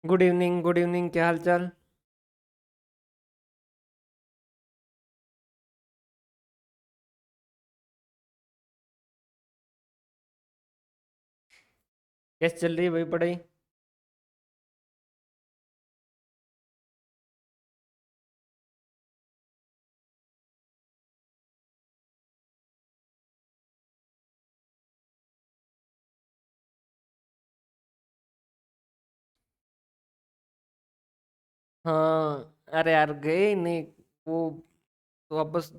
Good evening, good evening. क्या हाल चाल? कैसे चल रही है भाई पढ़ाई? हाँ, अरे यार गए ही नहीं। वो तो वापस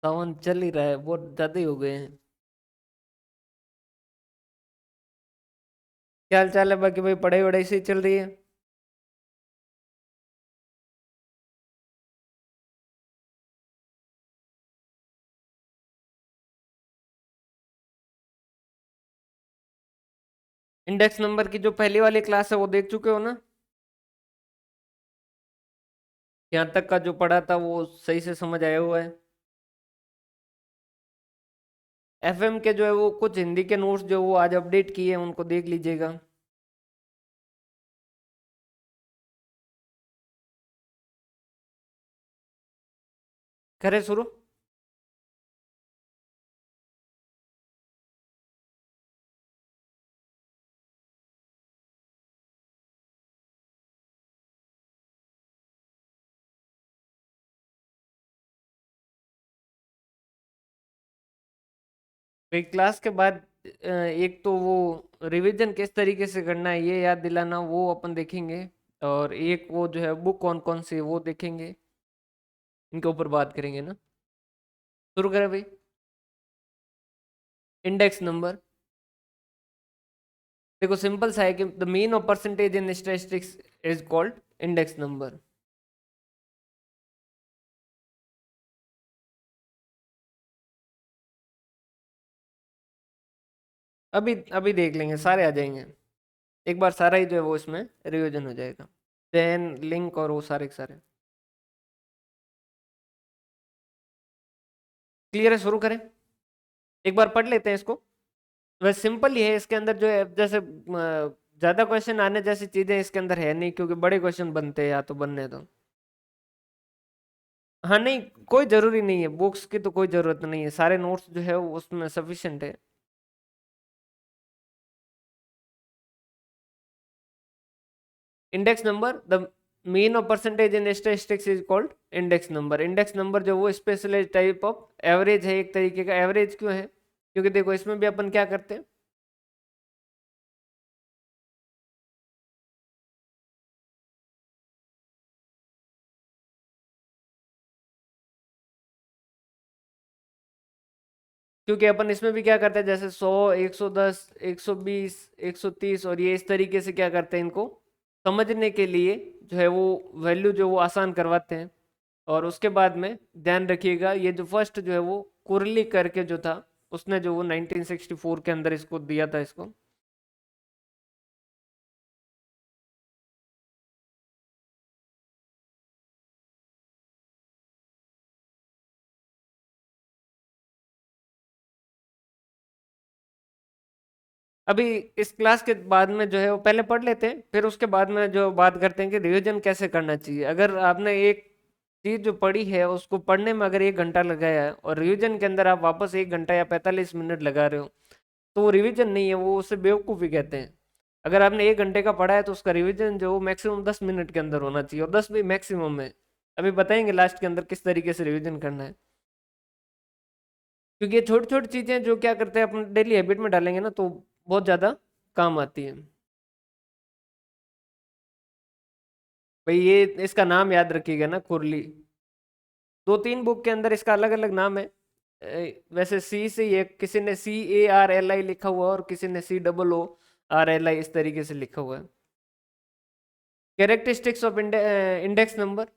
सावन चल ही रहा है, बहुत ज्यादा ही हो गए हैं। क्या हाल चाल है बाकी भाई? पढ़ाई वढ़ाई सही चल रही है? इंडेक्स नंबर की जो पहली वाली क्लास है वो देख चुके हो ना? यहाँ तक का जो पढ़ा था वो सही से समझ आया हुआ है? एफएम के जो है वो कुछ हिंदी के नोट्स जो वो आज अपडेट किए हैं उनको देख लीजिएगा। करें शुरू? फिर क्लास के बाद एक तो वो रिवीजन किस तरीके से करना है ये याद दिलाना, वो अपन देखेंगे। और एक वो जो है बुक कौन कौन सी है वो देखेंगे। इनके ऊपर बात करेंगे ना। शुरू करें भाई? Index number. देखो सिंपल सा है कि the mean of percentage in statistics is called index number. अभी अभी देख लेंगे, सारे आ जाएंगे। एक बार सारा ही जो है वो इसमें रिवीजन हो जाएगा। चैन लिंक और वो सारे के सारे। क्लियर है? शुरू करें? एक बार पढ़ लेते हैं इसको। वैसे सिंपल ही है, इसके अंदर जो है जैसे ज्यादा क्वेश्चन आने जैसी चीजें इसके अंदर है नहीं, क्योंकि बड़े क्वेश्चन बनते हैं या तो बनने दो। हाँ नहीं, कोई जरूरी नहीं है, बुक्स की तो कोई जरूरत नहीं है, सारे नोट्स जो है वो उसमें सफिशिएंट है। Index number, the mean of percentage in statistics is called index number. Index number जो वो स्पेशलाइज टाइप ऑफ एवरेज है, एक तरीके का एवरेज। क्यों है? क्योंकि देखो इसमें भी अपन क्या करते हैं। क्योंकि अपन इसमें भी क्या करते हैं, जैसे 100, 110, 120, 130 और ये इस तरीके से क्या करते हैं, इनको समझने के लिए जो है वो वैल्यू जो वो आसान करवाते हैं। और उसके बाद में ध्यान रखिएगा, ये जो फर्स्ट जो है वो कुरली करके जो था, उसने जो वो 1964 के अंदर इसको दिया था इसको। अभी इस क्लास के बाद में जो है वो पहले पढ़ लेते हैं, फिर उसके बाद में जो बात करते हैं कि रिवीजन कैसे करना चाहिए। अगर आपने एक चीज जो पढ़ी है उसको पढ़ने में अगर 1 घंटा लगाया है और रिवीजन के अंदर आप वापस 1 घंटा या 45 मिनट लगा रहे हो, तो वो रिवीजन नहीं है, वो उसे बेवकूफ़ी कहते हैं। अगर आपने 1 घंटे का पढ़ा है तो उसका रिवीजन जो मैक्सिमम 10 मिनट के अंदर होना चाहिए, और 10 भी मैक्सिमम है। अभी बताएंगे लास्ट के अंदर किस तरीके से रिवीजन करना है। क्योंकि ये छोटी छोटी चीजें जो क्या करते हैं अपन डेली हैबिट में डालेंगे ना, तो बहुत ज्यादा काम आती है। भाई ये इसका नाम याद रखिएगा ना, कुरली। 2-3 बुक के अंदर इसका अलग अलग नाम है। वैसे सी से ये किसी ने CARLI लिखा हुआ है और किसी ने COORLI इस तरीके से लिखा हुआ है। Characteristics of index number.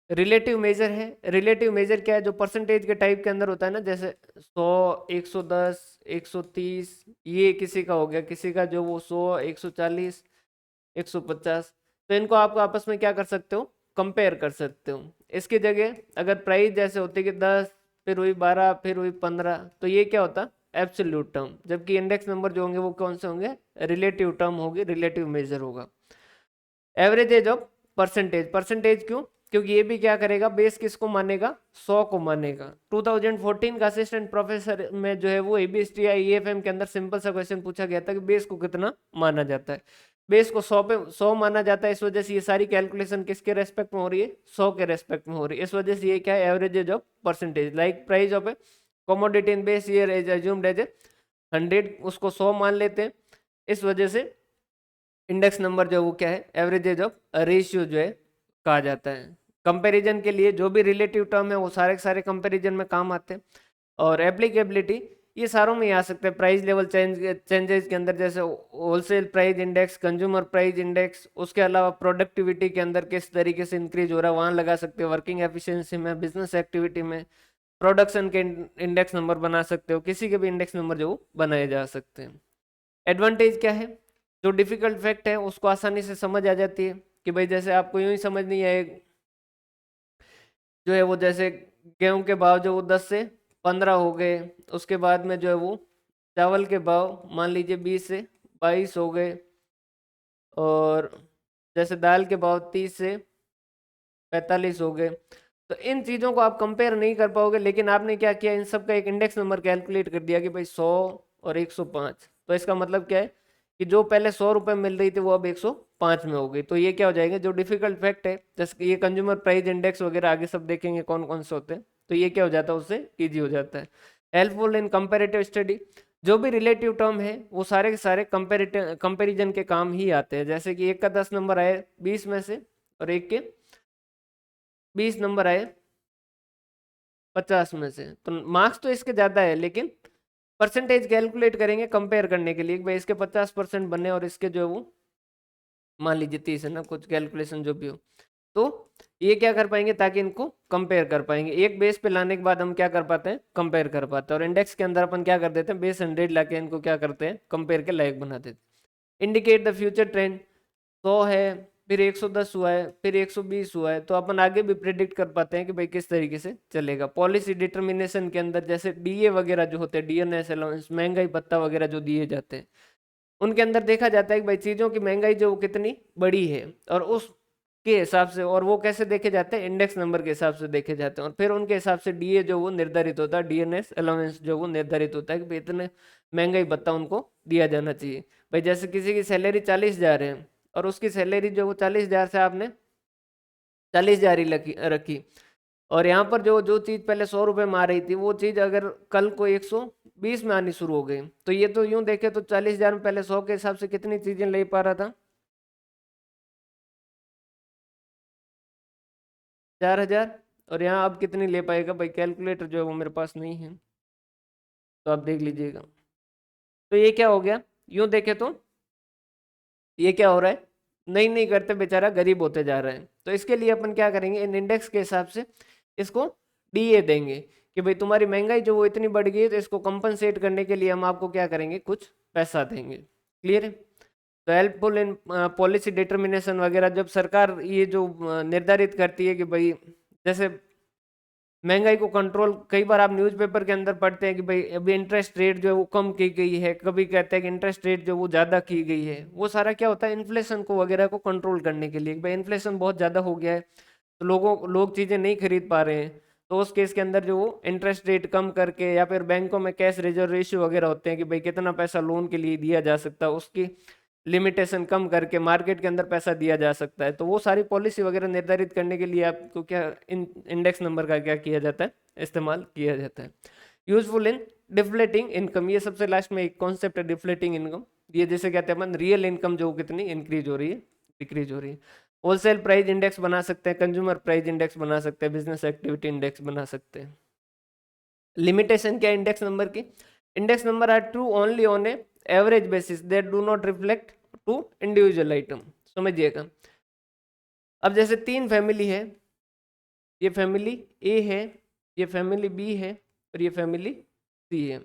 Relative major है। रिलेटिव मेजर क्या है? जो परसेंटेज के टाइप के अंदर होता है ना, जैसे 100, 110, 130, ये किसी का हो गया, किसी का जो वो 100, 140, 150। तो इनको आप आपस में क्या कर सकते हो, कंपेयर कर सकते हो। इसकी जगह अगर प्राइस जैसे होती कि 10, फिर हुई 12, फिर हुई 15, तो ये क्या होता, एब्सोल्यूट टर्म, जबकि इंडेक्स नंबर जो होंगे वो कौन से होंगे, रिलेटिव टर्म होगी, रिलेटिव मेजर होगा। Average age of percentage, percentage क्यों, क्योंकि ये भी क्या करेगा, बेस किसको मानेगा, 100 को मानेगा। 2014 का असिस्टेंट प्रोफेसर में जो है वो एबीएसटी या ईएफएम के अंदर सिंपल सा क्वेश्चन पूछा गया था कि बेस को कितना माना जाता है। बेस को 100 पे 100 माना जाता है, इस वजह से ये सारी कैलकुलेशन किसके रेस्पेक्ट में हो रही है, 100 के रेस्पेक्ट में हो रही है। इस वजह से ये क्या है, average of percentage. Like price of a commodity in base year is assumed as 100, उसको 100 मान लेते हैं। इस वजह से इंडेक्स नंबर जो है वो क्या है, एवरेज ऑफ रेशियो जो है कहा जाता है। कंपैरिजन के लिए जो भी रिलेटिव टर्म है वो सारे के सारे कंपैरिजन में काम आते हैं। और एप्लीकेबिलिटी ये सारों में ही आ सकते हैं, प्राइस लेवल चेंजेस के अंदर, जैसे wholesale price index, consumer price index, उसके अलावा प्रोडक्टिविटी के अंदर किस तरीके से इंक्रीज हो रहा है वहां लगा सकते हो, वर्किंग एफिशिएंसी में, बिजनेस एक्टिविटी में, प्रोडक्शन के इंडेक्स नंबर बना सकते हो, किसी के भी इंडेक्स नंबर जो बनाए जा सकते हैं। एडवांटेज क्या है, जो डिफिकल्ट फैक्ट है उसको आसानी से समझ आ जाती है कि भाई जैसे आपको यूं ही समझ नहीं आए जो है वो, जैसे गेहूं के भाव जो वो 10 से 15 हो गए, उसके बाद में जो है वो चावल के भाव मान लीजिए 20 से 22 हो गए, और जैसे दाल के भाव 30 से 45 हो गए। तो इन चीज़ों को आप कंपेयर नहीं कर पाओगे, लेकिन आपने क्या किया, इन सब का एक इंडेक्स नंबर कैलकुलेट कर दिया कि भाई 100 और 105। तो इसका मतलब क्या है कि जो पहले 100 रुपये मिल रही थी वो अब 105 में हो गई। तो ये क्या हो जाएगा, जो डिफिकल्ट फैक्ट है, जैसे कि ये कंज्यूमर प्राइस इंडेक्स वगैरह आगे सब देखेंगे कौन कौन से होते हैं, तो ये क्या हो जाता है, उससे ईजी हो जाता है। हेल्पफुल इन कंपेरेटिव स्टडी, जो भी रिलेटिव टर्म है वो सारे के सारे कंपेरिजन के काम ही आते हैं। जैसे कि एक का 10 नंबर आए 20 में से, और एक के 20 नंबर आए 50 में से, तो मार्क्स तो इसके ज्यादा है, लेकिन परसेंटेज कैलकुलेट करेंगे कंपेयर करने के लिए कि भाई इसके 50% बने और इसके जो है वो मान लीजिए 30 है ना, कुछ कैलकुलेशन जो भी हो, तो ये क्या कर पाएंगे, ताकि इनको कंपेयर कर पाएंगे। एक बेस पे लाने के बाद हम क्या कर पाते हैं, कंपेयर कर पाते हैं। और इंडेक्स के अंदर अपन क्या कर देते हैं, बेस 100 लाके इनको क्या करते हैं, कंपेयर के लायक बना देते हैं। इंडिकेट द फ्यूचर ट्रेंड, 100 है, फिर 110 हुआ है, फिर 120 हुआ है, तो अपन आगे भी प्रिडिक्ट कर पाते हैं कि भाई किस तरीके से चलेगा। पॉलिसी डिटर्मिनेशन के अंदर जैसे डीए वगैरह जो होते हैं, डीएनएस अलाउंस, महंगाई भत्ता वगैरह जो दिए जाते हैं, उनके अंदर देखा जाता है कि भाई चीज़ों की महंगाई जो वो कितनी बड़ी है, और उसके हिसाब से, और वो कैसे देखे जाते हैं, इंडेक्स नंबर के हिसाब से देखे जाते हैं, और फिर उनके हिसाब से डीए जो वो निर्धारित होता है, डीएनएस अलाउंस जो वो निर्धारित होता है कि भाई इतने महंगाई भत्ता उनको दिया जाना चाहिए। भाई जैसे किसी की सैलरी 40,000 है, और उसकी सैलरी जो वो 40,000 से आपने 40,000 ही रखी, और यहाँ पर जो जो चीज़ पहले 100 रुपये में आ रही थी, वो चीज़ अगर कल को 120 में आनी शुरू हो गई, तो ये तो यूं देखे तो 40,000 में पहले 100 के हिसाब से कितनी चीज़ें ले पा रहा था, 4,000। और यहाँ अब कितनी ले पाएगा, भाई कैलकुलेटर जो है वो मेरे पास नहीं है, तो आप देख लीजिएगा। तो ये क्या हो गया, यूं देखे तो ये क्या हो रहा है, नहीं नहीं करते बेचारा गरीब होते जा रहा है। तो इसके लिए अपन क्या करेंगे, इन इंडेक्स के हिसाब से इसको डीए देंगे कि भाई तुम्हारी महंगाई जो वो इतनी बढ़ गई है, तो इसको कंपनसेट करने के लिए हम आपको क्या करेंगे, कुछ पैसा देंगे। क्लियर है। तो हेल्पफुल इन पॉलिसी डिटर्मिनेशन वगैरह, जब सरकार ये जो निर्धारित करती है कि भाई जैसे महंगाई को कंट्रोल, कई बार आप न्यूज़पेपर के अंदर पढ़ते हैं कि भाई अभी इंटरेस्ट रेट जो है वो कम की गई है, कभी कहते हैं कि इंटरेस्ट रेट जो वो ज़्यादा की गई है। वो सारा क्या होता है, इन्फ्लेशन को वगैरह को कंट्रोल करने के लिए, भाई इन्फ्लेशन बहुत ज़्यादा हो गया है, तो लोग चीज़ें नहीं खरीद पा रहे हैं, तो उस केस के अंदर जो वो इंटरेस्ट रेट कम करके, या फिर बैंकों में कैश रिजर्व रेशियो वगैरह होते हैं कि भाई कितना पैसा लोन के लिए दिया जा सकता है, उसकी लिमिटेशन कम करके मार्केट के अंदर पैसा दिया जा सकता है। तो वो सारी पॉलिसी वगैरह निर्धारित करने के लिए आपको क्या इंडेक्स नंबर का क्या किया जाता है, इस्तेमाल किया जाता है। यूजफुल इन डिफ्लेटिंग इनकम, ये सबसे लास्ट में एक कॉन्सेप्ट है डिफ्लेटिंग इनकम। ये जैसे कहते हैं अपन रियल इनकम जो कितनी इंक्रीज हो रही है, डिक्रीज हो रही है। होलसेल प्राइस इंडेक्स बना सकते हैं, कंज्यूमर प्राइस इंडेक्स बना सकते हैं, बिजनेस एक्टिविटी इंडेक्स बना सकते हैं। लिमिटेशन क्या है इंडेक्स नंबर की, index number are true only on a average basis, they do not reflect to individual item. समझिएगा। अब जैसे तीन फैमिली है, ये फैमिली ए है, ये फैमिली बी है, और ये फैमिली सी है।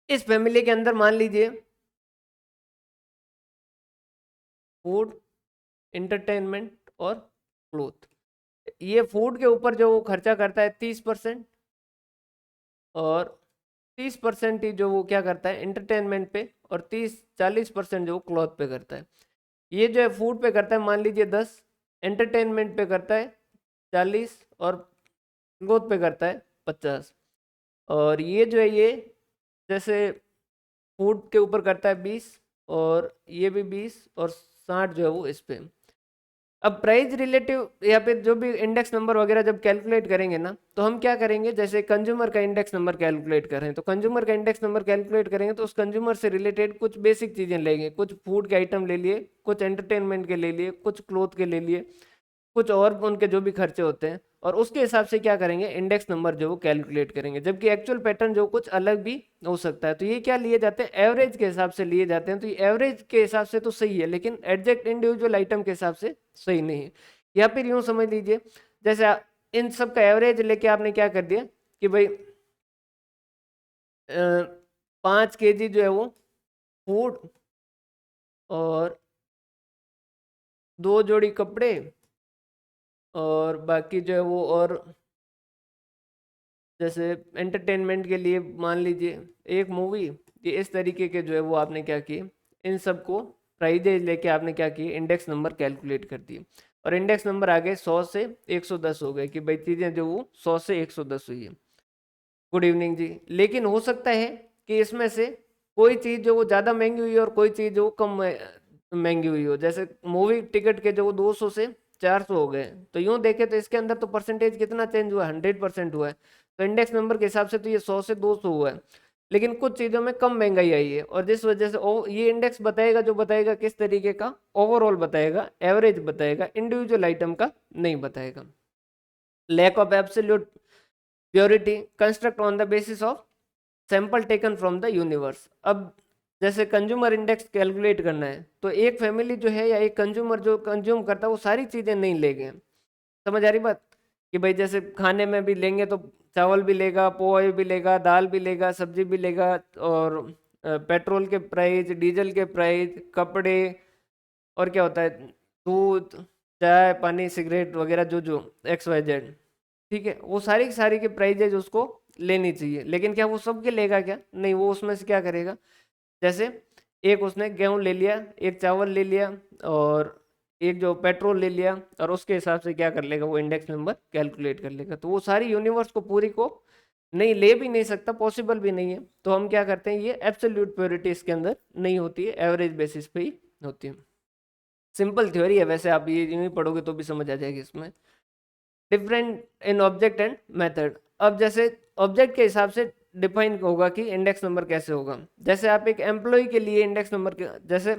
इस फैमिली के अंदर मान लीजिए फूड, एंटरटेनमेंट और क्लोथ, ये फूड के ऊपर जो वो खर्चा करता है 30%, और 30% ही जो वो क्या करता है एंटरटेनमेंट पे, और 30-40% जो क्लॉथ पे करता है। ये जो है फूड पे करता है मान लीजिए 10, एंटरटेनमेंट पे करता है 40, और क्लॉथ पे करता है 50। और ये जो है ये जैसे फूड के ऊपर करता है 20, और ये भी 20, और 60 जो है वो इस पे। अब प्राइस रिलेटिव या फिर जो भी इंडेक्स नंबर वगैरह जब कैलकुलेट करेंगे ना, तो हम क्या करेंगे, जैसे कंज्यूमर का इंडेक्स नंबर कैलकुलेट करें, तो कंज्यूमर का इंडेक्स नंबर कैलकुलेट करेंगे तो उस कंज्यूमर से रिलेटेड कुछ बेसिक चीज़ें लेंगे, कुछ फूड के आइटम ले लिए, कुछ एंटरटेनमेंट के ले लिए, कुछ क्लोथ के ले लिए, कुछ और उनके जो भी खर्चे होते हैं, और उसके हिसाब से क्या करेंगे इंडेक्स नंबर जो वो कैलकुलेट करेंगे, जबकि एक्चुअल पैटर्न जो कुछ अलग भी हो सकता है। तो ये क्या लिए जाते हैं, एवरेज के हिसाब से लिए जाते हैं। तो ये एवरेज के हिसाब से तो सही है, लेकिन एग्जैक्ट इंडिविजुअल आइटम के हिसाब से सही नहीं है। या फिर यूं समझ लीजिए, जैसे इन सब का एवरेज लेके आपने क्या कर दिया कि भाई 5 kg जो है वो फूड, और 2 जोड़ी कपड़े, और बाकी जो है वो, और जैसे एंटरटेनमेंट के लिए मान लीजिए एक मूवी, ये इस तरीके के जो है वो आपने क्या किए, इन सबको प्राइजेज लेके आपने क्या किए इंडेक्स नंबर कैलकुलेट कर दिए। और इंडेक्स नंबर आ गए 100 से 110 हो गए कि भाई चीज़ें जो वो 100 से 110 हुई है। गुड इवनिंग जी। लेकिन हो सकता है कि इसमें से कोई चीज़ जो वो ज़्यादा महंगी हुई है और कोई चीज़ जो वो कम महंगी हुई हो, जैसे मूवी टिकट के जो वो 200 से 400 हो गए, तो यूं देखे तो इसके अंदर तो परसेंटेज कितना चेंज हुआ है, 100% हुआ है। तो इंडेक्स नंबर के हिसाब से तो ये 100 से 200 हुआ है, लेकिन कुछ चीज़ों में कम महंगाई आई है, और जिस वजह से ये इंडेक्स बताएगा, जो बताएगा किस तरीके का, ओवरऑल बताएगा, एवरेज बताएगा, इंडिविजुअल आइटम का नहीं बताएगा। Lack of absolute purity construct on the basis of sample taken from the universe. अब जैसे कंज्यूमर इंडेक्स कैलकुलेट करना है, तो एक फैमिली जो है या एक कंज्यूमर जो कंज्यूम करता है वो सारी चीज़ें नहीं लेंगे। समझ आ रही बात, कि भाई जैसे खाने में भी लेंगे तो चावल भी लेगा, पोहे भी लेगा, दाल भी लेगा, सब्जी भी लेगा, और पेट्रोल के प्राइस, डीजल के प्राइस, कपड़े, और क्या होता है, दूध, चाय, पानी, सिगरेट वगैरह, जो जो XYZ, ठीक है, वो सारी की सारी के प्राइजेज उसको लेनी चाहिए। लेकिन क्या वो सबके लेगा क्या, नहीं, वो उसमें से क्या करेगा, जैसे एक उसने गेहूं ले लिया, एक चावल ले लिया, और एक जो पेट्रोल ले लिया, और उसके हिसाब से क्या कर लेगा वो इंडेक्स नंबर कैलकुलेट कर लेगा। तो वो सारी यूनिवर्स को पूरी को नहीं ले भी नहीं सकता, पॉसिबल भी नहीं है। तो हम क्या करते हैं, ये एब्सोल्यूट प्योरिटी इसके अंदर नहीं होती है, एवरेज बेसिस पे ही होती है। सिंपल थ्योरी है, वैसे आप ये यूं ही पढ़ोगे तो भी समझ आ जाएगी इसमें। Different in object and method. अब जैसे ऑब्जेक्ट के हिसाब से डिफाइन होगा कि इंडेक्स नंबर कैसे होगा। जैसे आप एक एम्प्लॉय के लिए इंडेक्स नंबर के, जैसे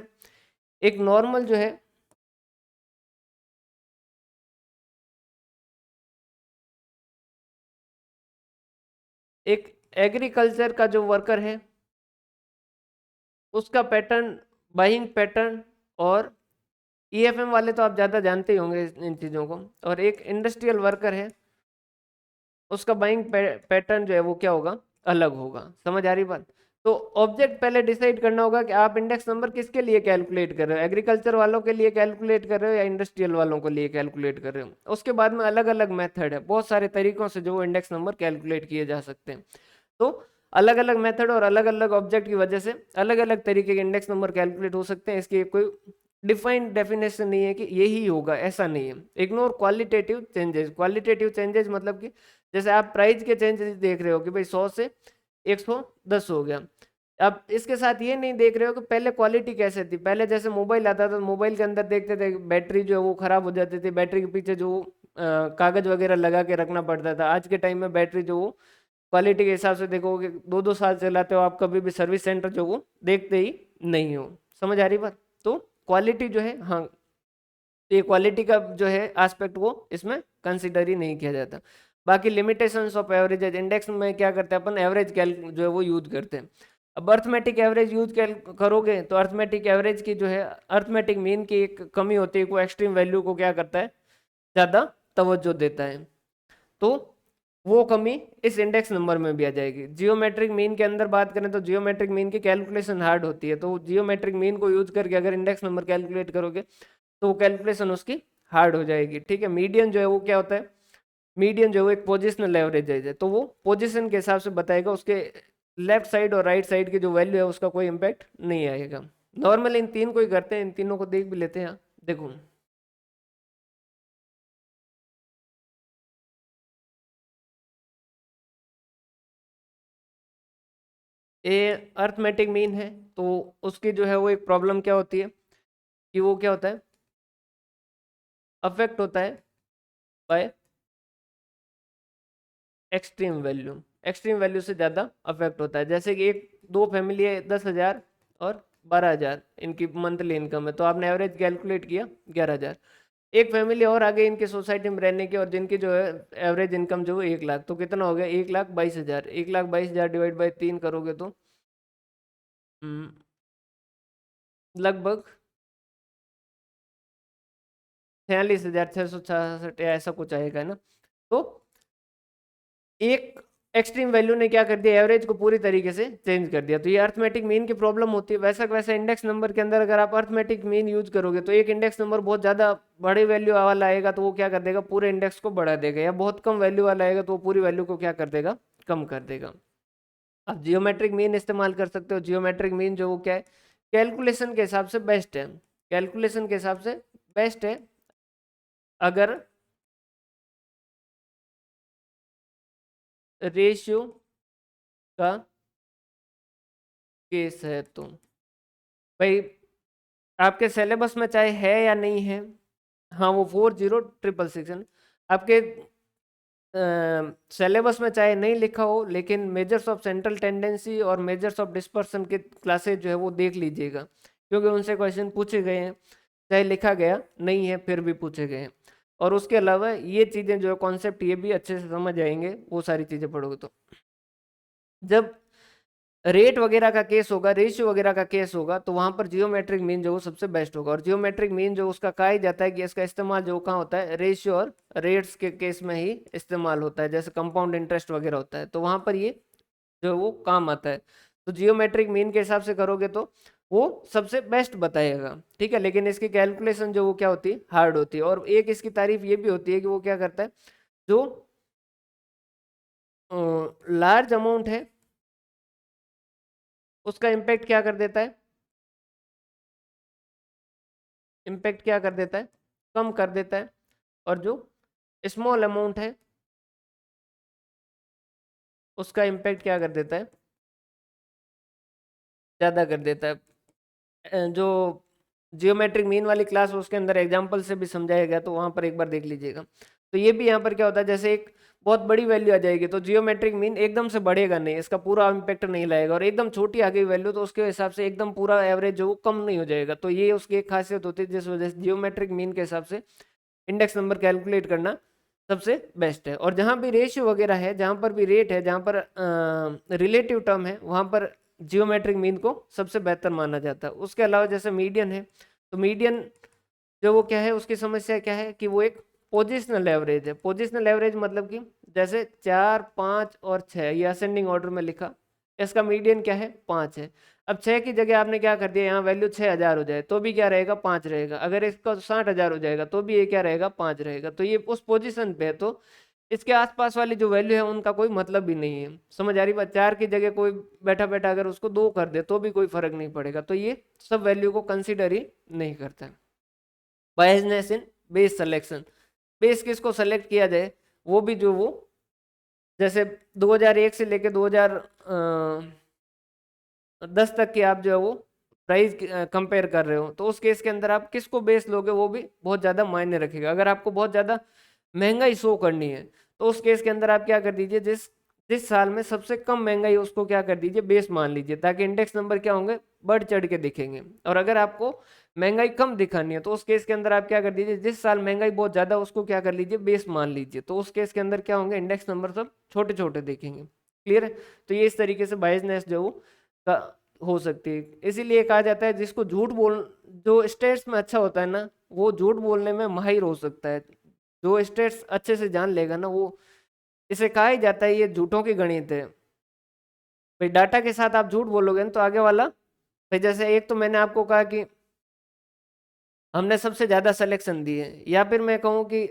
एक नॉर्मल जो है, एक एग्रीकल्चर का जो वर्कर है उसका पैटर्न, बाइंग पैटर्न, और EFM वाले तो आप ज़्यादा जानते ही होंगे इन चीज़ों को, और एक इंडस्ट्रियल वर्कर है उसका बाइंग पैटर्न जो है वो क्या होगा, अलग होगा। समझ आ रही बात। तो ऑब्जेक्ट पहले डिसाइड करना होगा कि आप इंडेक्स नंबर किसके लिए कैलकुलेट कर रहे हो, एग्रीकल्चर वालों के लिए कैलकुलेट कर रहे हो या इंडस्ट्रियल वालों के लिए कैलकुलेट कर रहे हो। उसके बाद में अलग अलग मेथड है, बहुत सारे तरीकों से जो इंडेक्स नंबर कैलकुलेट किए जा सकते हैं। तो अलग अलग मेथड और अलग अलग ऑब्जेक्ट की वजह से अलग अलग तरीके के इंडेक्स नंबर कैलकुलेट हो सकते हैं। इसकी कोई डिफाइंड डेफिनेशन नहीं है कि यही होगा, ऐसा नहीं है। Ignore qualitative changes. Qualitative changes मतलब कि जैसे आप प्राइस के चेंजेस देख रहे हो कि भाई 100 से 110 हो गया, अब इसके साथ ये नहीं देख रहे हो कि पहले क्वालिटी कैसे थी। पहले जैसे मोबाइल आता था, मोबाइल के अंदर देखते थे बैटरी जो है वो खराब हो जाती थी, बैटरी के पीछे जो कागज वगैरह लगा के रखना पड़ता था। आज के टाइम में बैटरी जो वो क्वालिटी के हिसाब से देखोगे 2-2 साल चलाते हो आप, कभी भी सर्विस सेंटर जो वो देखते ही नहीं हो। समझ आ रही बात। तो क्वालिटी जो है, हाँ, ये क्वालिटी का जो है एस्पेक्ट वो इसमें कंसिडर ही नहीं किया जाता। बाकी लिमिटेशंस ऑफ एवरेज इंडेक्स में क्या करते हैं अपन, एवरेज कैल जो है वो यूज करते हैं। अब अर्थमेटिक एवरेज यूज करोगे तो अर्थमेटिक एवरेज की जो है, अर्थमेटिक मीन की एक कमी होती है, को एक्सट्रीम वैल्यू को क्या करता है, ज़्यादा तवज्जो देता है। तो वो कमी इस इंडेक्स नंबर में भी आ जाएगी। जियोमेट्रिक मीन के अंदर बात करें तो जियोमेट्रिक मीन की कैलकुलेशन हार्ड होती है, तो जियोमेट्रिक मीन को यूज करके अगर इंडेक्स नंबर कैलकुलेट करोगे तो वो कैलकुलेशन उसकी हार्ड हो जाएगी। ठीक है। मीडियन जो है वो क्या होता है, मीडियन जो है वो एक पोजिशनल एवरेज है, तो वो पोजीशन के हिसाब से बताएगा, उसके लेफ्ट साइड और राइट साइड की जो वैल्यू है उसका कोई इम्पैक्ट नहीं आएगा। नॉर्मल इन तीन को ही करते हैं, इन तीनों को देख भी लेते हैं। यहाँ देखो, ये अर्थमेटिक मीन है, तो उसकी जो है वो एक प्रॉब्लम क्या होती है कि वो क्या होता है, अफेक्ट होता है by extreme value. Extreme value से ज़्यादा अफेक्ट होता है। जैसे कि एक दो फैमिली है, 10,000 और 12,000 इनकी मंथली इनकम है, तो आपने एवरेज कैलकुलेट किया 11,000। एक फैमिली और आ गई इनकी सोसाइटी में रहने की, और जिनकी जो है एवरेज इनकम जो है 1 लाख, तो कितना हो गया, 1,22,000। 1,22,000 डिवाइड बाई 3 करोगे तो हम्म, लगभग 46,666 या ऐसा कुछ आएगा, है ना। तो एक एक्सट्रीम वैल्यू ने क्या कर दिया, एवरेज को पूरी तरीके से चेंज कर दिया। तो ये अर्थमेटिक मीन की प्रॉब्लम होती है। वैसा वैसा इंडेक्स नंबर के अंदर अगर आप अर्थमेटिक मीन यूज करोगे तो एक इंडेक्स नंबर बहुत ज्यादा बड़ी वैल्यू वाला आएगा तो वो क्या कर देगा, पूरे इंडेक्स को बढ़ा देगा, या बहुत कम वैल्यू वाला आएगा तो वो पूरी वैल्यू को क्या कर देगा, कम कर देगा। आप जियोमेट्रिक मीन इस्तेमाल कर सकते हो। जियोमेट्रिक मीन जो वो क्या है, कैलकुलेशन के हिसाब से बेस्ट है। कैलकुलेशन के हिसाब से बेस्ट है अगर रेशियो का केस है तो। भाई आपके सिलेबस में चाहे है या नहीं है, हाँ वो 40,666 है। आपके सिलेबस में चाहे नहीं लिखा हो, लेकिन मेजर्स ऑफ सेंट्रल टेंडेंसी और मेजर्स ऑफ डिस्पर्सन के क्लासेज जो है वो देख लीजिएगा, क्योंकि उनसे क्वेश्चन पूछे गए हैं, चाहे लिखा गया नहीं है फिर भी पूछे गए हैं। और उसके अलावा ये चीज़ें जो है कॉन्सेप्ट ये भी अच्छे से समझ आएंगे, वो सारी चीज़ें पढ़ोगे तो। जब रेट वगैरह का केस होगा, रेशियो वगैरह का केस होगा, तो वहां पर जियोमेट्रिक मीन जो वो सबसे बेस्ट होगा। और जियोमेट्रिक मीन जो उसका कहा ही जाता है कि इसका इस्तेमाल जो कहाँ होता है, रेशियो और रेट्स के केस में ही इस्तेमाल होता है, जैसे कंपाउंड इंटरेस्ट वगैरह होता है, तो वहां पर ये जो वो काम आता है। तो जियोमेट्रिक मीन के हिसाब से करोगे तो वो सबसे बेस्ट बताएगा, ठीक है। लेकिन इसकी कैलकुलेशन जो वो क्या होती है, हार्ड होती है। और एक इसकी तारीफ ये भी होती है कि वो क्या करता है, जो लार्ज अमाउंट है उसका इम्पैक्ट क्या कर देता है, इम्पैक्ट क्या कर देता है, कम कर देता है। और जो स्मॉल अमाउंट है उसका इम्पैक्ट क्या कर देता है, ज़्यादा कर देता है। जो जियोमेट्रिक मीन वाली क्लास उसके अंदर एग्जाम्पल से भी समझाया गया, तो वहां पर एक बार देख लीजिएगा। तो ये भी यहाँ पर क्या होता है, जैसे एक बहुत बड़ी वैल्यू आ जाएगी तो जियोमेट्रिक मीन एकदम से बढ़ेगा नहीं, इसका पूरा इम्पैक्ट नहीं लाएगा। और एकदम छोटी आ गई वैल्यू तो उसके हिसाब से एकदम पूरा एवरेज जो वो कम नहीं हो जाएगा। तो ये उसकी एक खासियत होती है, जिस वजह से जियोमेट्रिक मीन के हिसाब से इंडेक्स नंबर कैलकुलेट करना सबसे बेस्ट है। और जहाँ भी रेशियो वगैरह है, जहाँ पर भी रेट है, जहाँ पर रिलेटिव टर्म है, वहाँ पर जियोमेट्रिक मीन को सबसे बेहतर माना जाता है। उसके अलावा जैसे मीडियन है, तो मीडियन जो वो क्या है, उसकी समस्या क्या है कि वो एक पोजिशनल एवरेज है। पोजिशनल एवरेज मतलब कि जैसे 4, 5 और 6 ये असेंडिंग ऑर्डर में लिखा, इसका मीडियन क्या है, 5 है। अब 6 की जगह आपने क्या कर दिया, यहाँ वैल्यू 6,000 हो जाए तो भी क्या रहेगा, 5 रहेगा। अगर इसका 60,000 हो जाएगा तो भी ये क्या रहेगा, 5 रहेगा। तो ये उस पोजीशन पे है, तो इसके आसपास वाली जो वैल्यू है उनका कोई मतलब भी नहीं है। समझ आ रही बात। 4 की जगह कोई बैठा बैठा अगर उसको 2 कर दे तो भी कोई फर्क नहीं पड़ेगा। तो ये सब वैल्यू को कंसिडर ही नहीं करता। बायसनेस इन बेस सिलेक्शन, बेस किसको सेलेक्ट किया जाए, वो भी जो वो जैसे 2001 से लेके 2010 तक की आप जो है वो प्राइस कंपेयर कर रहे हो, तो उस केस के अंदर आप किसको बेस लोगे वो भी बहुत ज़्यादा मायने रखेगा। अगर आपको बहुत ज़्यादा महंगाई शो करनी है तो उस केस के अंदर आप क्या कर दीजिए, जिस जिस साल में सबसे कम महंगाई उसको क्या कर दीजिए, बेस मान लीजिए, ताकि इंडेक्स नंबर क्या होंगे, बढ़ चढ़ के दिखेंगे। और अगर आपको महंगाई कम दिखानी है तो उस केस के अंदर आप क्या कर दीजिए, जिस साल महंगाई बहुत ज्यादा उसको क्या कर लीजिए, बेस मान लीजिए। तो उस केस के अंदर क्या होंगे, इंडेक्स नंबर सब छोटे छोटे दिखेंगे। क्लियर है। तो ये इस तरीके से बायसनेस जो वो का हो सकती है। इसीलिए कहा जाता है जिसको झूठ बोल, जो स्टेट्स में अच्छा होता है ना, वो झूठ बोलने में माहिर हो सकता है। जो स्टेट्स अच्छे से जान लेगा ना, वो इसे कहा ही जाता है ये झूठों की गणित है। भाई डाटा के साथ आप झूठ बोलोगे ना तो आगे वाला, भाई जैसे एक तो मैंने आपको कहा कि हमने सबसे ज्यादा सिलेक्शन दी है, या फिर मैं कहूँ कि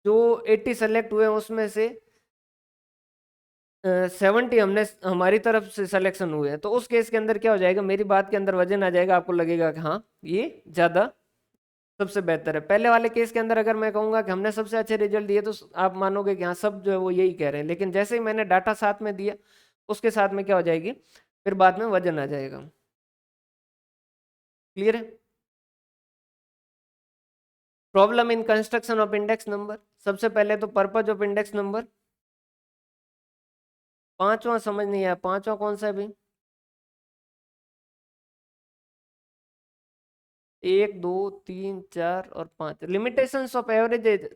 जो 80 सेलेक्ट हुए हैं उसमें से 70 हमने हमारी तरफ से सिलेक्शन हुए हैं, तो उस केस के अंदर क्या हो जाएगा, मेरी बात के अंदर वजन आ जाएगा, आपको लगेगा कि हाँ ये ज्यादा सबसे बेहतर है। पहले वाले केस के अंदर अगर मैं कहूंगा कि हमने सबसे अच्छे रिजल्ट दिए, तो आप मानोगे कि हाँ सब जो है वो यही कह रहे हैं, लेकिन जैसे ही मैंने डाटा साथ में दिया, उसके साथ में क्या हो जाएगी, फिर बाद में वजन आ जाएगा। क्लियर है? Problem in construction of index number. सबसे पहले तो पर्पज ऑफ इंडेक्स नंबर, पांचवा समझ नहीं आया, पांचवा कौन सा है भाई? एक, दो, तीन, चार और पांच, लिमिटेशंस ऑफ एवरेज।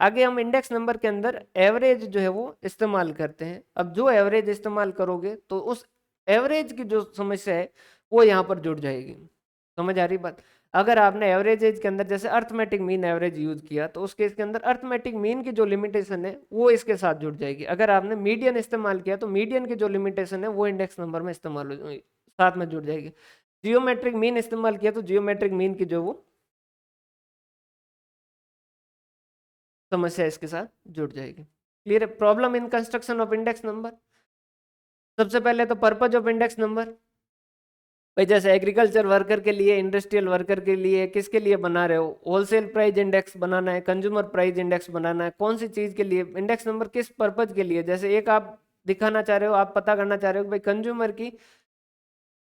आगे हम इंडेक्स नंबर के अंदर एवरेज जो है वो इस्तेमाल करते हैं। अब जो एवरेज इस्तेमाल करोगे तो उस एवरेज की जो समस्या है वो यहाँ पर जुड़ जाएगी। समझ आ रही बात? अगर आपने एवरेज के अंदर जैसे अर्थमेटिक मीन एवरेज यूज किया, तो उसके इसके अंदर अर्थमेटिक मीन की जो लिमिटेशन है वो इसके साथ जुड़ जाएगी। अगर आपने मीडियन इस्तेमाल किया, तो मीडियन की जो लिमिटेशन है वो इंडेक्स नंबर में इस्तेमाल हो साथ में जुड़ जाएगी। जियोमेट्रिक मीन इस्तेमाल किया, तो जियोमेट्रिक मीन की जो वो समस्या इसके साथ जुड़ जाएगी। क्लियर है? Problem in construction of index number. सबसे पहले तो पर्पज ऑफ इंडेक्स नंबर, भाई जैसे एग्रीकल्चर वर्कर के लिए, इंडस्ट्रियल वर्कर के लिए, किसके लिए बना रहे हो, होलसेल प्राइस इंडेक्स बनाना है, कंज्यूमर प्राइस इंडेक्स बनाना है, कौन सी चीज के लिए इंडेक्स नंबर, किस पर्पज के लिए। जैसे एक आप दिखाना चाह रहे हो, आप पता करना चाह रहे हो कि भाई कंज्यूमर की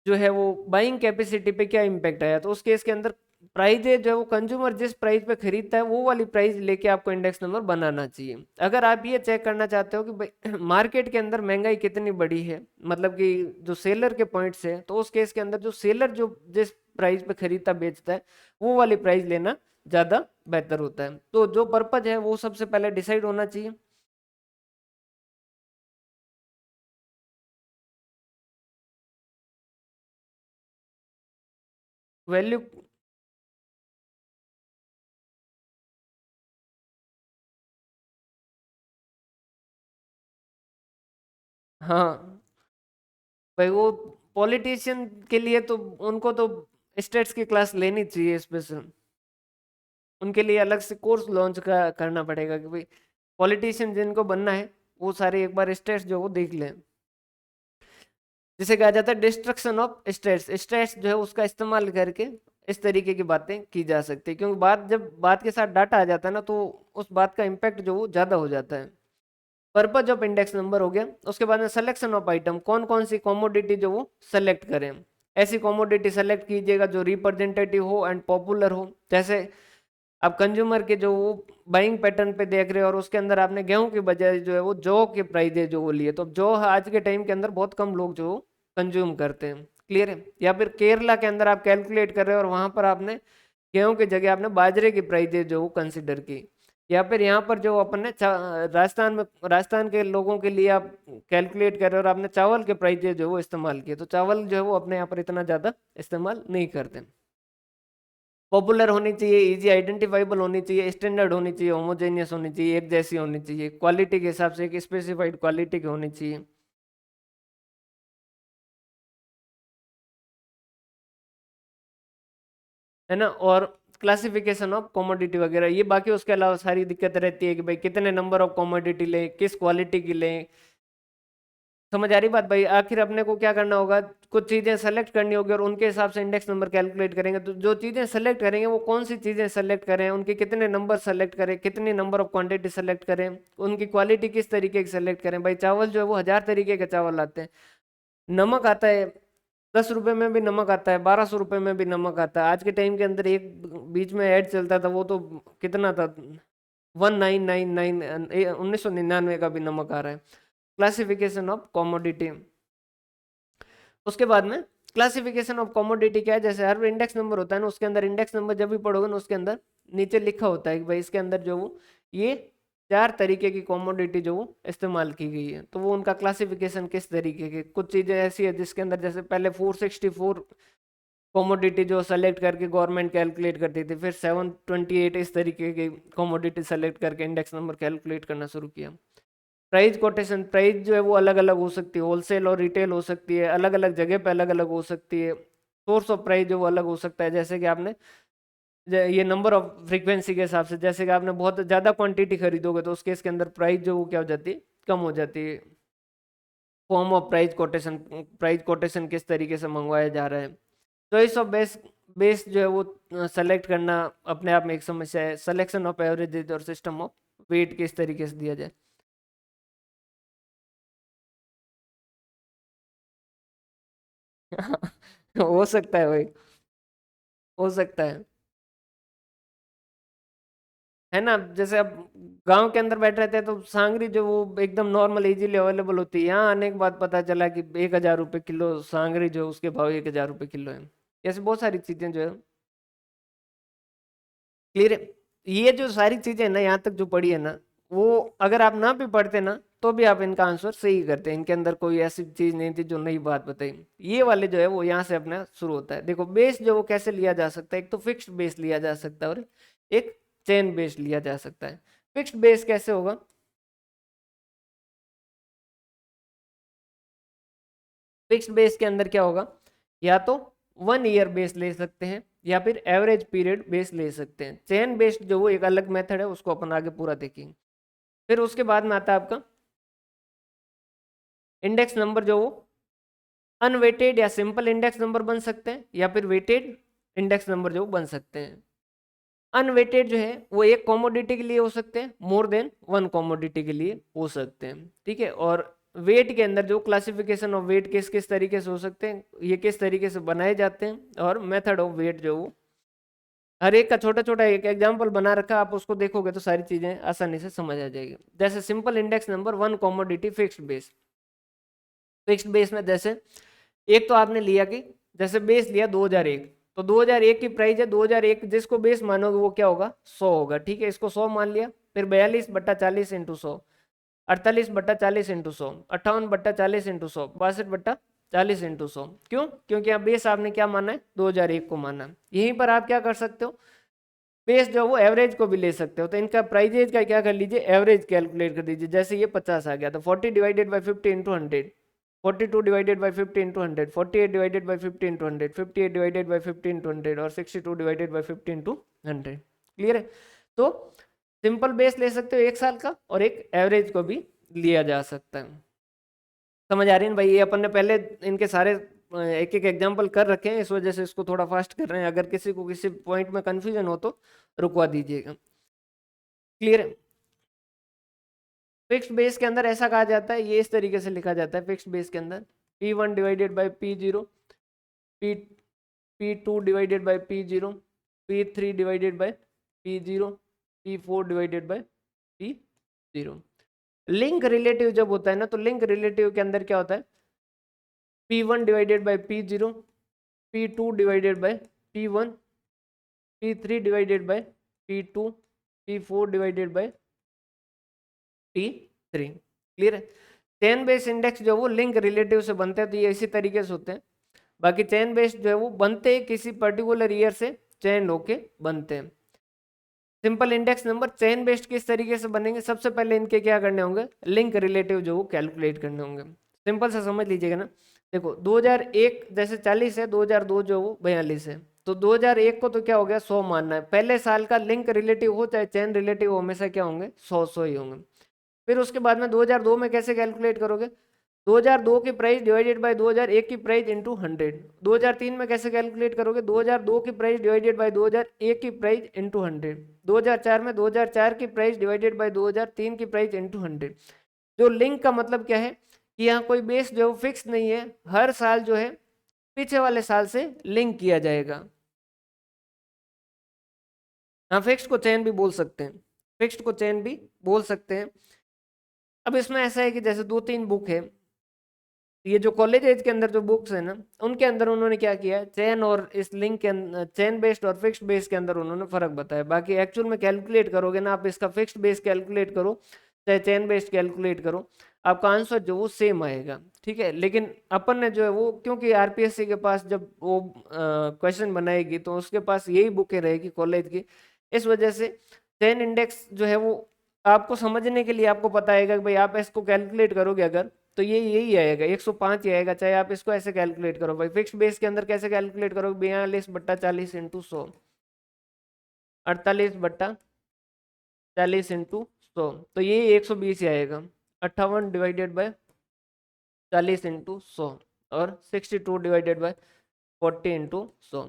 जो है वो बाइंग कैपेसिटी पे क्या इम्पैक्ट आया, तो उस केस के अंदर प्राइजेज जो है वो कंज्यूमर जिस प्राइस पे खरीदता है वो वाली प्राइस लेके आपको इंडेक्स नंबर बनाना चाहिए। अगर आप ये चेक करना चाहते हो कि भाई मार्केट के अंदर महंगाई कितनी बड़ी है, मतलब कि जो सेलर के पॉइंट्स है, तो उस केस के अंदर जो सेलर जो जिस प्राइस पे खरीदता बेचता है वो वाली प्राइस लेना ज्यादा बेहतर होता है। तो जो पर्पज है वो सबसे पहले डिसाइड होना चाहिए। वैल्यू, हाँ भाई वो पॉलिटिशियन के लिए तो उनको तो स्टेट्स की क्लास लेनी चाहिए स्पेशल, उनके लिए अलग से कोर्स लॉन्च करना पड़ेगा कि भाई पॉलिटिशियन जिनको बनना है वो सारे एक बार स्टेट्स जो वो देख लें। जिसे कहा जाता है डिस्ट्रक्शन ऑफ स्टेट्स, स्टेट्स जो है उसका इस्तेमाल करके इस तरीके की बातें की जा सकती है, क्योंकि बात जब बात के साथ डाटा आ जाता है ना, तो उस बात का इम्पैक्ट जो वो ज्यादा हो जाता है। पर्पज ऑफ इंडेक्स नंबर हो गया। उसके बाद में सिलेक्शन ऑफ आइटम, कौन कौन सी कॉमोडिटी जो वो सेलेक्ट करें। ऐसी कॉमोडिटी सेलेक्ट कीजिएगा जो रिप्रेजेंटेटिव हो एंड पॉपुलर हो। जैसे आप कंज्यूमर के जो वो बाइंग पैटर्न पे देख रहे हो, और उसके अंदर आपने गेहूं की बजाय जो है वो जौ के प्राइजेज जो वो लिए, तो जौ आज के टाइम के अंदर बहुत कम लोग जो कंज्यूम करते हैं। क्लियर है? या फिर केरला के अंदर आप कैलकुलेट कर रहे हो और वहां पर आपने गेहूं की जगह आपने बाजरे की प्राइजेज जो वो कंसिडर की। या फिर यहाँ पर जो अपन ने राजस्थान में, राजस्थान के लोगों के लिए आप कैलकुलेट कर रहे हो और आपने चावल के प्राइजेज जो वो इस्तेमाल किए, तो चावल जो है वो अपने यहाँ पर इतना ज्यादा इस्तेमाल नहीं करते। पॉपुलर होनी चाहिए, इजी आइडेंटिफाइबल होनी चाहिए, स्टैंडर्ड होनी चाहिए, होमोजेनियस होनी चाहिए, एक जैसी होनी चाहिए, क्वालिटी के हिसाब से एक स्पेसिफाइड क्वालिटी की होनी चाहिए। है ना? और क्लासिफिकेशन ऑफ कॉमोडिटी वगैरह, ये बाकी उसके अलावा सारी दिक्कत रहती है कि भाई कितने नंबर ऑफ कॉमोडिटी लें, किस क्वालिटी की लें। समझ आ रही बात भाई? आखिर अपने को क्या करना होगा, कुछ चीजें सेलेक्ट करनी होगी और उनके हिसाब से इंडेक्स नंबर कैलकुलेट करेंगे। तो जो चीजें सेलेक्ट करेंगे वो कौन सी चीजें सेलेक्ट करें, उनके कितने नंबर सेलेक्ट करें, कितनी नंबर ऑफ क्वांटिटी सेलेक्ट करें, उनकी क्वालिटी किस तरीके की सेलेक्ट करें। भाई चावल जो है वो 1000 तरीके के चावल आते हैं। नमक आता है, 10 रुपए में भी नमक आता है, 1200 रुपए में भी नमक आता है। आज के टाइम के अंदर एक बीच में ऐड चलता था, वो तो कितना था, 1999, 1999 का भी नमक आ रहा है। Classification of commodity. उसके बाद में क्लासिफिकेशन ऑफ कॉमोडिटी क्या है, जैसे हर इंडेक्स नंबर होता है ना, उसके अंदर इंडेक्स नंबर जब भी पढ़ोगे ना, उसके अंदर नीचे लिखा होता है कि भाई इसके अंदर जो वो ये 4 तरीके की कॉमोडिटी जो वो इस्तेमाल की गई है, तो वो उनका क्लासिफिकेशन किस तरीके के। कुछ चीजें ऐसी है जिसके अंदर जैसे पहले 464 कॉमोडिटी जो सेलेक्ट करके गवर्नमेंट कैलकुलेट करती थी, फिर 728 इस तरीके की कॉमोडिटी सेलेक्ट करके इंडेक्स नंबर कैलकुलेट करना शुरू किया। प्राइस कोटेशन, प्राइस जो है वो अलग अलग हो सकती है, होलसेल और रिटेल हो सकती है, अलग अलग जगह पे अलग अलग हो सकती है। सोर्स ऑफ प्राइस जो वो अलग हो सकता है, जैसे कि आपने ये नंबर ऑफ फ्रीक्वेंसी के हिसाब से, जैसे कि आपने बहुत ज़्यादा क्वांटिटी खरीदोगे तो उस केस के अंदर प्राइस जो वो क्या हो जाती है, कम हो जाती है। फॉर्म ऑफ प्राइस कोटेशन किस तरीके से मंगवाया जा रहा है। चॉइस ऑफ बेस बेस जो है वो सेलेक्ट करना अपने आप में एक समस्या है। सिलेक्शन ऑफ एवरेजेज और सिस्टम ऑफ वेट किस तरीके से दिया जाए। हो सकता है भाई, हो सकता है ना। जैसे अब गांव के अंदर बैठ रहते हैं तो सांगरी जो वो एकदम नॉर्मल इजीली अवेलेबल होती है, यहाँ आने के बाद पता चला कि 1,000 रुपये किलो सांगरी जो है, उसके भाव 1,000 रुपये किलो है। ऐसे बहुत सारी चीजें जो है। क्लियर है। ये जो सारी चीजें ना यहाँ तक जो पढ़ी है ना, वो अगर आप ना भी पढ़ते ना तो भी आप इनका आंसर सही करते हैं। इनके अंदर कोई ऐसी चीज नहीं थी जो नई बात बताई। ये वाले जो है वो यहाँ से अपना शुरू होता है। देखो बेस जो वो कैसे लिया जा सकता है, एक तो फिक्स्ड बेस लिया जा सकता है और एक चेन बेस लिया जा सकता है। फिक्स्ड बेस कैसे होगा। फिक्स्ड बेस के अंदर क्या होगा, या तो 1 ईयर बेस ले सकते हैं या फिर एवरेज पीरियड बेस ले सकते हैं। चेन बेस्ड जो वो एक अलग मेथड है, उसको अपन आगे पूरा देखेंगे। फिर उसके बाद में आता है आपका इंडेक्स नंबर जो वो अनवेटेड या सिंपल इंडेक्स नंबर बन सकते हैं या फिर वेटेड इंडेक्स नंबर जो बन सकते हैं। अनवेटेड जो है वो एक कॉमोडिटी के लिए हो सकते हैं, मोर देन वन कॉमोडिटी के लिए हो सकते हैं। ठीक है। और वेट के अंदर जो क्लासिफिकेशन ऑफ वेट किस किस तरीके से हो सकते हैं, ये किस तरीके से बनाए जाते हैं, और मेथड ऑफ वेट जो वो हर एक का छोटा छोटा एक एग्जाम्पल बना रखा, आप उसको देखोगे तो सारी चीजें आसानी से समझ आ जाएगी। जैसे simple index number one commodity fixed base. Fixed base में जैसे एक तो आपने लिया कि जैसे बेस लिया 2001, तो 2001 की प्राइस है 2001, जिसको बेस मानोगे वो क्या होगा 100 होगा। ठीक है, इसको 100 मान लिया। फिर 42/40 × 100, 48/40 × 100, 58/40 × 100, 62/40 × 100। क्यों? क्योंकि अब बेस आपने क्या माना है 2001 को माना है। यहीं पर आप क्या कर सकते हो, बेस जो वो एवरेज को भी ले सकते हो। तो इनका प्राइजेज का क्या कर लीजिए, एवरेज कैलकुलेट कर दीजिए। जैसे ये 50 आ गया तो 40/50 × 100, 42 divided by 50 × 100, 48 divided by 50 × 100, 58 divided by 50 × 100 और 62 डिवाइडेड बाई 50 × 100। क्लियर है। तो सिंपल बेस ले सकते हो 1 साल का, और एक एवरेज को भी लिया जा सकता है। समझ आ रही है भाई। ये अपन ने पहले इनके सारे एक एक एग्जांपल कर रखे हैं, इस वजह से इसको थोड़ा फास्ट कर रहे हैं। अगर किसी को किसी पॉइंट में कंफ्यूजन हो तो रुकवा दीजिएगा। क्लियर है। फिक्स्ड बेस के अंदर ऐसा कहा जाता है, ये इस तरीके से लिखा जाता है फिक्स्ड बेस के अंदर, P1 divided by P0, P P2 divided by P0, P3 divided by P0, P4 divided by P0। Link relative जब होता है ना, तो लिंक रिलेटिव के अंदर क्या होता है, P1 divided by P0, P2 divided by P1, P3 divided by P2, P4 divided by P3। Clear है। चेन बेस इंडेक्स जो वो लिंक रिलेटिव से बनते हैं, तो ये इसी तरीके से होते हैं। बाकी चेन बेस जो है वो बनते हैं किसी पर्टिकुलर ईयर से चेन होके बनते हैं। Simple index number chain based किस तरीके से बनेंगे, सबसे पहले इनके क्या करने होंगे, लिंक रिलेटिव जो वो कैलकुलेट करने होंगे। सिंपल से समझ लीजिएगा ना। देखो 2001 जैसे 40 है, 2002 जो वो 42 है, तो 2001 को तो क्या हो गया 100 मानना है। पहले साल का लिंक रिलेटिव हो चाहे चेन रिलेटिव हो, हमेशा क्या होंगे 100 ही होंगे। फिर उसके बाद में 2002 में कैसे कैलकुलेट करोगे, 2002 की प्राइस डिवाइडेड बाय 2001 की प्राइस इंटू 100। 2003 में कैसे कैलकुलेट करोगे, 2002 की प्राइस डिवाइडेड बाय 2001 की प्राइस इंटू 100। 2004 में 2004 की प्राइस डिवाइडेड बाय 2003 की प्राइस इंटू 100। जो लिंक का मतलब क्या है कि यहाँ कोई बेस जो फिक्स नहीं है, हर साल जो है पीछे वाले साल से लिंक किया जाएगा। हाँ, फिक्स्ड को चेन भी बोल सकते हैं, फिक्स्ड को चेन भी बोल सकते हैं। अब इसमें ऐसा है कि जैसे 2-3 बुक है, ये जो कॉलेज एज के अंदर जो बुक्स है ना, उनके अंदर उन्होंने क्या किया है, चेन और इस लिंक के अंदर चेन बेस्ड और फिक्स्ड बेस के अंदर उन्होंने फर्क बताया। बाकी एक्चुअल में कैलकुलेट करोगे ना, आप इसका फिक्स्ड बेस कैलकुलेट करो चाहे चेन बेस्ड कैलकुलेट करो, आपका आंसर जो वो सेम आएगा। ठीक है। लेकिन अपन ने जो है वो, क्योंकि आरपीएससी के पास जब वो क्वेश्चन बनाएगी तो उसके पास यही बुकें रहेगी कॉलेज की, इस वजह से चेन इंडेक्स जो है वो आपको समझने के लिए आपको पता आएगा कि भाई आप इसको कैलकुलेट करोगे अगर, तो ये यही आएगा 105 ही आएगा, चाहे आप इसको ऐसे कैलकुलेट करो। भाई फिक्स्ड बेस के अंदर कैसे कैलकुलेट करोगे, 42/40 इंटू 100, 48/40 इंटू 100, तो ये 120 ही आएगा। 58 डिवाइडेड बाय 40 इंटू 100 और 62 डिवाइडेड बाय 40 इंटू 100।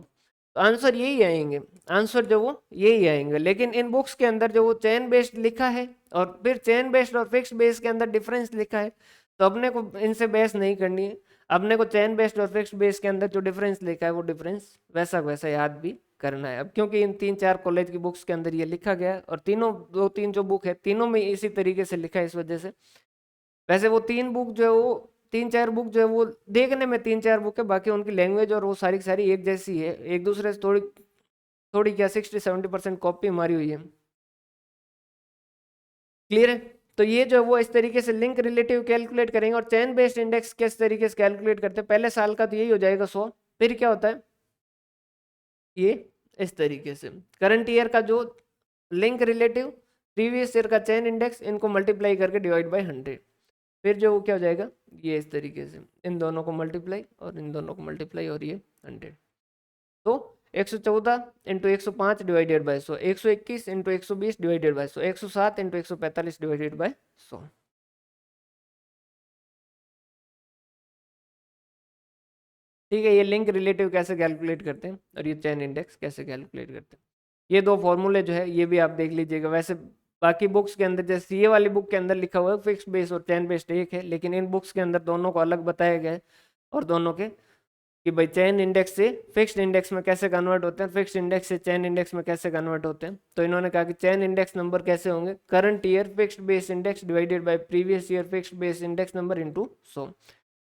तो आंसर यही आएंगे, आंसर जो वो यही आएंगे। लेकिन इन बुक्स के अंदर जो वो चेन बेस्ड लिखा है और फिर चेन बेस्ड और फिक्स बेस के अंदर डिफरेंस लिखा है, तो अपने को इनसे बहस नहीं करनी है। अपने को चेन बेस्ड और फिक्स बेस के अंदर जो डिफरेंस लिखा है वो डिफरेंस वैसा वैसा याद भी करना है। अब क्योंकि इन 3-4 कॉलेज की बुक्स के अंदर ये लिखा गया है और तीनों 2-3 जो बुक है तीनों में इसी तरीके से लिखा है, इस वजह से। वैसे वो 3 बुक जो है वो 3-4 बुक जो है वो देखने में 3-4 बुक है, बाकी उनकी लैंग्वेज और वो सारी की सारी एक जैसी है, एक दूसरे से थोड़ी थोड़ी क्या 60-70% कॉपी मारी हुई है। क्लियर है? तो ये जो है वो इस तरीके से लिंक रिलेटिव कैलकुलेट करेंगे। और चेन बेस्ड इंडेक्स किस तरीके से कैलकुलेट करते हैं, पहले साल का तो यही हो जाएगा 100, फिर क्या होता है ये इस तरीके से करंट ईयर का जो लिंक रिलेटिव, प्रीवियस ईयर का चेन इंडेक्स, इनको मल्टीप्लाई करके डिवाइड बाय 100, फिर जो वो क्या हो जाएगा ये इस तरीके से इन दोनों को मल्टीप्लाई और इन दोनों को मल्टीप्लाई और ये 100। तो 114 into 105 divided by 100, 121 into 120 divided by 100, 107 into 145 divided by 100। ठीक है, ये लिंक रिलेटिव कैसे कैलकुलेट करते हैं और ये चेन इंडेक्स कैसे कैलकुलेट करते हैं, ये दो फॉर्मूले जो है ये भी आप देख लीजिएगा। वैसे बाकी बुक्स के अंदर जैसे ये वाली बुक के अंदर लिखा हुआ है फिक्स बेस और चेन बेस्ड एक है, लेकिन इन बुक्स के अंदर दोनों को अलग बताया गया है और दोनों के कि भाई चेन इंडेक्स से फिक्स्ड इंडेक्स में कैसे कन्वर्ट होते हैं, फिक्स्ड इंडेक्स से चेन इंडेक्स में कैसे कन्वर्ट होते हैं। तो इन्होंने कहा कि चेन इंडेक्स नंबर कैसे होंगे, current year fixed base index divided by previous year fixed base index number into 100।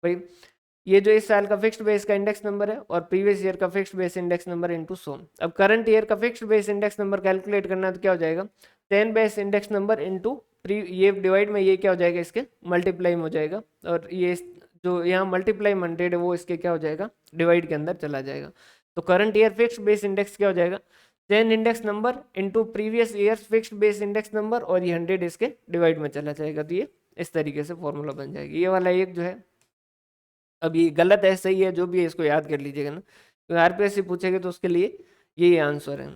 भाई ये जो इस साल का फिक्स्ड बेस का इंडेक्स नंबर है और प्रीवियस ईयर का fixed base index number into 100। अब करंट ईयर का fixed base index number calculate करना है तो क्या हो जाएगा, chain base index number into ये डिवाइड में ये क्या हो जाएगा इसके मल्टीप्लाई में हो जाएगा, और ये जो यहाँ मल्टीप्लाई 100 है वो इसके क्या हो जाएगा डिवाइड के अंदर चला जाएगा। तो current year fixed base index क्या हो जाएगा, chain index number into previous year fixed base index number और ये 100 इसके डिवाइड में चला जाएगा। तो ये इस तरीके से फॉर्मूला बन जाएगी। ये वाला एक जो है, अब ये गलत है सही है जो भी है इसको याद कर लीजिएगा ना, तो आरपीएससी पूछेगा तो उसके लिए यही आंसर है।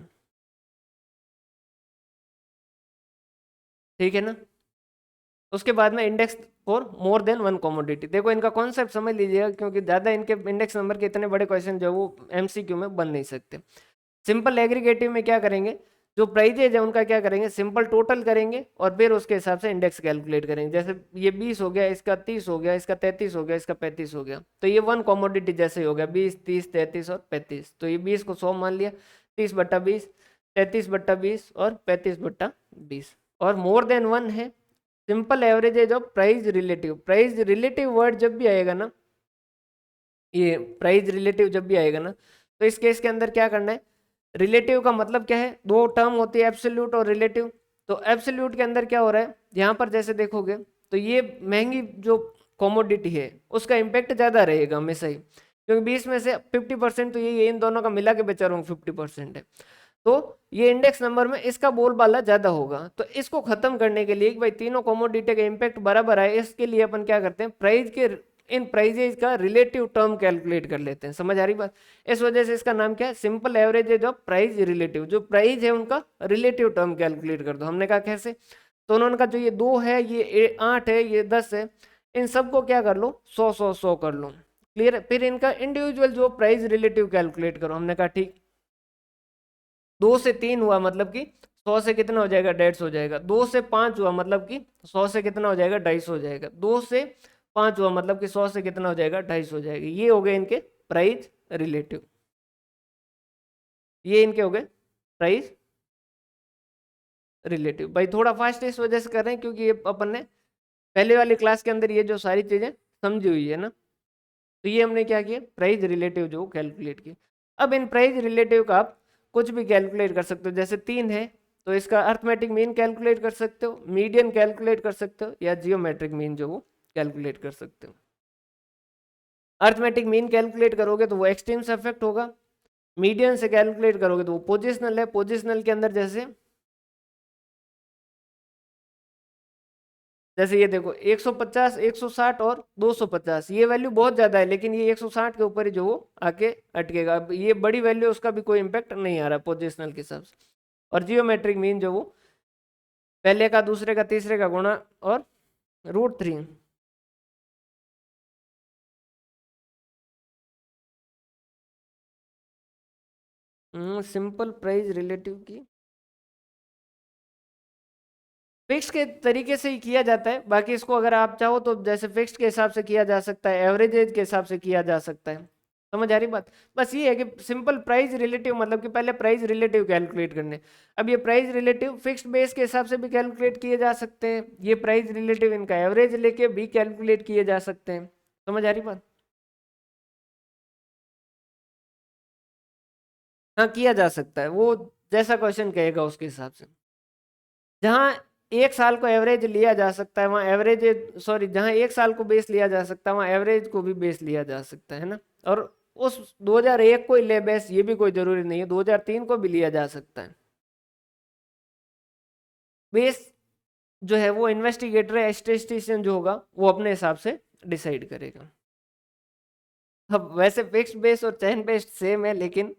ठीक है ना? उसके बाद में index for more than one commodity, देखो इनका कॉन्सेप्ट समझ लीजिएगा क्योंकि ज़्यादा इनके इंडेक्स नंबर के इतने बड़े क्वेश्चन जो वो एमसीक्यू में बन नहीं सकते। सिंपल एग्रीगेटिव में क्या करेंगे, जो प्राइजेज है उनका क्या करेंगे सिंपल टोटल करेंगे और फिर उसके हिसाब से इंडेक्स कैलकुलेट करेंगे। जैसे ये 20 हो गया, इसका 30 हो गया, इसका 33 हो गया, इसका 35 हो गया, तो ये वन कॉमोडिटी जैसे ही हो गया 20, 30, 33 और 35। तो ये 20 को 100 मान लिया, 30/20, 33/20 और 35/20। और मोर देन वन है simple average of price relative. Price relative word जब भी आएगा ना, ये प्राइस रिलेटिव जब भी आएगा ना, तो इस केस के अंदर क्या करना है, रिलेटिव का मतलब क्या है, दो टर्म होती है एब्सोल्यूट और रिलेटिव। तो एब्सोल्यूट के अंदर क्या हो रहा है, यहाँ पर जैसे देखोगे तो ये महंगी जो कॉमोडिटी है उसका इम्पैक्ट ज्यादा रहेगा हमेशा ही, क्योंकि 20 में से 50% तो ये इन दोनों का मिला के बेचारों 50% है। तो ये इंडेक्स नंबर में इसका बोलबाला ज्यादा होगा। तो इसको खत्म करने के लिए कि भाई तीनों कॉमोडिटी का इम्पैक्ट बराबर है, इसके लिए अपन क्या करते हैं, प्राइस के इन प्राइजेज का रिलेटिव टर्म कैलकुलेट कर लेते हैं। समझ आ रही बात? इस वजह से इसका नाम क्या है, simple averages of price relative. जो प्राइस है उनका रिलेटिव टर्म कैलकुलेट कर दो। हमने कहा कैसे, तो उन्होंने कहा जो ये 2 है, ये 8 है, ये 10 है, इन सबको क्या कर लो 100 कर लो। क्लियर है? फिर इनका इंडिविजुअल जो प्राइस रिलेटिव कैलकुलेट करो। हमने कहा ठीक, 2 से 3 हुआ मतलब कि 100 से कितना हो जाएगा 150 हो जाएगा। 2 से 5 हुआ मतलब कि 100 से कितना हो जाएगा 250 हो जाएगा। 2 से 5 हुआ मतलब कि 100 से कितना हो जाएगा 250 हो जाएगा। ये हो गए इनके प्राइस रिलेटिव, ये इनके हो गए प्राइस रिलेटिव। भाई थोड़ा फास्ट इस वजह से कर रहे हैं क्योंकि ये अपन ने पहले वाली क्लास के अंदर ये जो सारी चीजें समझी हुई है ना, तो ये हमने क्या किया प्राइस रिलेटिव जो कैलकुलेट किया। अब इन प्राइस रिलेटिव का आप कुछ भी कैलकुलेट कर सकते हो। जैसे 3 है तो इसका अर्थमेटिक मीन कैलकुलेट कर सकते हो, मीडियन कैलकुलेट कर सकते हो, या जियोमेट्रिक मीन जो वो कैलकुलेट कर सकते हो। अर्थमेटिक मीन कैलकुलेट करोगे तो वो एक्सट्रीम्स इफेक्ट होगा, मीडियन से कैलकुलेट करोगे तो वो पोजिशनल है। पोजिशनल के अंदर जैसे ये देखो 150, 160 और 250, ये वैल्यू बहुत ज्यादा है, लेकिन ये 160 के ऊपर ही जो वो आके अटकेगा। अब ये बड़ी वैल्यू उसका भी कोई इम्पैक्ट नहीं आ रहा पोजिशनल के हिसाब से। और जियोमेट्रिक मीन जो वो पहले का, दूसरे का, तीसरे का गुणा और √3। सिंपल प्राइस रिलेटिव की फिक्स के तरीके से ही किया जाता है, बाकी इसको अगर आप चाहो तो जैसे फिक्स के हिसाब से किया जा सकता है, एवरेज के हिसाब से किया जा सकता है। समझ आ रही बात? बस ये है कि सिंपल प्राइस रिलेटिव मतलब कि पहले प्राइस रिलेटिव कैलकुलेट करने। अब ये प्राइस रिलेटिव फिक्स्ड बेस के हिसाब से भी कैलकुलेट किए जा सकते हैं, ये प्राइस रिलेटिव इनका एवरेज लेके भी कैलकुलेट किए जा सकते हैं। समझ आ रही बात? हाँ किया जा सकता है, वो जैसा क्वेश्चन कहेगा उसके हिसाब से। जहाँ एक साल को एवरेज लिया जा सकता है वहाँ एवरेज, सॉरी, जहाँ एक साल को बेस लिया जा सकता है वहाँ एवरेज को भी बेस लिया जा सकता है ना। और उस 2001 को ही ले बेस, ये भी कोई जरूरी नहीं है, 2003 को भी लिया जा सकता है। बेस जो है वो इन्वेस्टिगेटर या स्टेटिस्टिशियन जो होगा वो अपने हिसाब से डिसाइड करेगा। अब वैसे फिक्स्ड बेस और चेन बेस्ड सेम है, लेकिन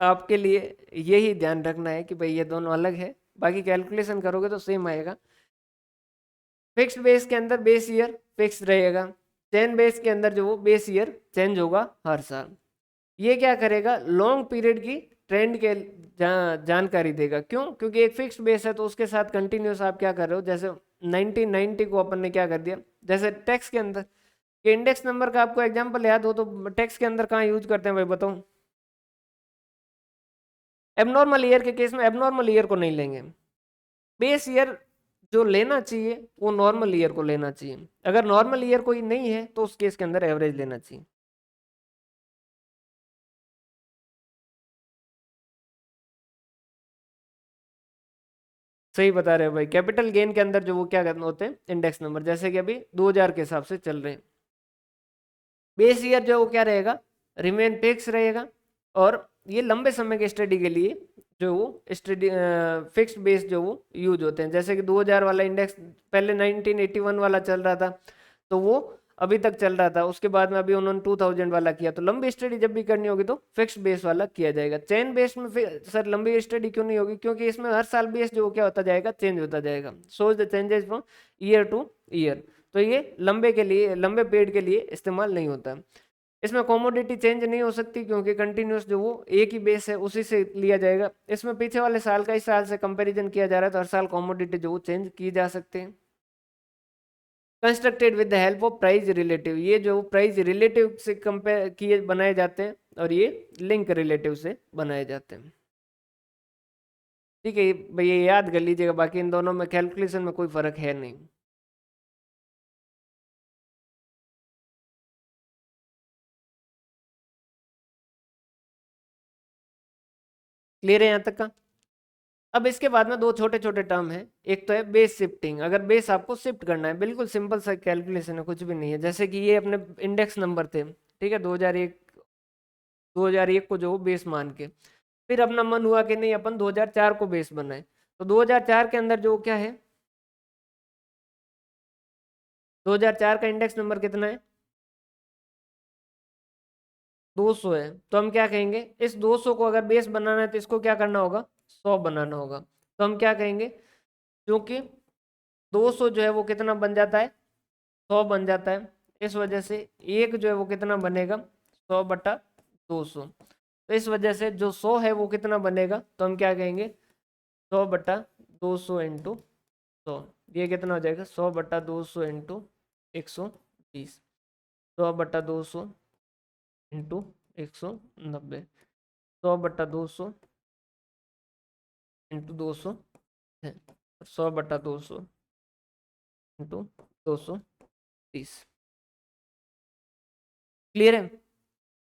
आपके लिए यही ध्यान रखना है कि भाई ये दोनों अलग है, बाकी कैलकुलेशन करोगे तो सेम आएगा। फिक्स्ड बेस के अंदर बेस ईयर फिक्स रहेगा, चेन बेस के अंदर जो वो बेस ईयर चेंज होगा हर साल। ये क्या करेगा, लॉन्ग पीरियड की ट्रेंड के जानकारी देगा। क्यों? क्योंकि एक फिक्स्ड बेस है तो उसके साथ कंटिन्यूस आप क्या कर रहे हो, जैसे 1990 को अपन ने क्या कर दिया, जैसे टैक्स के अंदर कि इंडेक्स नंबर का आपको एग्जांपल याद हो तो टैक्स के अंदर कहाँ यूज करते हैं भाई बताओ? एबनॉर्मल ईयर के केस में एबनॉर्मल ईयर को नहीं लेंगे, बेस ईयर जो लेना चाहिए वो नॉर्मल ईयर को लेना चाहिए। अगर नॉर्मल ईयर कोई नहीं है तो उस केस के अंदर एवरेज लेना चाहिए। सही बता रहे हो भाई, कैपिटल गेन के अंदर जो वो क्या करना होते हैं इंडेक्स नंबर, जैसे कि अभी 2000 के हिसाब से चल रहे हैं। बेस ईयर जो वो क्या रहेगा, रिमेन फिक्स रहेगा। और ये लंबे समय के स्टडी के लिए जो वो स्टडी फिक्स्ड बेस जो वो यूज होते हैं, जैसे कि 2000 वाला इंडेक्स पहले 1981 वाला चल रहा था तो वो अभी तक चल रहा था, उसके बाद में अभी उन्होंने 2000 वाला किया। तो लंबी स्टडी जब भी करनी होगी तो फिक्स्ड बेस वाला किया जाएगा। चेन बेस में फिर सर लंबी स्टडी क्यों नहीं होगी? क्योंकि इसमें हर साल बेस जो क्या होता जाएगा, चेंज होता जाएगा। सोच the changes from year two year, तो ये लंबे के लिए, लंबे पीरियड के लिए इस्तेमाल नहीं होता। इसमें कॉमोडिटी चेंज नहीं हो सकती क्योंकि कंटिन्यूस जो वो एक ही बेस है उसी से लिया जाएगा। इसमें पीछे वाले साल का इस साल से कंपैरिजन किया जा रहा है तो हर साल कॉमोडिटी जो वो चेंज की जा सकते हैं। Constructed with the help of price relative, ये जो प्राइस रिलेटिव से कंपेयर किए बनाए जाते हैं और ये लिंक रिलेटिव से बनाए जाते हैं। ठीक है भाई, ये याद कर लीजिएगा, बाकी इन दोनों में कैलकुलेशन में कोई फर्क है नहीं। क्लियर है यहाँ तक का? अब इसके बाद में दो छोटे छोटे टर्म है, एक तो है बेस शिफ्टिंग। अगर बेस आपको शिफ्ट करना है, बिल्कुल सिंपल सा कैलकुलेशन है, कुछ भी नहीं है। जैसे कि ये अपने इंडेक्स नंबर थे, ठीक है, 2001 को जो बेस मान के फिर अपना मन हुआ कि नहीं अपन 2004 को बेस बनाए, तो 2004 के अंदर जो क्या है, 2004 का इंडेक्स नंबर कितना है, 200 है। तो हम क्या कहेंगे, इस 200 को अगर बेस बनाना है तो इसको क्या करना होगा, 100 बनाना होगा। तो हम क्या कहेंगे, क्योंकि 200 जो है वो कितना बन जाता है, 100 बन जाता है, इस वजह से एक जो है वो कितना बनेगा, 100/200। तो इस वजह से जो 100 है वो कितना बनेगा, तो हम क्या कहेंगे, 100/200 इंटू 100। ये कितना हो जाएगा, 100/200 इंटू 120, 100/200 इंटू 190, 100/200 इंटू 200 है, 100/200 इंटू 230। क्लियर है?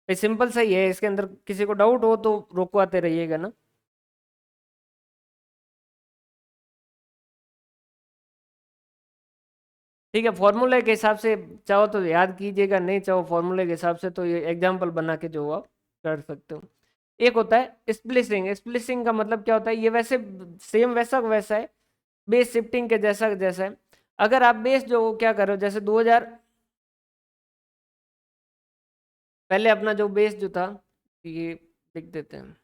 ये सिंपल सही है, इसके अंदर किसी को डाउट हो तो रोकवाते रहिएगा ना। ठीक है, फॉर्मूले के हिसाब से चाहो तो याद कीजिएगा, नहीं चाहो फॉर्मूले के हिसाब से तो ये एग्जाम्पल बना के जो आप कर सकते हो। एक होता है स्प्लिसिंग। स्प्लिसिंग का मतलब क्या होता है, ये वैसे सेम वैसा का वैसा है, बेस शिफ्टिंग के जैसा जैसा है। अगर आप बेस जो क्या करो, जैसे 2000 पहले अपना जो बेस जो था, ये लिख देते हैं।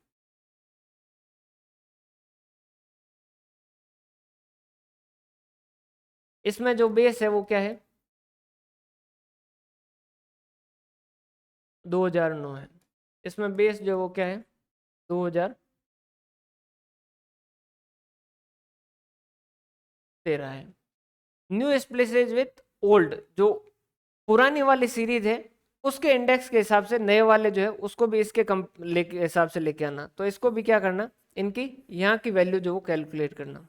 इसमें जो बेस है वो क्या है, 2009 है। इसमें बेस जो वो क्या है, 2013 है। न्यू स्प्लिसेज विथ ओल्ड, जो पुरानी वाली सीरीज है उसके इंडेक्स के हिसाब से नए वाले जो है उसको भी इसके लेके हिसाब से लेके आना। तो इसको भी क्या करना, इनकी यहाँ की वैल्यू जो वो कैलकुलेट करना।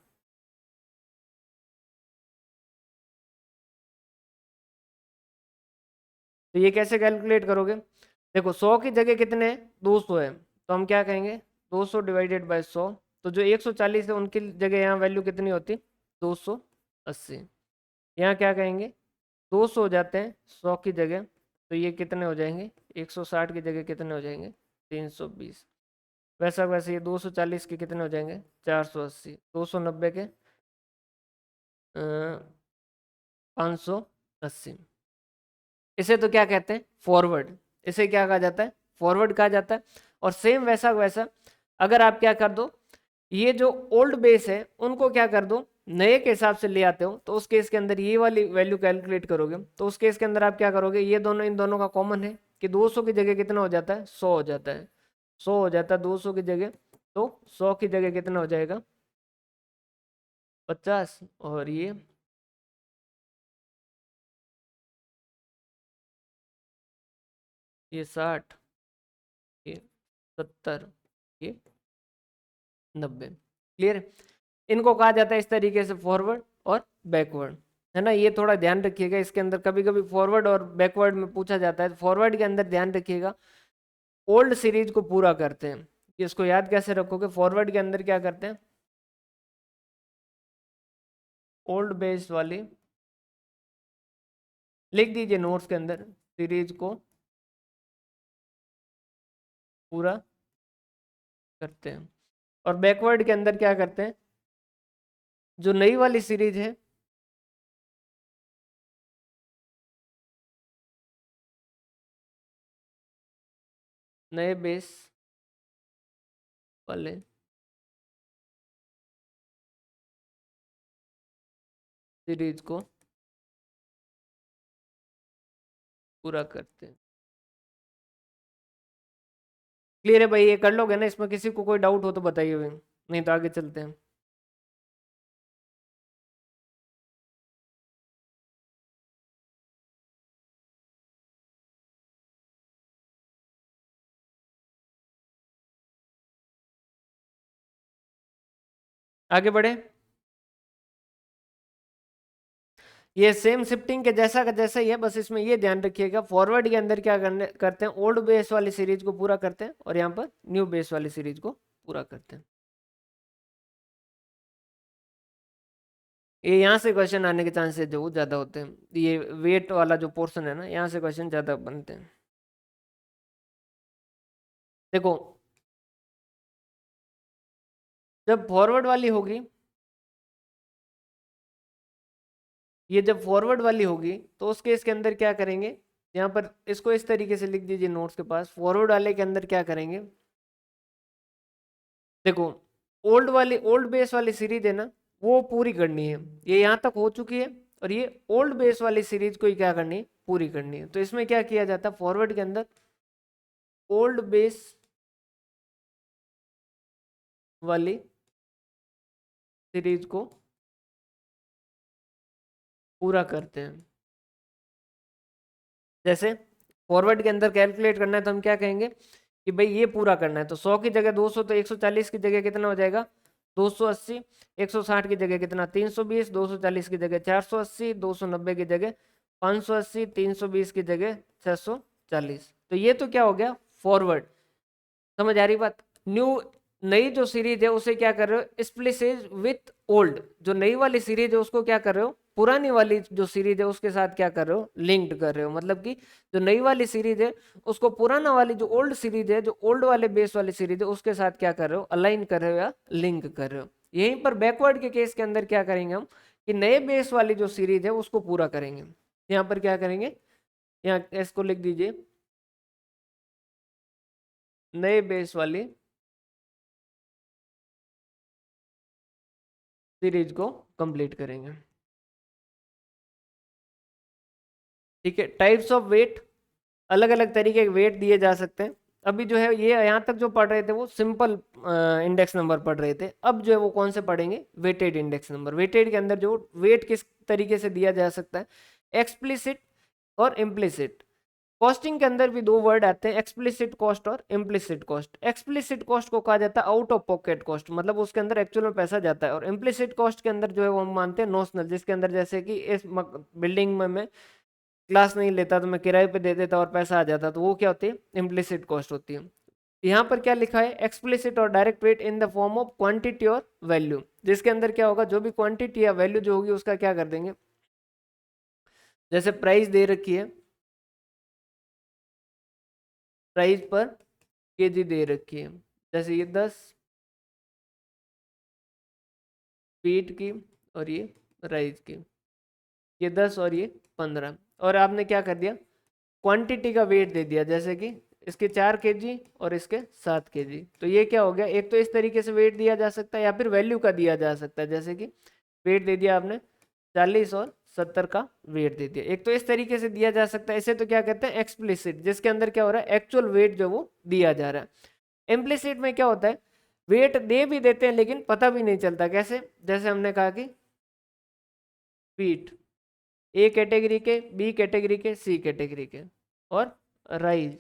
तो ये कैसे कैलकुलेट करोगे, देखो 100 की जगह कितने हैं, 200 है, तो हम क्या कहेंगे 200 डिवाइडेड बाय 100। तो जो 140 है उनकी जगह यहाँ वैल्यू कितनी होती, 280। यहाँ क्या कहेंगे 200 हो जाते हैं 100 की जगह, तो ये कितने हो जाएंगे 160 की जगह कितने हो जाएंगे 320। वैसा वैसे ये 240 के कितने हो जाएंगे 480, 290 के 580। इसे तो क्या कहते हैं फॉरवर्ड, इसे क्या कहा जाता है फॉरवर्ड कहा जाता है। और सेम वैसा वैसा अगर आप क्या कर दो, ये जो ओल्ड बेस है उनको क्या कर दो नए के हिसाब से ले आते हो, तो उस केस के अंदर ये वाली वैल्यू कैलकुलेट करोगे, तो उस केस के अंदर आप क्या करोगे, ये दोनों इन दोनों का कॉमन है कि 200 की जगह कितना हो जाता है 100 हो जाता है, 100 हो जाता है 200 की जगह। तो 100 की जगह कितना हो जाएगा 50, और ये 60, ये 70, ये 90। क्लियर, इनको कहा जाता है इस तरीके से फॉरवर्ड और बैकवर्ड, है ना। ये थोड़ा ध्यान रखिएगा, इसके अंदर कभी कभी फॉरवर्ड और बैकवर्ड में पूछा जाता है। फॉरवर्ड के अंदर ध्यान रखिएगा ओल्ड सीरीज को पूरा करते हैं, इसको याद कैसे रखोगे, फॉरवर्ड के अंदर क्या करते हैं ओल्ड बेस वाली, लिख दीजिए नोट्स के अंदर, सीरीज को पूरा करते हैं। और बैकवर्ड के अंदर क्या करते हैं, जो नई वाली सीरीज है नए बेस वाले सीरीज को पूरा करते हैं। क्लियर है भाई, ये कर लोगे ना, इसमें किसी को कोई डाउट हो तो बताइए भाई, नहीं तो आगे चलते हैं। आगे बढ़े, ये सेम शिफ्टिंग के जैसा का जैसा ही है, बस इसमें ये ध्यान रखिएगा फॉरवर्ड के अंदर क्या करने करते हैं ओल्ड बेस वाली सीरीज को पूरा करते हैं, और यहाँ पर न्यू बेस वाली सीरीज को पूरा करते हैं। ये यहाँ से क्वेश्चन आने के चांसेस जो ज्यादा होते हैं, ये वेट वाला जो पोर्शन है ना, यहाँ से क्वेश्चन ज्यादा बनते हैं। देखो जब फॉरवर्ड वाली होगी, ये जब फॉरवर्ड वाली होगी तो उस केस के अंदर क्या करेंगे, यहाँ पर इसको इस तरीके से लिख दीजिए नोट्स के पास, फॉरवर्ड वाले के अंदर क्या करेंगे, देखो ओल्ड वाली ओल्ड बेस वाली सीरीज है ना वो पूरी करनी है, ये यहाँ तक हो चुकी है, और ये ओल्ड बेस वाली सीरीज को ही क्या करनी है पूरी करनी है। तो इसमें क्या किया जाता है फॉरवर्ड के अंदर ओल्ड बेस वाली सीरीज को पूरा करते हैं। जैसे फॉरवर्ड के अंदर कैलकुलेट करना है तो हम क्या कहेंगे कि भाई ये पूरा करना है, तो 100 की जगह 200, तो 140 की जगह कितना हो जाएगा 280, 160 की जगह कितना 320, 240 की जगह 480, 290 की जगह 580, 320 की जगह 640। तो ये तो क्या हो गया फॉरवर्ड, समझ आ रही बात। न्यू नई जो सीरीज है उसे क्या कर रहे हो स्प्लिसेज विथ ओल्ड, जो नई वाली सीरीज है उसको क्या कर रहे हो पुरानी वाली जो सीरीज है उसके साथ क्या कर रहे हो लिंक्ड कर रहे हो, मतलब कि जो नई वाली सीरीज है उसको पुराना वाली जो ओल्ड सीरीज है जो ओल्ड वाले बेस वाली सीरीज है उसके साथ क्या कर रहे हो अलाइन कर रहे हो या लिंक कर रहे हो। यहीं पर बैकवर्ड के केस के अंदर क्या करेंगे हम कि नए बेस वाली जो सीरीज है उसको पूरा करेंगे। यहाँ पर क्या करेंगे, यहाँ इसको लिख दीजिए नए बेस वाली सीरीज को कंप्लीट करेंगे। ठीक है, टाइप्स ऑफ वेट, अलग अलग तरीके के वेट दिए जा सकते हैं। अभी जो है ये यहाँ तक जो पढ़ रहे थे वो सिंपल इंडेक्स नंबर पढ़ रहे थे। अब जो है वो कौन से पढ़ेंगे, वेटेड इंडेक्स नंबर। वेटेड के अंदर जो वेट किस तरीके से दिया जा सकता है, एक्सप्लिसिट और इम्प्लिसिट। कॉस्टिंग के अंदर भी दो वर्ड आते हैं, एक्सप्लिसिट कॉस्ट और इम्प्लिसिट कॉस्ट। एक्सप्लिसिट कॉस्ट को कहा जाता है आउट ऑफ पॉकेट कॉस्ट, मतलब उसके अंदर एक्चुअल में पैसा जाता है। और इम्प्लिसिट कॉस्ट के अंदर जो है वो हम मानते हैं नॉशनल, जिसके अंदर जैसे कि इस बिल्डिंग में मैं क्लास नहीं लेता तो मैं किराए पे दे देता और पैसा आ जाता, तो वो क्या होती है, इम्प्लिसिट कॉस्ट होती है। यहाँ पर क्या लिखा है, एक्सप्लिसिट और direct weight in the form of quantity और वैल्यू, जिसके अंदर क्या होगा, जो भी क्वांटिटी या वैल्यू जो होगी उसका क्या कर देंगे, जैसे प्राइस दे रखी है, प्राइस पर केजी दे रखी है, जैसे ये 10 फीट की और ये राइस की, ये 10 और ये 15, और आपने क्या कर दिया, क्वांटिटी का वेट दे दिया, जैसे कि इसके 4 kg और इसके 7 kg। तो ये क्या हो गया, एक तो इस तरीके से वेट दिया जा सकता है या फिर वैल्यू का दिया जा सकता है, जैसे कि वेट दे दिया आपने 40 और 70 का वेट दे दिया। एक तो इस तरीके से दिया जा सकता है, इसे तो क्या कहते हैं, एक्सप्लिसिट, जिसके अंदर क्या हो रहा है, एक्चुअल वेट जो वो दिया जा रहा है। इम्प्लिसिट में क्या होता है, वेट दे भी देते हैं लेकिन पता भी नहीं चलता, कैसे, जैसे हमने कहा कि फीट ए कैटेगरी के, बी कैटेगरी के, सी कैटेगरी के, और राइज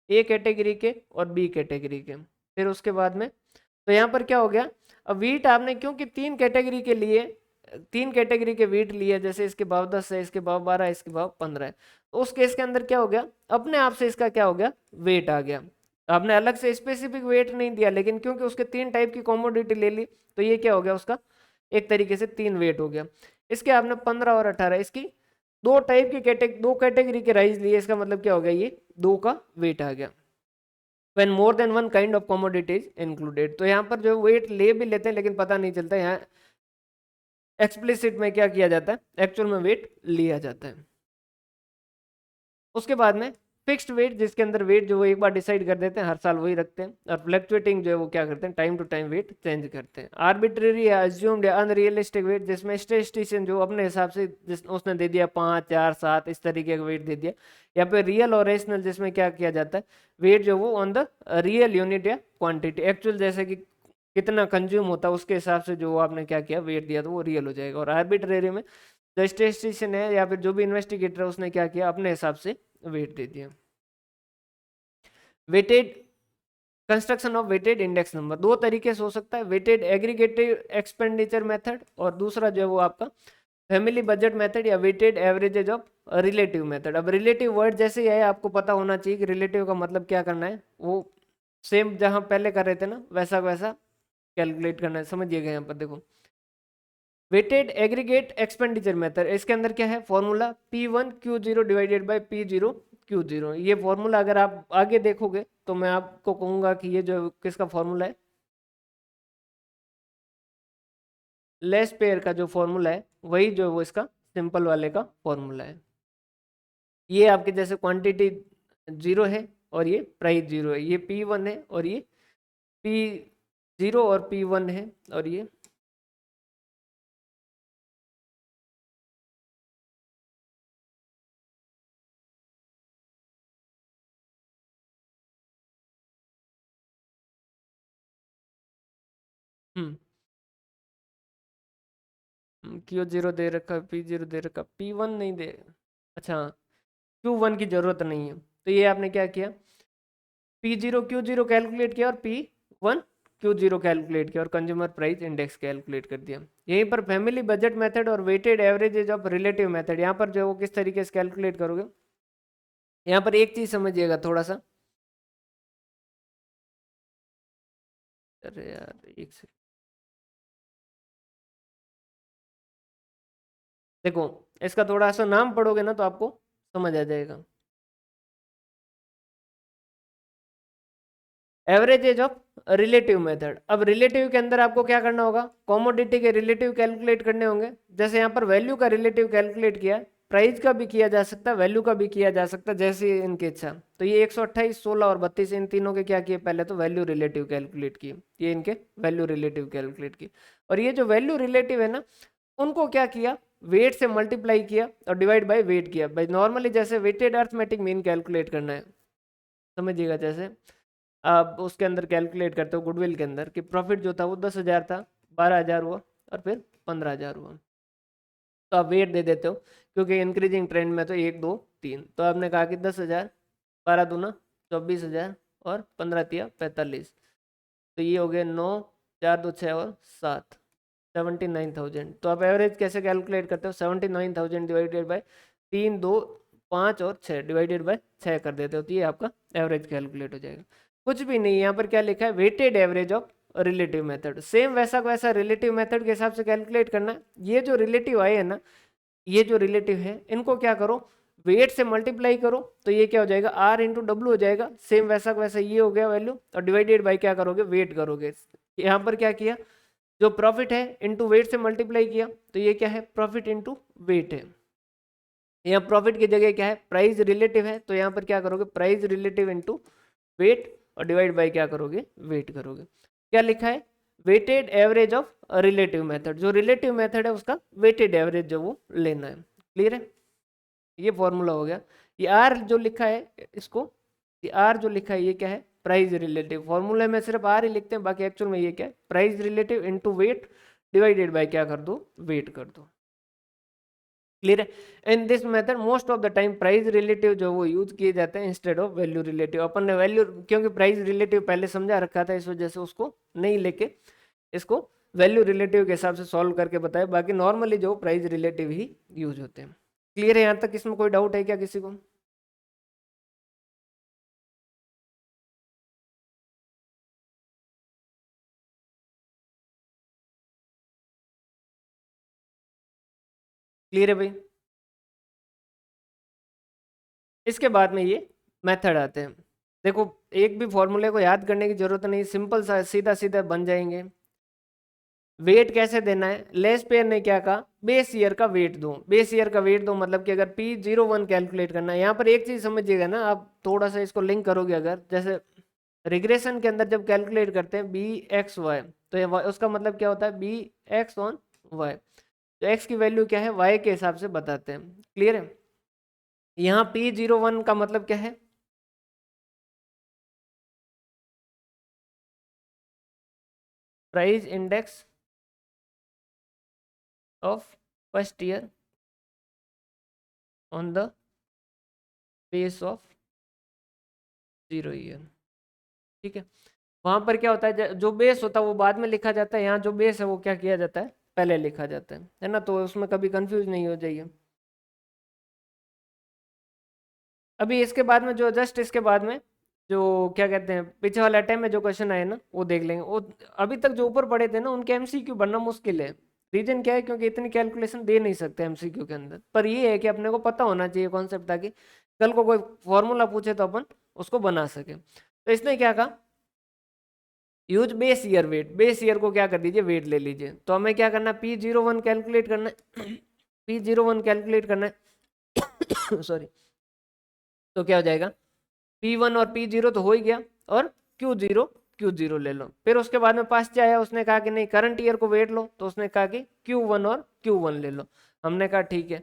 ए कैटेगरी के और बी कैटेगरी के। फिर उसके बाद में तो यहाँ पर क्या हो गया, अब वीट आपने क्योंकि 3 कैटेगरी के लिए 3 कैटेगरी के वीट लिए, जैसे इसके भाव 10 है, इसके भाव 12 है, इसके भाव 15 है, तो उस केस के अंदर क्या हो गया, अपने आप से इसका क्या हो गया, वेट आ गया। आपने अलग से स्पेसिफिक वेट नहीं दिया, लेकिन क्योंकि उसके 3 टाइप की कॉमोडिटी ले ली, तो ये क्या हो गया, उसका एक तरीके से 3 वेट हो गया। इसके आपने 15 और 18, इसकी 2 टाइप की कैटेगरी के राइस लिए, इसका मतलब क्या हो गया, ये 2 का वेट आ गया। when more than one kind of commodity is included, तो यहाँ पर जो वेट ले भी लेते हैं लेकिन पता नहीं चलता, यहाँ एक्सप्लिसिट में क्या किया जाता है, एक्चुअल में वेट लिया जाता है। उसके बाद में फिक्स्ड वेट, जिसके अंदर वेट जो वो एक बार डिसाइड कर देते हैं, हर साल वही रखते हैं। और फ्लक्चुएटिंग जो है वो क्या करते हैं, time to time weight change करते हैं। आर्बिट्रेरी या अज्यूम्ड या अनरियलिस्टिक वेट, जिसमें स्टेटिस्टिशियन जो अपने हिसाब से उसने दे दिया 5, 4, 7 इस तरीके का वेट दे दिया। या फिर रियल और रेशनल, जिसमें क्या किया जाता है, वेट जो वो ऑन द रियल यूनिट या क्वांटिटी, एक्चुअल जैसे कि कितना कंज्यूम होता है उसके हिसाब से जो आपने क्या किया वेट दिया, तो वो रियल हो जाएगा। और आर्बिट्रेरी में जो स्टेटिस्टिशियन है या फिर जो भी इन्वेस्टिगेटर है उसने क्या किया, अपने हिसाब से वेट दे दिया। Weighted construction of weighted index number 2 तरीके से हो सकता है, वेटेड एग्रीगेटिव एक्सपेंडिचर मेथड, और दूसरा जो है वो आपका फैमिली बजट मेथड या weighted averages of relative method. अब रिलेटिव वर्ड जैसे ही है आपको पता होना चाहिए कि रिलेटिव का मतलब क्या करना है, वो सेम जहां पहले कर रहे थे ना वैसा वैसा कैलकुलेट करना है। समझिएगा यहाँ पर देखो, वेटेड एग्रीगेट एक्सपेंडिचर मेथड, इसके अंदर क्या है formula, P1Q0 divided by P0Q0। ये फॉर्मूला अगर आप आगे देखोगे तो मैं आपको कहूंगा कि ये जो किसका फॉर्मूला है, लेस पेयर का जो फॉर्मूला है वही जो वो इसका सिंपल वाले का फॉर्मूला है। ये आपके जैसे क्वांटिटी 0 है और ये प्राइस 0 है, ये P1 है और ये P0 और P1 है, और ये हम्म Q0 दे रखा, P0 दे रखा, P1 नहीं दे, अच्छा Q1 की जरूरत नहीं है, तो ये आपने क्या किया, P0Q0 कैलकुलेट किया और P1Q0 कैलकुलेट किया और कंज्यूमर प्राइस इंडेक्स कैलकुलेट कर दिया। यहीं पर फैमिली बजट मेथड और weighted averages of relative method, यहाँ पर जो है वो किस तरीके से कैलकुलेट करोगे, यहाँ पर एक चीज समझिएगा थोड़ा सा, अरे यार एक सेकंड, देखो इसका थोड़ा सा नाम पढ़ोगे ना तो आपको समझ आ जाएगा। एवरेजेज ऑफ रिलेटिव मेथड, अब रिलेटिव के अंदर आपको क्या करना होगा, कॉमोडिटी के रिलेटिव कैलकुलेट करने होंगे। जैसे यहाँ पर वैल्यू का रिलेटिव कैलकुलेट किया, प्राइस का भी किया जा सकता है, वैल्यू का भी किया जा सकता है, जैसे इनकी इच्छा। तो ये 128, 16 और 32 इन तीनों के क्या किए, पहले तो वैल्यू रिलेटिव कैलकुलेट किए, ये इनके वैल्यू रिलेटिव कैलकुलेट किए। और ये जो वैल्यू रिलेटिव है ना, उनको क्या किया, वेट से मल्टीप्लाई किया और डिवाइड बाय वेट किया। भाई नॉर्मली जैसे वेटेड अर्थमेटिक मीन कैलकुलेट करना है, समझिएगा, जैसे आप उसके अंदर कैलकुलेट करते हो गुडविल के अंदर कि प्रॉफिट जो था वो 10,000 था, 12,000 हुआ और फिर 15,000 हुआ, तो आप वेट दे देते हो क्योंकि इंक्रीजिंग ट्रेंड में तो 1 2 3, तो आपने कहा कि 10,000, 12 दूना 24,000 और 15 तिया 45, तो ये हो गए 9, 4 2 6 और 7, 79,000। तो आप एवरेज कैसे कैलकुलेट करते हो? 79,000 डिवाइडेड बाय 3 2 5 और 6 डिवाइडेड बाय 6 कर देते हो, तो ये आपका एवरेज कैलकुलेट हो जाएगा। कुछ भी नहीं, यहाँ पर क्या लिखा है, weighted average of relative method, same वैसा का वैसा रिलेटिव मेथड के हिसाब से कैलकुलेट करना है। ये जो रिलेटिव आए है ना, ये जो रिलेटिव है इनको क्या करो, वेट से मल्टीप्लाई करो, तो ये क्या हो जाएगा, आर इंटू डब्ल्यू हो जाएगा, सेम वैसा का वैसा ये हो गया वैल्यू, और डिवाइडेड बाई क्या करोगे, वेट करोगे। यहाँ पर क्या किया, जो प्रॉफिट है इंटू वेट से मल्टीप्लाई किया, तो ये क्या है, प्रॉफिट इंटू वेट है। यहाँ प्रॉफिट की जगह क्या है, प्राइस रिलेटिव है, तो यहाँ पर क्या करोगे, प्राइस रिलेटिव इंटू वेट और डिवाइड बाई क्या करोगे, वेट करोगे। क्या लिखा है, weighted average of relative method, जो रिलेटिव मेथड है उसका वेटेड एवरेज जो वो लेना है। क्लियर है, ये फॉर्मूला हो गया। ये आर जो लिखा है इसको, ये आर जो लिखा है ये क्या है, प्राइस रिलेटिव। फॉर्मूले में सिर्फ आर ही लिखते हैं, बाकी एक्चुअल में ये क्या है, price relative into weight divided by क्या कर दो, वेट कर दो। क्लियर है। In this method most of the time price relative जो वो यूज किए जाते हैं इंस्टेड ऑफ वैल्यू रिलेटिव। अपन ने वैल्यू, क्योंकि प्राइस रिलेटिव पहले समझा रखा था, इस वजह से उसको नहीं लेके इसको वैल्यू रिलेटिव के हिसाब से सॉल्व करके बताया। बाकी नॉर्मली जो प्राइस रिलेटिव ही यूज होते हैं। क्लियर है यहाँ तक? इसमें कोई डाउट है क्या किसी को? क्लियर है भाई? इसके बाद में ये मेथड आते हैं। देखो, एक भी फॉर्मूले को याद करने की जरूरत नहीं, सिंपल सा सीधा सीधा बन जाएंगे। वेट कैसे देना है, लेस पेयर ने क्या कहा, बेस ईयर का वेट दो, बेस ईयर का वेट दो, मतलब कि अगर P01 कैलकुलेट करना है, यहाँ पर एक चीज समझिएगा ना, आप थोड़ा सा इसको लिंक करोगे, अगर जैसे रिग्रेशन के अंदर जब कैलकुलेट करते हैं BXY, तो ये उसका मतलब क्या होता है, BX/Y, तो x की वैल्यू क्या है, y के हिसाब से बताते हैं। क्लियर है? यहाँ P01 का मतलब क्या है, price index of first year on the base of 0 year. ठीक है, वहां पर क्या होता है, जो बेस होता है वो बाद में लिखा जाता है, यहाँ जो बेस है वो क्या किया जाता है, पहले लिखा जाता है ना, तो उसमें कभी कंफ्यूज नहीं हो जाइए। अभी इसके बाद में जो जस्ट इसके बाद में जो क्या कहते हैं, पीछे वाले अटेम्प्ट में जो क्वेश्चन आए ना वो देख लेंगे। वो अभी तक जो ऊपर पढ़े थे ना उनके एमसीक्यू बनना मुश्किल है। रीजन क्या है, क्योंकि इतनी कैलकुलेशन दे नहीं सकते एमसीक्यू के अंदर, पर ये है कि अपने को पता होना चाहिए कॉन्सेप्ट, ताकि कल को कोई फॉर्मूला पूछे तो अपन उसको बना सके। तो इसने क्या कहा, use base year weight, base year को क्या कर दीजिए, वेट ले लीजिए। तो हमें क्या करना है, P01 कैलकुलेट करना है, P01 कैलकुलेट करना है सॉरी। तो क्या हो जाएगा, P1 और P0 तो हो ही गया, और Q0 ले लो। फिर उसके बाद में पास आया, उसने कहा कि नहीं करंट ईयर को वेट लो, तो उसने कहा कि Q1 और Q1 ले लो। हमने कहा ठीक है।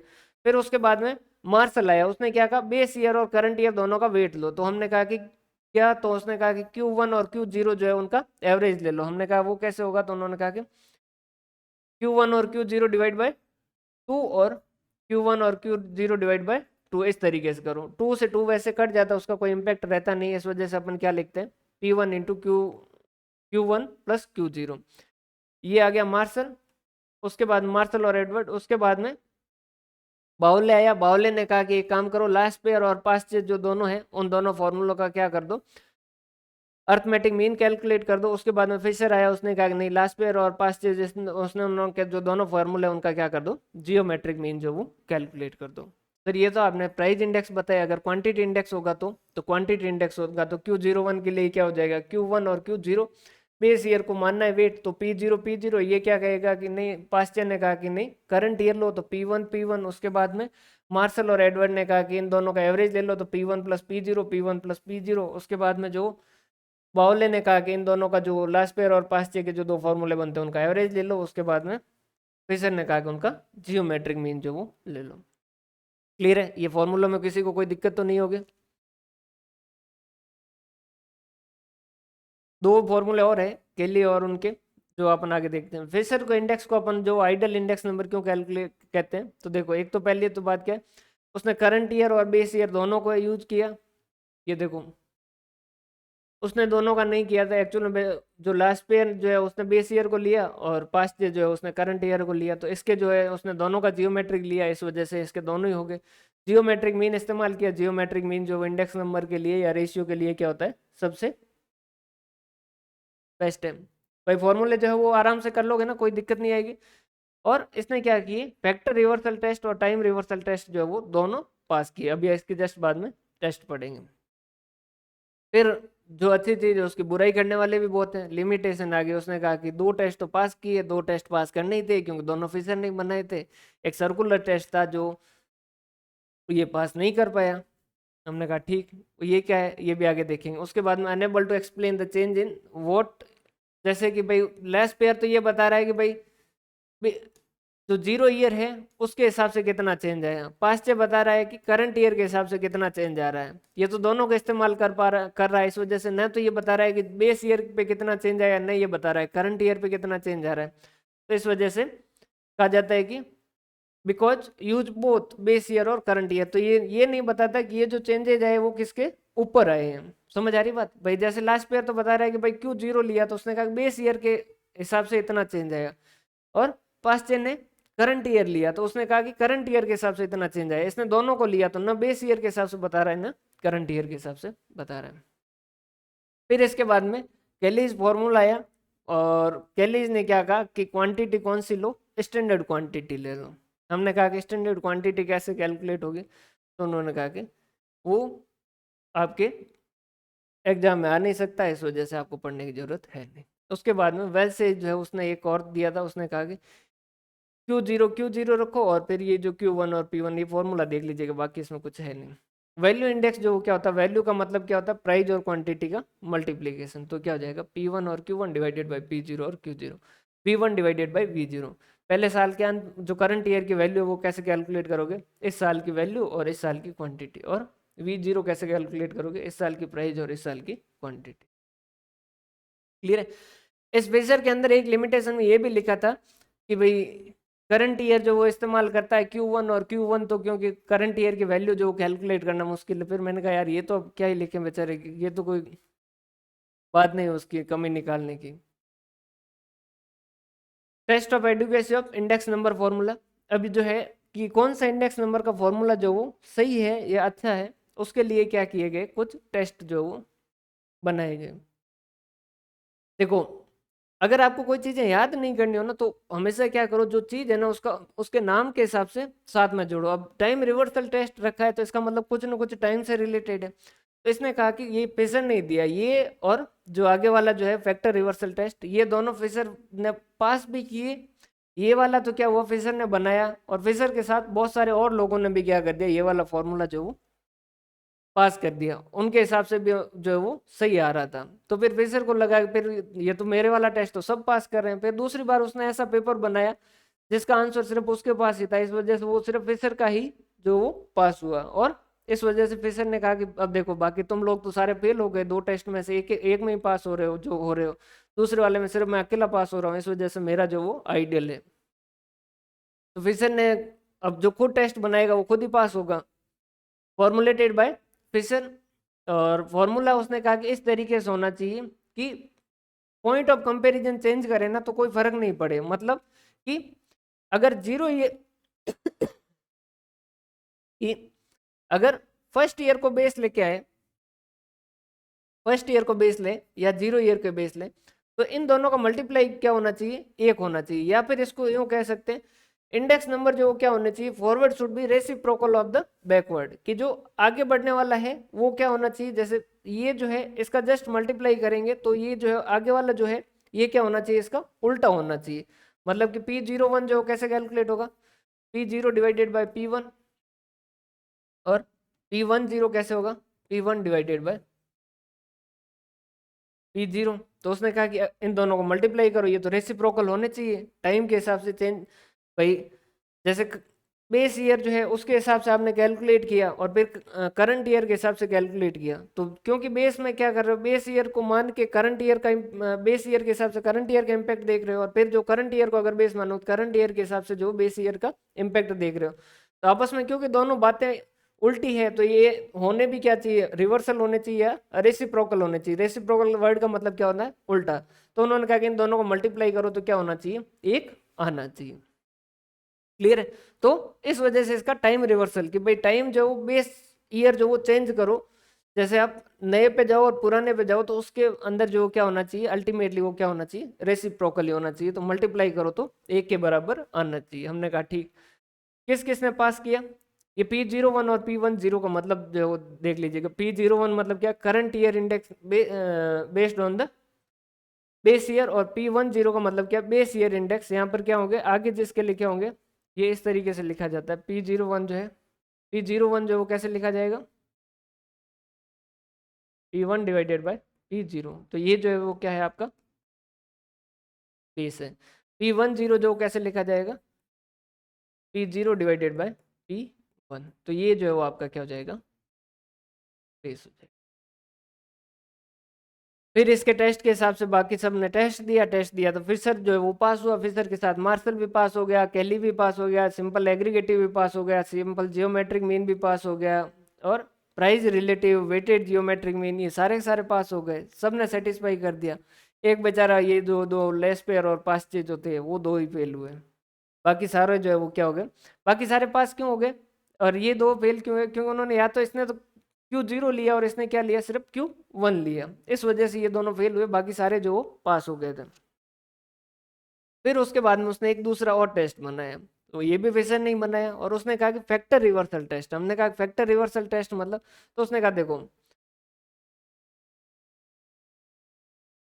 फिर उसके बाद में मार्शल आया, उसने क्या कहा, बेस ईयर और करंट ईयर दोनों का वेट लो, तो हमने कहा कि क्या, तो उसने कहा कि Q1 और Q0 जो है उनका एवरेज ले लो। हमने कहा वो कैसे होगा, तो उन्होंने कहा कि Q1 और Q0 डिवाइड बाय 2, और Q1 और Q0 डिवाइड बाय 2, इस तरीके से करो। 2 से 2 वैसे कट जाता है, उसका कोई इम्पैक्ट रहता नहीं है, इस वजह से अपन क्या लिखते हैं, P1 into Q1 plus Q0। ये आ गया मार्शल। उसके बाद मार्शल और एडवर्ड, उसके बाद में बाउले आया। बाउले ने कहा कि एक काम करो, लास्ट पेयर और पास्ट चेज जो दोनों हैं उन दोनों फॉर्मूलों का क्या कर दो, अर्थमेटिक मीन कैलकुलेट कर दो। उसके बाद में फिशर आया, उसने कहा कि नहीं लास्ट पेयर और पास्ट चेज, उसने उन लोगों के जो दोनों फॉर्मूले हैं उनका क्या कर दो, जियोमेट्रिक मीन जो वो कैलकुलेट कर दो। सर ये तो आपने प्राइस इंडेक्स बताया, अगर क्वांटिटी इंडेक्स होगा तो क्वांटिटी इंडेक्स होगा, तो Q01 के लिए क्या हो जाएगा, Q1 और Q0। बेस ईयर को मानना है वेट, तो P0 ये क्या कहेगा कि नहीं, पास्चर ने कहा कि नहीं करंट ईयर लो, तो P1 उसके बाद में मार्शल और एडवर्ड ने कहा कि इन दोनों का एवरेज ले लो, तो P1 प्लस P0 उसके बाद में जो बाउले ने कहा कि इन दोनों का जो लास्ट पेयर और पास्ट के जो दो फॉर्मूले बनते हैं उनका एवरेज ले लो। उसके बाद में फिशर ने कहा कि उनका जियोमेट्रिक मीन जो वो ले लो। क्लियर है? ये फॉर्मूला में किसी को कोई दिक्कत तो नहीं होगी? दो फॉर्मूले और है केली और उनके, जो अपन आगे देखते हैं। फिशर को इंडेक्स को अपन जो आइडल इंडेक्स नंबर क्यों कैलकुलेट कहते हैं, तो देखो एक तो पहले तो बात क्या है, उसने करंट ईयर और बेस ईयर दोनों को यूज किया। ये देखो उसने दोनों का नहीं किया था एक्चुअल में, जो लास्ट ईयर जो है उसने बेस ईयर को लिया और पास्ट ईयर जो है उसने करंट ईयर को लिया, तो इसके जो है उसने दोनों का जियोमेट्रिक लिया, इस वजह से इसके दोनों ही हो गए। जियोमेट्रिक मीन इस्तेमाल किया, जियोमेट्रिक मीन जो इंडेक्स नंबर के लिए या रेशियो के लिए क्या होता है, सबसे बेस्ट है। भाई फॉर्मूले जो है वो आराम से कर लोगे ना, कोई दिक्कत नहीं आएगी। और इसने क्या किए, फैक्टर रिवर्सल टेस्ट और टाइम रिवर्सल टेस्ट जो है वो दोनों पास किए। अभी इसके जस्ट बाद में टेस्ट पढ़ेंगे। फिर जो अच्छी चीज है उसकी बुराई करने वाले भी बहुत हैं, लिमिटेशन आ गई। उसने कहा कि दो टेस्ट तो पास किए, दो टेस्ट पास करने ही थे क्योंकि दोनों फिशर ने बनाए थे। एक सर्कुलर टेस्ट था जो ये पास नहीं कर पाया। हमने कहा ठीक, ये क्या है ये भी आगे देखेंगे। उसके बाद में enable to explain the change in vote, जैसे कि भाई लेस पेयर तो ये बता रहा है कि भाई जो जीरो ईयर है उसके हिसाब से कितना चेंज आया, पास्ट से बता रहा है कि करंट ईयर के हिसाब से कितना चेंज आ रहा है। ये तो दोनों का इस्तेमाल कर रहा है, इस वजह से न तो ये बता रहा है कि बेस ईयर पे कितना चेंज आया, न ये बता रहा है करंट ईयर पे कितना चेंज आ रहा है। तो इस वजह से कहा जाता है कि because use both base year और करंट ईयर, तो ये नहीं बताता कि ये जो चेंजेज आए वो किसके ऊपर आए हैं। समझ आ रही बात भाई? जैसे लास्ट ईयर तो बता रहा है कि भाई क्यों जीरो लिया, तो उसने कहा बेस ईयर के हिसाब से इतना चेंज आया। और पास्ट चेन ने करंट ईयर लिया तो उसने कहा कि करंट ईयर के हिसाब से इतना चेंज आया। इसने दोनों को लिया तो ना बेस ईयर के हिसाब से बता रहा है ना करंट ईयर के हिसाब से बता रहा है। फिर इसके बाद में कैलीज फॉर्मूला आया, और कैलीज ने क्या कहा कि क्वांटिटी कौन सी लो, स्टैंडर्ड क्वांटिटी ले लो। हमने कहा कि स्टैंडर्ड क्वांटिटी कैसे कैलकुलेट होगी, तो उन्होंने कहा कि वो आपके एग्जाम में आ नहीं सकता, इस वजह से आपको पढ़ने की जरूरत है नहीं। उसके बाद में वेल से जो है उसने एक और दिया था, उसने कहा कि क्यू जीरो रखो और फिर ये जो Q1 और P1 ये फॉर्मूला देख लीजिएगा, बाकी इसमें कुछ है नहीं। वैल्यू इंडेक्स जो क्या होता है, वैल्यू का मतलब क्या होता है, प्राइस और क्वांटिटी का मल्टीप्लीकेशन। तो क्या हो जाएगा P1 और Q1 डिवाइडेड बाई P0 और Q0, P1 divided by V0। पहले साल के अंत जो करंट ईयर की वैल्यू है वो कैसे कैलकुलेट करोगे, इस साल की वैल्यू और इस साल की क्वांटिटी। और V0 कैसे कैलकुलेट करोगे, इस साल की प्राइस और इस साल की क्वांटिटी। क्लियर है? इस मेजर के अंदर एक लिमिटेशन में ये भी लिखा था कि भाई करंट ईयर जो वो इस्तेमाल करता है Q1 और Q1, तो क्योंकि करंट ईयर की वैल्यू जो कैलकुलेट करना मुश्किल है। फिर मैंने कहा यार ये तो अब क्या ही लिखे बेचारे, ये तो कोई बात नहीं है उसकी कमी निकालने की। Test of adequacy of index number formula. अभी जो है कि कौन सा इंडेक्स नंबर का फॉर्मूला जो वो सही है या अच्छा है, उसके लिए क्या किए गए, कुछ टेस्ट जो वो बनाए गए। देखो अगर आपको कोई चीजें याद नहीं करनी हो ना, तो हमेशा क्या करो, जो चीज है ना उसका उसके नाम के हिसाब से साथ में जोड़ो। अब टाइम रिवर्सल टेस्ट रखा है तो इसका मतलब कुछ ना कुछ टाइम से रिलेटेड है। तो इसने कहा कि ये फिशर नहीं दिया, ये और जो आगे वाला जो है फैक्टर रिवर्सल टेस्ट, ये दोनों फिशर ने पास भी किए। ये वाला तो क्या हुआ, फिशर ने बनाया और फिशर के साथ बहुत सारे और लोगों ने भी क्या कर दिया, ये वाला फॉर्मूला जो वो पास कर दिया। उनके हिसाब से भी जो है वो सही आ रहा था। तो फिर फिशर को लगा कि फिर ये तो मेरे वाला टेस्ट तो सब पास कर रहे हैं। फिर दूसरी बार उसने ऐसा पेपर बनाया जिसका आंसर सिर्फ उसके पास ही था, इस वजह से वो सिर्फ फिशर का ही जो वो पास हुआ। और इस वजह से फिशर ने कहा कि अब देखो बाकी तुम लोग तो सारे फेल हो गए, दो टेस्ट में से एक एक में ही पास हो रहे हो जो हो रहे हो, दूसरे वाले में सिर्फ मैं अकेला पास हो रहा हूँ, इस वजह से मेरा जो वो आइडियल है। तो फिशर ने अब जो खुद टेस्ट बनाएगा वो खुद ही पास होगा, फॉर्मुलेटेड बाय फिशर। और फॉर्मूला उसने कहा कि इस तरीके से होना चाहिए कि पॉइंट ऑफ कंपैरिजन चेंज करें ना तो कोई फर्क नहीं पड़े। मतलब कि अगर जीरो ये कि अगर फर्स्ट ईयर को बेस लेके आए, फर्स्ट ईयर को बेस ले या जीरो ईयर के बेस ले, तो इन दोनों का मल्टीप्लाई क्या होना चाहिए, एक होना चाहिए। या फिर इसको यूं कह सकते हैं, इंडेक्स नंबर जो क्या होना चाहिए, forward should be reciprocal of the backward, कि जो आगे बढ़ने वाला है वो क्या होना चाहिए, जैसे ये जो है इसका जस्ट मल्टीप्लाई करेंगे तो ये जो है आगे वाला जो है ये क्या होना चाहिए, इसका उल्टा होना चाहिए। मतलब कि P01 जो कैसे कैलकुलेट होगा, P0 डिवाइडेड बाय P1, और P10 कैसे होगा, P1 डिवाइडेड बाय P0। तो उसने कहा कि इन दोनों को मल्टीप्लाई करो, ये तो रेसिप्रोकल होने चाहिए टाइम के हिसाब से चेंज। भाई जैसे बेस ईयर जो है उसके हिसाब से आपने कैलकुलेट किया और फिर करंट ईयर के हिसाब से कैलकुलेट किया। तो क्योंकि बेस में क्या कर रहे हो, बेस ईयर को मान के करंट ईयर का बेस ईयर के हिसाब से करंट ईयर का इम्पैक्ट देख रहे हो, और फिर जो करंट ईयर को अगर बेस मानो तो करंट ईयर के हिसाब से जो बेस ईयर का इम्पैक्ट देख रहे हो। तो आपस में क्योंकि दोनों बातें उल्टी है, तो ये होने भी क्या चाहिए, रिवर्सल होने चाहिए या रेसिप्रोकल होने चाहिए। रेसिप्रोकल वर्ड का मतलब क्या होता है, उल्टा। तो उन्होंने कहा कि इन दोनों को मल्टीप्लाई करो तो क्या होना चाहिए, एक आना चाहिए। क्लियर है। तो इस वजह से इसका टाइम रिवर्सल, कि भाई टाइम जो बेस ईयर जो वो चेंज करो, जैसे आप नए पे जाओ और पुराने पे जाओ तो उसके अंदर जो क्या होना चाहिए, अल्टीमेटली वो क्या होना चाहिए, रेसिप्रोकली होना चाहिए। तो मल्टीप्लाई करो तो एक के बराबर आना चाहिए। हमने कहा ठीक। किस किस ने पास किया, ये P01 और P10 का मतलब जो देख लीजिएगा। P01 मतलब क्या, current year index based on the base year, और P10 का मतलब क्या, बेस ईयर इंडेक्स। यहाँ पर क्या होंगे आगे जिसके लिखे होंगे, ये इस तरीके से लिखा जाता है। P01 जो है, P01 जो है वो कैसे लिखा जाएगा, P1 डिवाइडेड बाय P0। तो ये जो है वो क्या है आपका बेस है। P10 जो कैसे लिखा जाएगा, P0 डिवाइडेड बाय P1। तो ये जो है वो आपका क्या हो जाएगा, बेस हो जाएगा। फिर इसके टेस्ट के हिसाब से बाकी सब ने टेस्ट दिया तो फिशर जो है वो पास हुआ। फिशर के साथ मार्शल भी पास हो गया, केली भी पास हो गया, सिंपल एग्रीगेटिव भी पास हो गया, सिंपल जियोमेट्रिक मीन भी पास हो गया, और price relative, weighted geometric mean, ये सारे के सारे पास हो गए। सब ने सेटिस्फाई कर दिया। एक बेचारा ये दो दो लेस पेयर और पास चीज जो थे वो दो ही फेल हुए। बाकी सारे जो है वो क्या हो गए, बाकी सारे पास क्यों हो गए, और ये दो फेल क्यों है, क्योंकि उन्होंने या तो इसने तो Q0 लिया और इसने क्या लिया, सिर्फ Q1 लिया। इस वजह से ये दोनों फेल हुए, बाकी सारे जो पास हो गए थे। फिर उसके बाद में उसने एक दूसरा और टेस्ट बनाया, तो ये भी फिशर नहीं बनाया, और उसने कहा कि फैक्टर रिवर्सल टेस्ट। हमने कहा फैक्टर रिवर्सल टेस्ट मतलब, तो उसने कहा देखो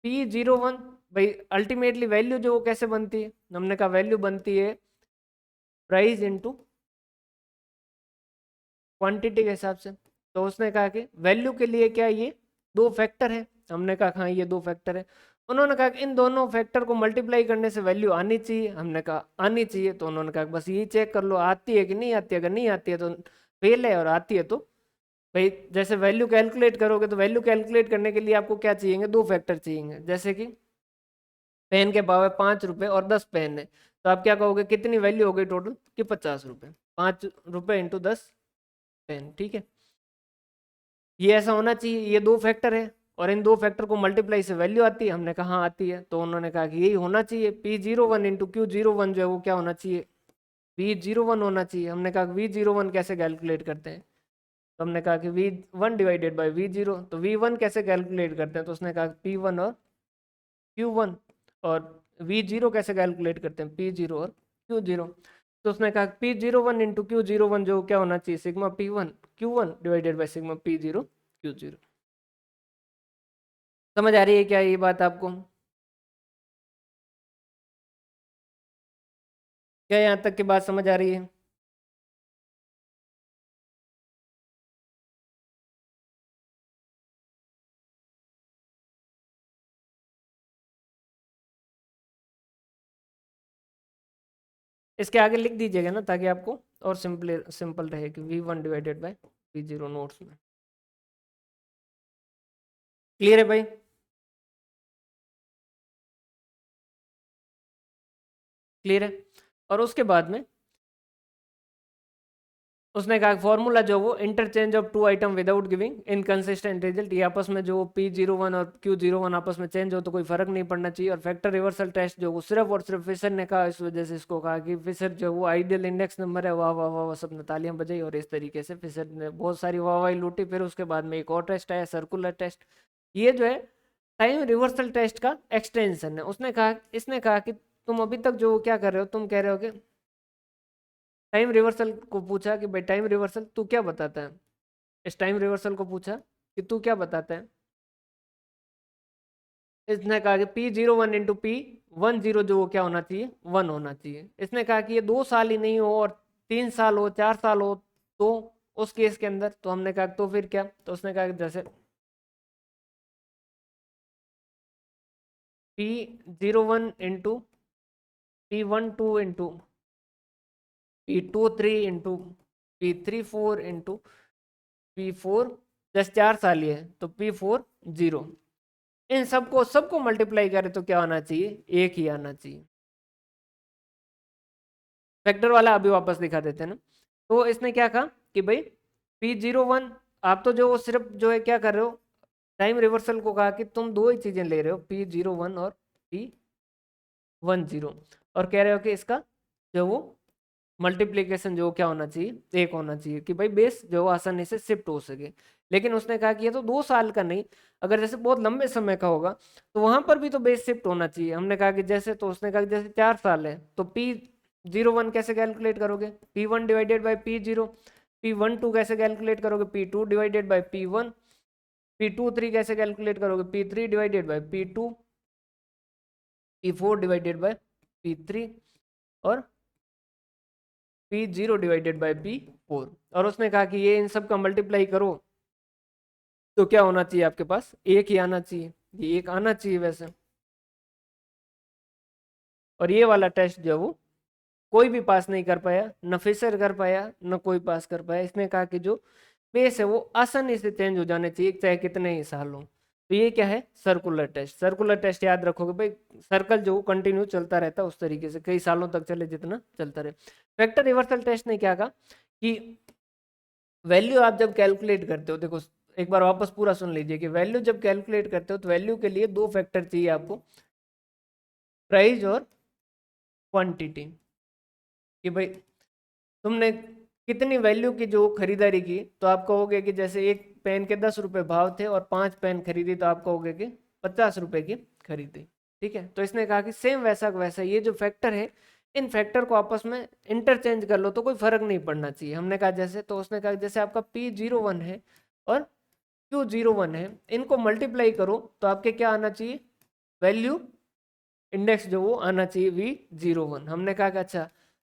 P01, भाई अल्टीमेटली वैल्यू जो वो कैसे बनती है, हमने कहा वैल्यू बनती है प्राइस इनटू क्वांटिटी के हिसाब से। तो उसने कहा कि वैल्यू के लिए क्या ये दो फैक्टर है, हमने कहा हाँ ये दो फैक्टर है। उन्होंने कहा कि इन दोनों फैक्टर को मल्टीप्लाई करने से वैल्यू आनी चाहिए, हमने कहा आनी चाहिए। तो उन्होंने कहा बस ये चेक कर लो आती है कि नहीं आती है, अगर नहीं आती है तो फेल है, और आती है तो भाई जैसे वैल्यू कैलकुलेट करोगे, तो वैल्यू कैलकुलेट करने के लिए आपको क्या चाहिए, दो फैक्टर चाहिए। जैसे कि पेन के भाव है 5 रुपए और 10 पेन है, तो आप क्या कहोगे कितनी वैल्यू हो गई टोटल, कि 50 रुपए। 5 रुपए इंटू 10 पेन, ठीक है। ये ऐसा होना चाहिए, ये दो फैक्टर है और इन दो फैक्टर को मल्टीप्लाई से वैल्यू आती है, हमने कहा हाँ आती है। तो उन्होंने कहा कि यही होना चाहिए, P01 इंटू Q01 जो है वो क्या होना चाहिए, V01 होना चाहिए। हमने कहा V01 कैसे कैलकुलेट करते हैं, तो हमने कहा कि V1 डिवाइडेड बाई V0। तो V1 कैसे कैलकुलेट करते हैं, तो उसने कहा P1 और Q1, और V0 कैसे कैलकुलेट करते हैं, P0 और Q0। तो उसने कहा P01 इंटू Q01 जो क्या होना चाहिए, sigma P1 Q1 divided by sigma P0 Q0। समझ आ रही है क्या ये बात आपको, क्या यहाँ तक की बात समझ आ रही है। इसके आगे लिख दीजिएगा ना, ताकि आपको और सिंपल सिंपल रहे कि V1 divided by V0 notes में। क्लियर है भाई। क्लियर है। और उसके बाद में उसने कहा फॉर्मूला जो वो interchange of two item without giving inconsistent result, ये आपस में जो P01 और Q01 आपस में चेंज हो तो कोई फर्क नहीं पड़ना चाहिए। और फैक्टर रिवर्सल टेस्ट जो वो सिर्फ और सिर्फ फिशर ने कहा, इस वजह से इसको कहा कि फिशर जो वो आइडियल इंडेक्स नंबर है। वाह वाह वाह वाह, सबने तालियां बजाई, और इस तरीके से फिशर ने बहुत सारी वाहवाही लूटी। फिर उसके बाद में एक और टेस्ट आया, सर्कुलर टेस्ट। ये जो है टाइम रिवर्सल टेस्ट का एक्सटेंशन है। उसने कहा, इसने कहा कि तुम अभी तक जो क्या कर रहे हो, तुम कह रहे हो कि टाइम रिवर्सल को पूछा कि भाई टाइम रिवर्सल तू क्या बताता है, इस टाइम रिवर्सल को पूछा कि तू क्या बताता है। इसने कहा कि P01 इंटू P10 जो वो क्या होना चाहिए, 1 होना चाहिए। इसने कहा कि ये 2 साल ही नहीं हो और 3 साल हो, 4 साल हो, तो उस केस के अंदर, तो हमने कहा तो फिर क्या, तो उसने कहा कि जैसे P01 into P12 into P23 into P34 into P4 plus 4 साल ही है तो P40। इन सबको सबको मल्टीप्लाई करें तो क्या आना चाहिए, एक ही आना चाहिए। फैक्टर वाला अभी वापस दिखा देते हैं ना। तो इसने क्या कहा कि भाई P01, आप तो जो सिर्फ जो है क्या कर रहे हो, टाइम रिवर्सल को कहा कि तुम दो ही चीजें ले रहे हो, P01 और P10, और कह रहे हो कि इसका जो वो मल्टीप्लीकेशन जो क्या होना चाहिए, एक होना चाहिए कि भाई बेस जो आसानी से शिफ्ट हो सके। लेकिन उसने कहा कि ये तो 2 साल का नहीं, अगर जैसे बहुत लंबे समय का होगा तो वहां पर भी तो बेस शिफ्ट होना चाहिए। हमने कहा कि जैसे, तो उसने कहा कि जैसे 4 साल है तो P01 कैसे कैलकुलेट करोगे, P1 divided by P0। P12 कैसे कैलकुलेट करोगे, P2 divided by P1। P23 कैसे कैलकुलेट करोगे, P3 divided by P2। P4 divided by P3 और P0 डिवाइडेड बाई P4। और उसने कहा कि ये इन सब का मल्टीप्लाई करो तो क्या होना चाहिए आपके पास, एक ही आना चाहिए, ये एक आना चाहिए वैसे। और ये वाला टेस्ट जो है वो कोई भी पास नहीं कर पाया, न फिशर कर पाया न कोई पास कर पाया। इसने कहा कि जो बेस है वो आसानी से चेंज हो जाने चाहिए चाहे कितने ही साल हो। तो ये क्या है, सर्कुलर टेस्ट। सर्कुलर टेस्ट याद रखोगे भाई, सर्कल जो कंटिन्यू चलता रहता है उस तरीके से कई सालों तक चले जितना चलता रहे। वेक्टर रिवर्सल टेस्ट ने क्या कहा कि वैल्यू आप जब कैलकुलेट करते हो, देखो एक बार वापस पूरा सुन लीजिए कि वैल्यू जब कैलकुलेट करते हो तो वैल्यू के लिए दो फैक्टर चाहिए आपको, प्राइस और क्वांटिटी। कि भाई तुमने कितनी वैल्यू की जो खरीदारी की, तो आप कहोगे कि जैसे एक पेन के 10 रुपए भाव थे और 5 पेन खरीदी तो आप कहोगे कि 50 रुपए की खरीदी। ठीक है, तो इसने कहा कि सेम वैसा का वैसा ये जो फैक्टर है, इन फैक्टर को आपस में इंटरचेंज कर लो तो कोई फर्क नहीं पड़ना चाहिए। हमने कहा जैसे, तो उसने कहा जैसे आपका P01 है और Q01 है, इनको मल्टीप्लाई करो तो आपके क्या आना चाहिए, वैल्यू इंडेक्स जो वो आना चाहिए V01। हमने कहा कि अच्छा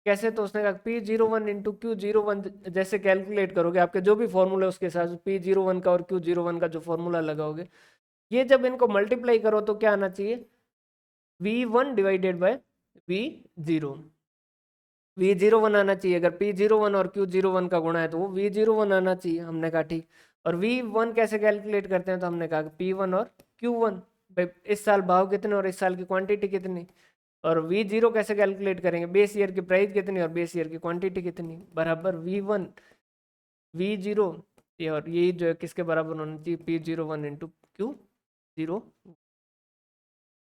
कैसे, तो उसने कहा P01 इंटू Q01 जैसे कैलकुलेट करोगे आपके जो भी फॉर्मूला उसके साथ P01 का और Q01 का जो फॉर्मूला लगाओगे, ये जब इनको मल्टीप्लाई करो तो क्या आना चाहिए, V1 divided by V0। V01 आना चाहिए, अगर P01 और Q01 का गुणा है तो वो V01 आना चाहिए। हमने कहा ठीक। और V1 कैसे कैलकुलेट करते हैं, तो हमने कहा P1 और Q1, भाई इस साल भाव कितने और इस साल की क्वांटिटी कितनी। और V0 कैसे कैलकुलेट करेंगे, बेस ईयर की प्राइस कितनी और बेस ईयर की क्वांटिटी कितनी, बराबर V1 V0। ये और ये जो है किसके बराबर होना चाहिए, P01 इंटू Q0।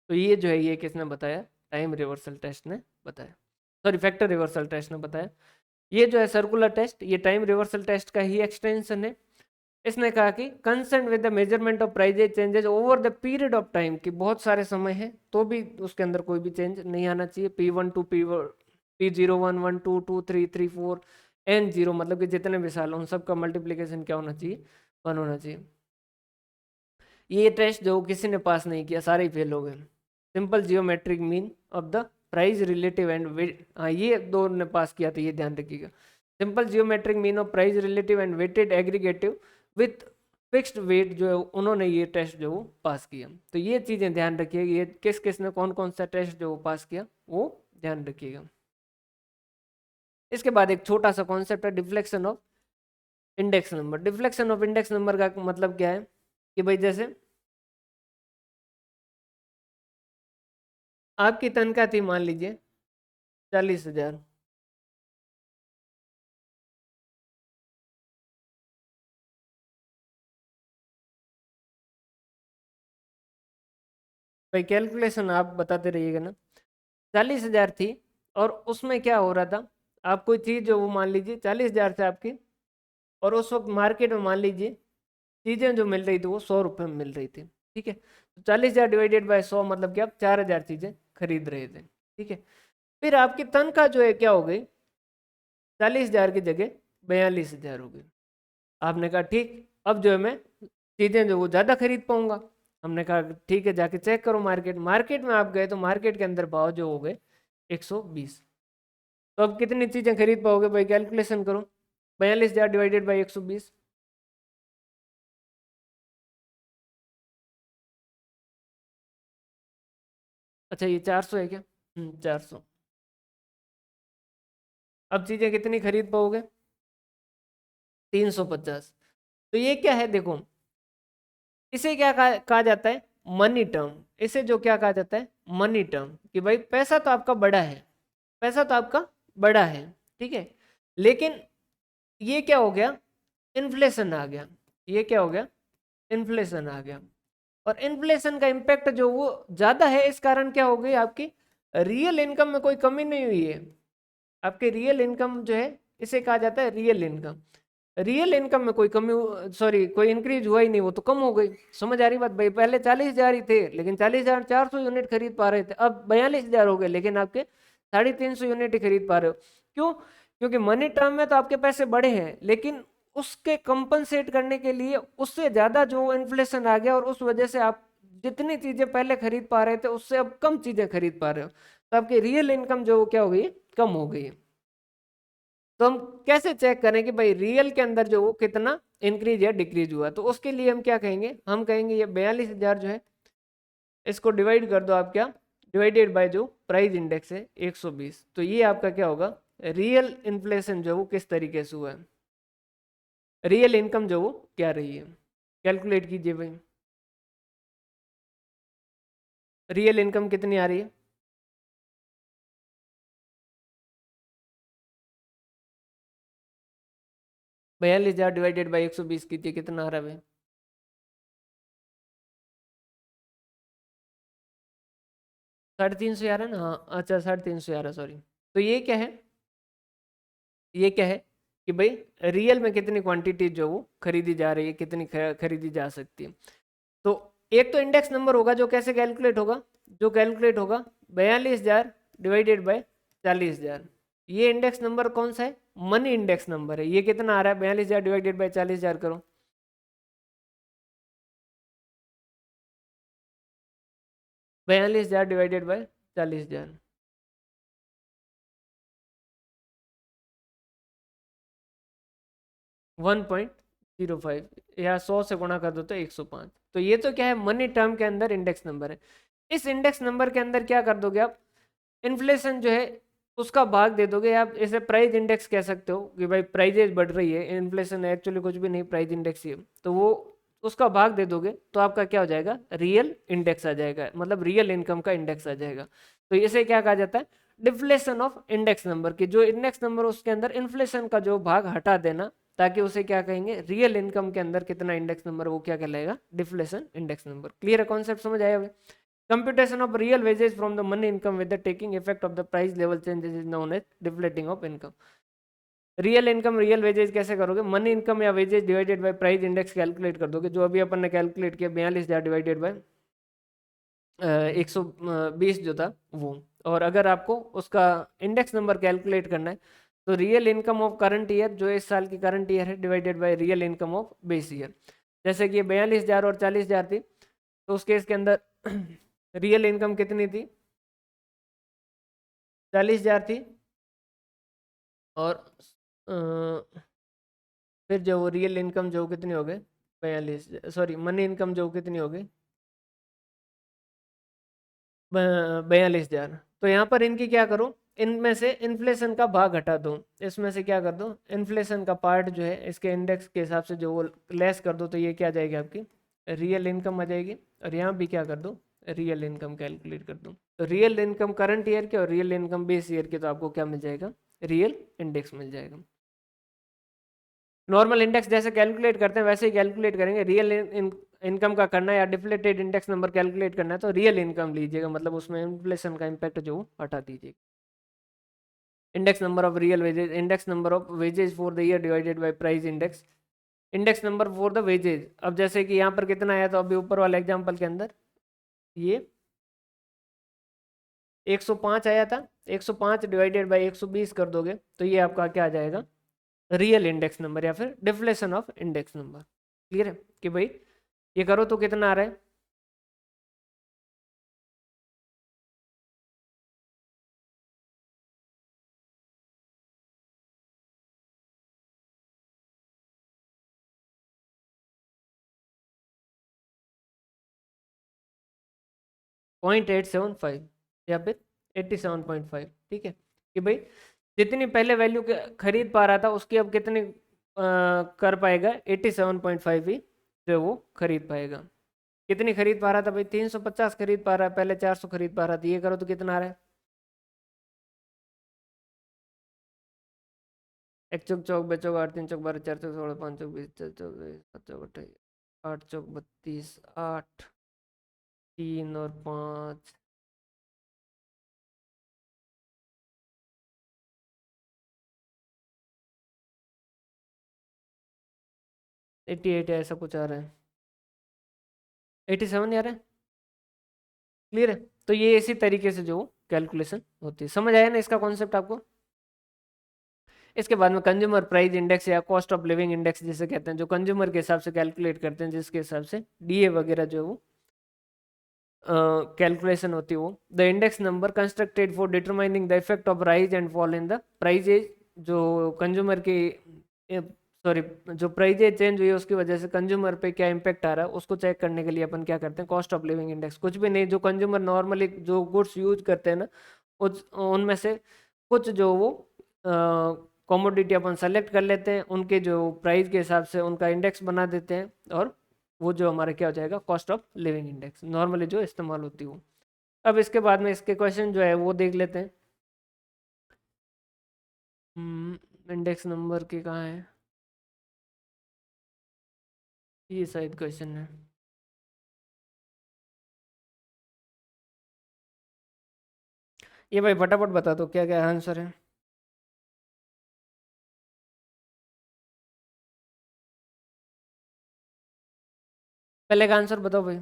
तो ये जो है ये किसने बताया, टाइम रिवर्सल टेस्ट ने बताया, सॉरी फैक्टर रिवर्सल टेस्ट ने बताया। ये जो है सर्कुलर टेस्ट, ये टाइम रिवर्सल टेस्ट का ही एक्सटेंशन है। इसने कहा कि concern with the measurement of prices changes over the period of time, कि बहुत सारे समय है तो भी उसके अंदर कोई भी चेंज नहीं आना चाहिए। P1 टू P01 1 2 2 3 3 4 N0, मतलब कि जितने भी साल उन सब का मल्टीप्लीकेशन क्या होना चाहिए, 1 होना चाहिए। ये टेस्ट जो किसी ने पास नहीं किया सारे ही फेल हो गए। Simple geometric mean of the price relative and weight, हाँ ये दो ने पास किया था, ये ध्यान रखिएगा। Simple geometric mean of price relative and weighted aggregative with fixed weight जो है उन्होंने ये टेस्ट जो वो पास किया। तो ये चीज़ें ध्यान रखिएगा, ये किस किस ने कौन कौन सा टेस्ट जो वो पास किया वो ध्यान रखिएगा। इसके बाद एक छोटा सा कॉन्सेप्ट है deflection of index number. Deflection of index number का मतलब क्या है कि भाई जैसे आपकी तनख्वाह थी मान लीजिए 40,000, भाई कैलकुलेशन आप बताते रहिएगा ना। 40,000 थी और उसमें क्या हो रहा था, आप कोई चीज़ जो वो मान लीजिए 40,000 से आपकी, और उस वक्त मार्केट में मान लीजिए चीज़ें जो मिल रही थी वो 100 रुपये में मिल रही थी। ठीक है, तो 40,000 डिवाइडेड बाय 100 मतलब कि आप 4,000 चीज़ें खरीद रहे थे। ठीक है, फिर आपकी तनख्वाह जो है क्या हो गई, 40,000 की जगह 42,000 हो गई। आपने कहा ठीक, अब जो है मैं चीज़ें जो वो ज़्यादा खरीद पाऊंगा। हमने कहा ठीक है, जाके चेक करो मार्केट। मार्केट में आप गए तो मार्केट के अंदर भाव जो हो गए 120। तो अब कितनी चीज़ें खरीद पाओगे भाई, कैलकुलेशन करो, 42,000 डिवाइडेड बाई 120। अच्छा ये 400 है क्या, 400। अब चीजें कितनी खरीद पाओगे? 350। तो ये क्या है देखो, इसे क्या कहा जाता है? Money term. इसे जो क्या कहा जाता है? Money term. कि भाई पैसा तो आपका बड़ा है, पैसा तो आपका बड़ा है, ठीक है, लेकिन ये क्या हो गया? इन्फ्लेशन आ गया। ये क्या हो गया? इन्फ्लेशन आ गया। और इन्फ्लेशन का इम्पैक्ट जो वो ज्यादा है, इस कारण क्या हो गई? आपकी रियल इनकम में कोई कमी नहीं हुई है। आपके रियल इनकम जो है, इसे कहा जाता है रियल इनकम। रियल इनकम में कोई कमी, सॉरी, कोई इंक्रीज हुआ ही नहीं, वो तो कम हो गई। समझ आ रही बात भाई? पहले 40,000 ही थे, लेकिन 40,400 यूनिट खरीद पा रहे थे, अब 42,000 हो गए, लेकिन आपके 350 यूनिट ही खरीद पा रहे हो। क्यों? क्योंकि मनी टर्म में तो आपके पैसे बढ़े हैं, लेकिन उसके कंपनसेट करने के लिए उससे ज्यादा जो इन्फ्लेशन आ गया, और उस वजह से आप जितनी चीजें पहले खरीद पा रहे थे उससे अब कम चीजें खरीद पा रहे हो, तो आपकी रियल इनकम जो क्या हो गई? कम हो गई। तो हम कैसे चेक करें कि भाई रियल के अंदर जो वो कितना इंक्रीज या डिक्रीज हुआ? तो उसके लिए हम क्या कहेंगे? हम कहेंगे ये 42,000 जो है, इसको डिवाइड कर दो आप क्या? डिवाइडेड बाय जो प्राइस इंडेक्स है 120। तो ये आपका क्या होगा? रियल इन्फ्लेशन जो वो किस तरीके से हुआ है, रियल इनकम जो वो क्या रही है, कैलकुलेट कीजिए भाई। रियल इनकम कितनी आ रही है? 42,000 डिवाइडेड बाई 120 कीजिए, कितना आ रहा है भाई? 350 आ रहा है ना? हाँ अच्छा, 350 आ रहा है, सॉरी। तो ये क्या है? ये क्या है कि भाई रियल में कितनी क्वांटिटी जो वो खरीदी जा रही है, कितनी खरीदी जा सकती है। तो एक तो इंडेक्स नंबर होगा, जो कैसे कैलकुलेट होगा? जो कैलकुलेट होगा 42,000 डिवाइडेड बाय 40,000। ये इंडेक्स नंबर कौन सा है? मनी इंडेक्स नंबर है। ये कितना आ रहा है? 42,000 डिवाइडेड बाय 40,000 करो। 42,000 डिवाइडेड बाय 40,000, 1.05, या 100 से गुणा कर दो तो 105। तो ये तो क्या है? मनी टर्म के अंदर इंडेक्स नंबर है। इस इंडेक्स नंबर के अंदर क्या कर दोगे आप? इन्फ्लेशन जो है उसका भाग दे दोगे। आप इसे प्राइस इंडेक्स कह सकते हो कि भाई प्राइजेज बढ़ रही है, इन्फ्लेशन एक्चुअली कुछ भी नहीं, प्राइस इंडेक्स ही है। तो वो उसका भाग दे दोगे तो आपका क्या हो जाएगा? रियल इंडेक्स आ जाएगा, मतलब रियल इनकम का इंडेक्स आ जाएगा। तो इसे क्या कहा जाता है? Deflation of index number. की जो इंडेक्स नंबर उसके अंदर इन्फ्लेशन का जो भाग हटा देना, ताकि उसे क्या कहेंगे? रियल इनकम के अंदर कितना इंडेक्स नंबर, वो क्या कहलाएगा? Deflation index number. क्लियर है? कॉन्सेप्ट समझ आया? Computation of real wages from the money income with the taking effect of the price level changes is known as deflating of income. Real income real wages कैसे करोगे? Money income या wages divided by price index calculate कर दोगे, जो अभी अपन ने calculate किया 42,000 divided by 120 जो था वो। और अगर आपको उसका इंडेक्स नंबर कैलकुलेट करना है, तो real income of current year, जो इस साल की करंट ईयर है, divided by real income of base year. जैसे कि ये 42,000 और 40,000 थी, तो उस केस के अंदर रियल इनकम कितनी थी? 40,000 थी। और फिर जो वो रियल इनकम जो कितनी हो गई? 42, सॉरी, मनी इनकम जो कितनी हो गई? 42,000। तो यहाँ पर इनकी क्या करो? इनमें से इन्फ्लेशन का भाग हटा दो। इसमें से क्या कर दो? इन्फ्लेशन का पार्ट जो है इसके इंडेक्स के हिसाब से जो वो लेस कर दो, तो ये क्या आ जाएगी? आपकी रियल इनकम आ जाएगी। और यहाँ भी क्या कर दो? रियल इनकम कैलकुलेट कर दो। तो रियल इनकम करंट ईयर के और रियल इनकम बेस ईयर के, तो आपको क्या मिल जाएगा? रियल इंडेक्स मिल जाएगा। नॉर्मल इंडेक्स जैसे कैलकुलेट करते हैं वैसे ही कैलकुलेट करेंगे। रियल इनकम का करना है या डिफ्लेटेड इंडेक्स नंबर कैलकुलेट करना है, तो रियल इनकम लीजिएगा, मतलब उसमें इन्फ्लेशन का इम्पैक्ट जो हटा दीजिएगा। Index number of real wages, index number of wages for the year divided by price index, index number for the wages. अब जैसे कि यहाँ पर कितना आया, तो अभी ऊपर वाले एग्जाम्पल के अंदर ये 105 आया था। 105 डिवाइडेड बाई 120 कर दोगे, तो ये आपका क्या आ जाएगा? रियल इंडेक्स नंबर या फिर deflation of index number. Clear है कि भाई ये करो तो कितना आ रहा है? 0.875 या फिर 87.5। ठीक है कि भाई जितनी पहले वैल्यू खरीद पा रहा था उसकी अब कितनी कर पाएगा, 87.5 ही जो वो खरीद पाएगा। कितनी खरीद पा रहा था भाई, 350 खरीद पा रहा है, पहले 400 खरीद पा रहा था। ये करो तो कितना आ रहा है, एक चौक चौक बचौक, आठ तीन चौक बारह, चार चौक 16, पाँच चौक 20, छः चौक 22, सात चौक 28, आठ चौक 32, आठ, तीन और पाँच, 88 ऐसा कुछ आ रहा है, 87 आ रहा है। क्लियर है। तो ये इसी तरीके से जो कैलकुलेशन होती है, समझ आया ना इसका कॉन्सेप्ट आपको। इसके बाद में कंज्यूमर प्राइस इंडेक्स या कॉस्ट ऑफ लिविंग इंडेक्स जिसे कहते हैं, जो कंज्यूमर के हिसाब से कैलकुलेट करते हैं, जिसके हिसाब से डीए वगैरह जो है वो कैलकुलेशन होती है वो। The index number constructed for determining the effect of rise and fall in the prices, जो कंज्यूमर की, सॉरी, जो प्राइजेज चेंज हुई है उसकी वजह से कंज्यूमर पे क्या इम्पैक्ट आ रहा है उसको चेक करने के लिए अपन क्या करते हैं, कॉस्ट ऑफ लिविंग इंडेक्स। कुछ भी नहीं, जो कंज्यूमर नॉर्मली जो गुड्स यूज करते हैं ना, उनमें से कुछ जो वो कमोडिटी अपन सेलेक्ट कर लेते हैं, उनके जो प्राइस के हिसाब से उनका इंडेक्स बना देते हैं, और वो जो हमारा क्या हो जाएगा, cost of living index normally जो इस्तेमाल होती है वो। अब इसके बाद में इसके क्वेश्चन जो है वो देख लेते हैं। इंडेक्स नंबर के कहाँ है, ये शायद क्वेश्चन है। ये भाई फटाफट बता दो क्या क्या आंसर है। पहले का आंसर बताओ भाई।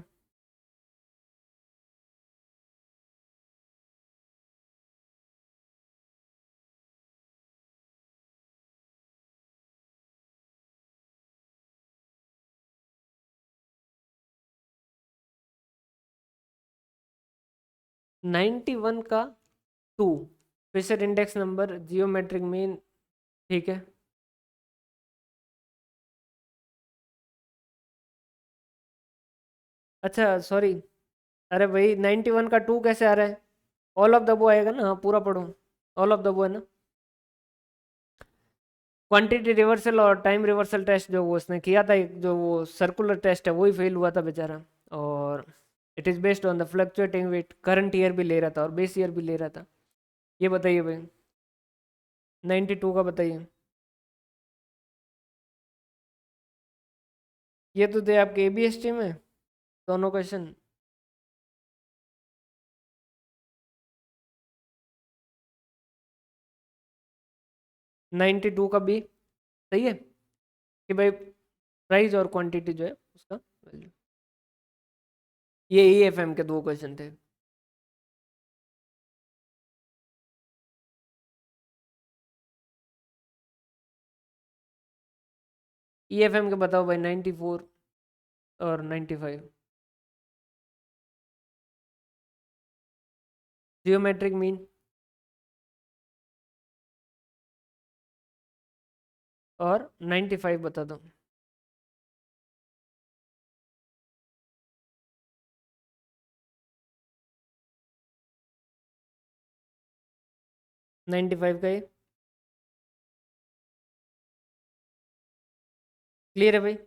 91 का 2, Fisher index number, geometric mean, ठीक है। अच्छा सॉरी, अरे भाई 91 का 2 कैसे आ रहा है, ऑल ऑफ द बो आएगा ना, हाँ पूरा पढ़ो, ऑल ऑफ द बो है ना। क्वांटिटी रिवर्सल और टाइम रिवर्सल टेस्ट जो वो उसने किया था, एक जो वो सर्कुलर टेस्ट है वही फेल हुआ था बेचारा। और it is based on the fluctuating weight, current year भी ले रहा था और बेस ईयर भी ले रहा था। ये बताइए भाई, 92 का बताइए। ये तो थे आपके एबीएसटी में दोनों क्वेश्चन। 92 का बी सही है कि भाई, प्राइस और क्वांटिटी जो है उसका वैल्यू। ये ईएफएम के दो क्वेश्चन थे। ईएफएम के बताओ भाई, 94 और 95। जियोमेट्रिक मीन और 95 बता दो। 95 का ये क्लियर है भाई।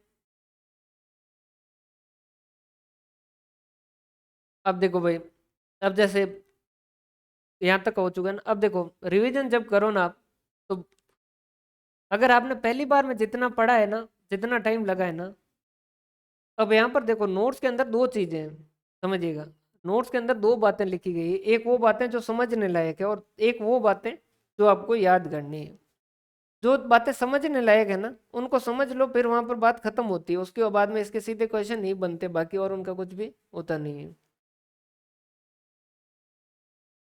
अब देखो भाई, अब जैसे यहाँ तक हो चुका है ना, अब देखो रिवीजन जब करो ना आप, तो अगर आपने पहली बार में जितना पढ़ा है ना, जितना टाइम लगा है ना, अब यहाँ पर देखो नोट्स के अंदर दो चीजें हैं, समझिएगा। नोट्स के अंदर दो बातें लिखी गई है, एक वो बातें जो समझने लायक है, और एक वो बातें जो आपको याद करनी है। जो बातें समझने लायक है ना उनको समझ लो, फिर वहां पर बात खत्म होती है, उसके बाद में इसके सीधे क्वेश्चन नहीं बनते बाकी, और उनका कुछ भी होता नहीं है।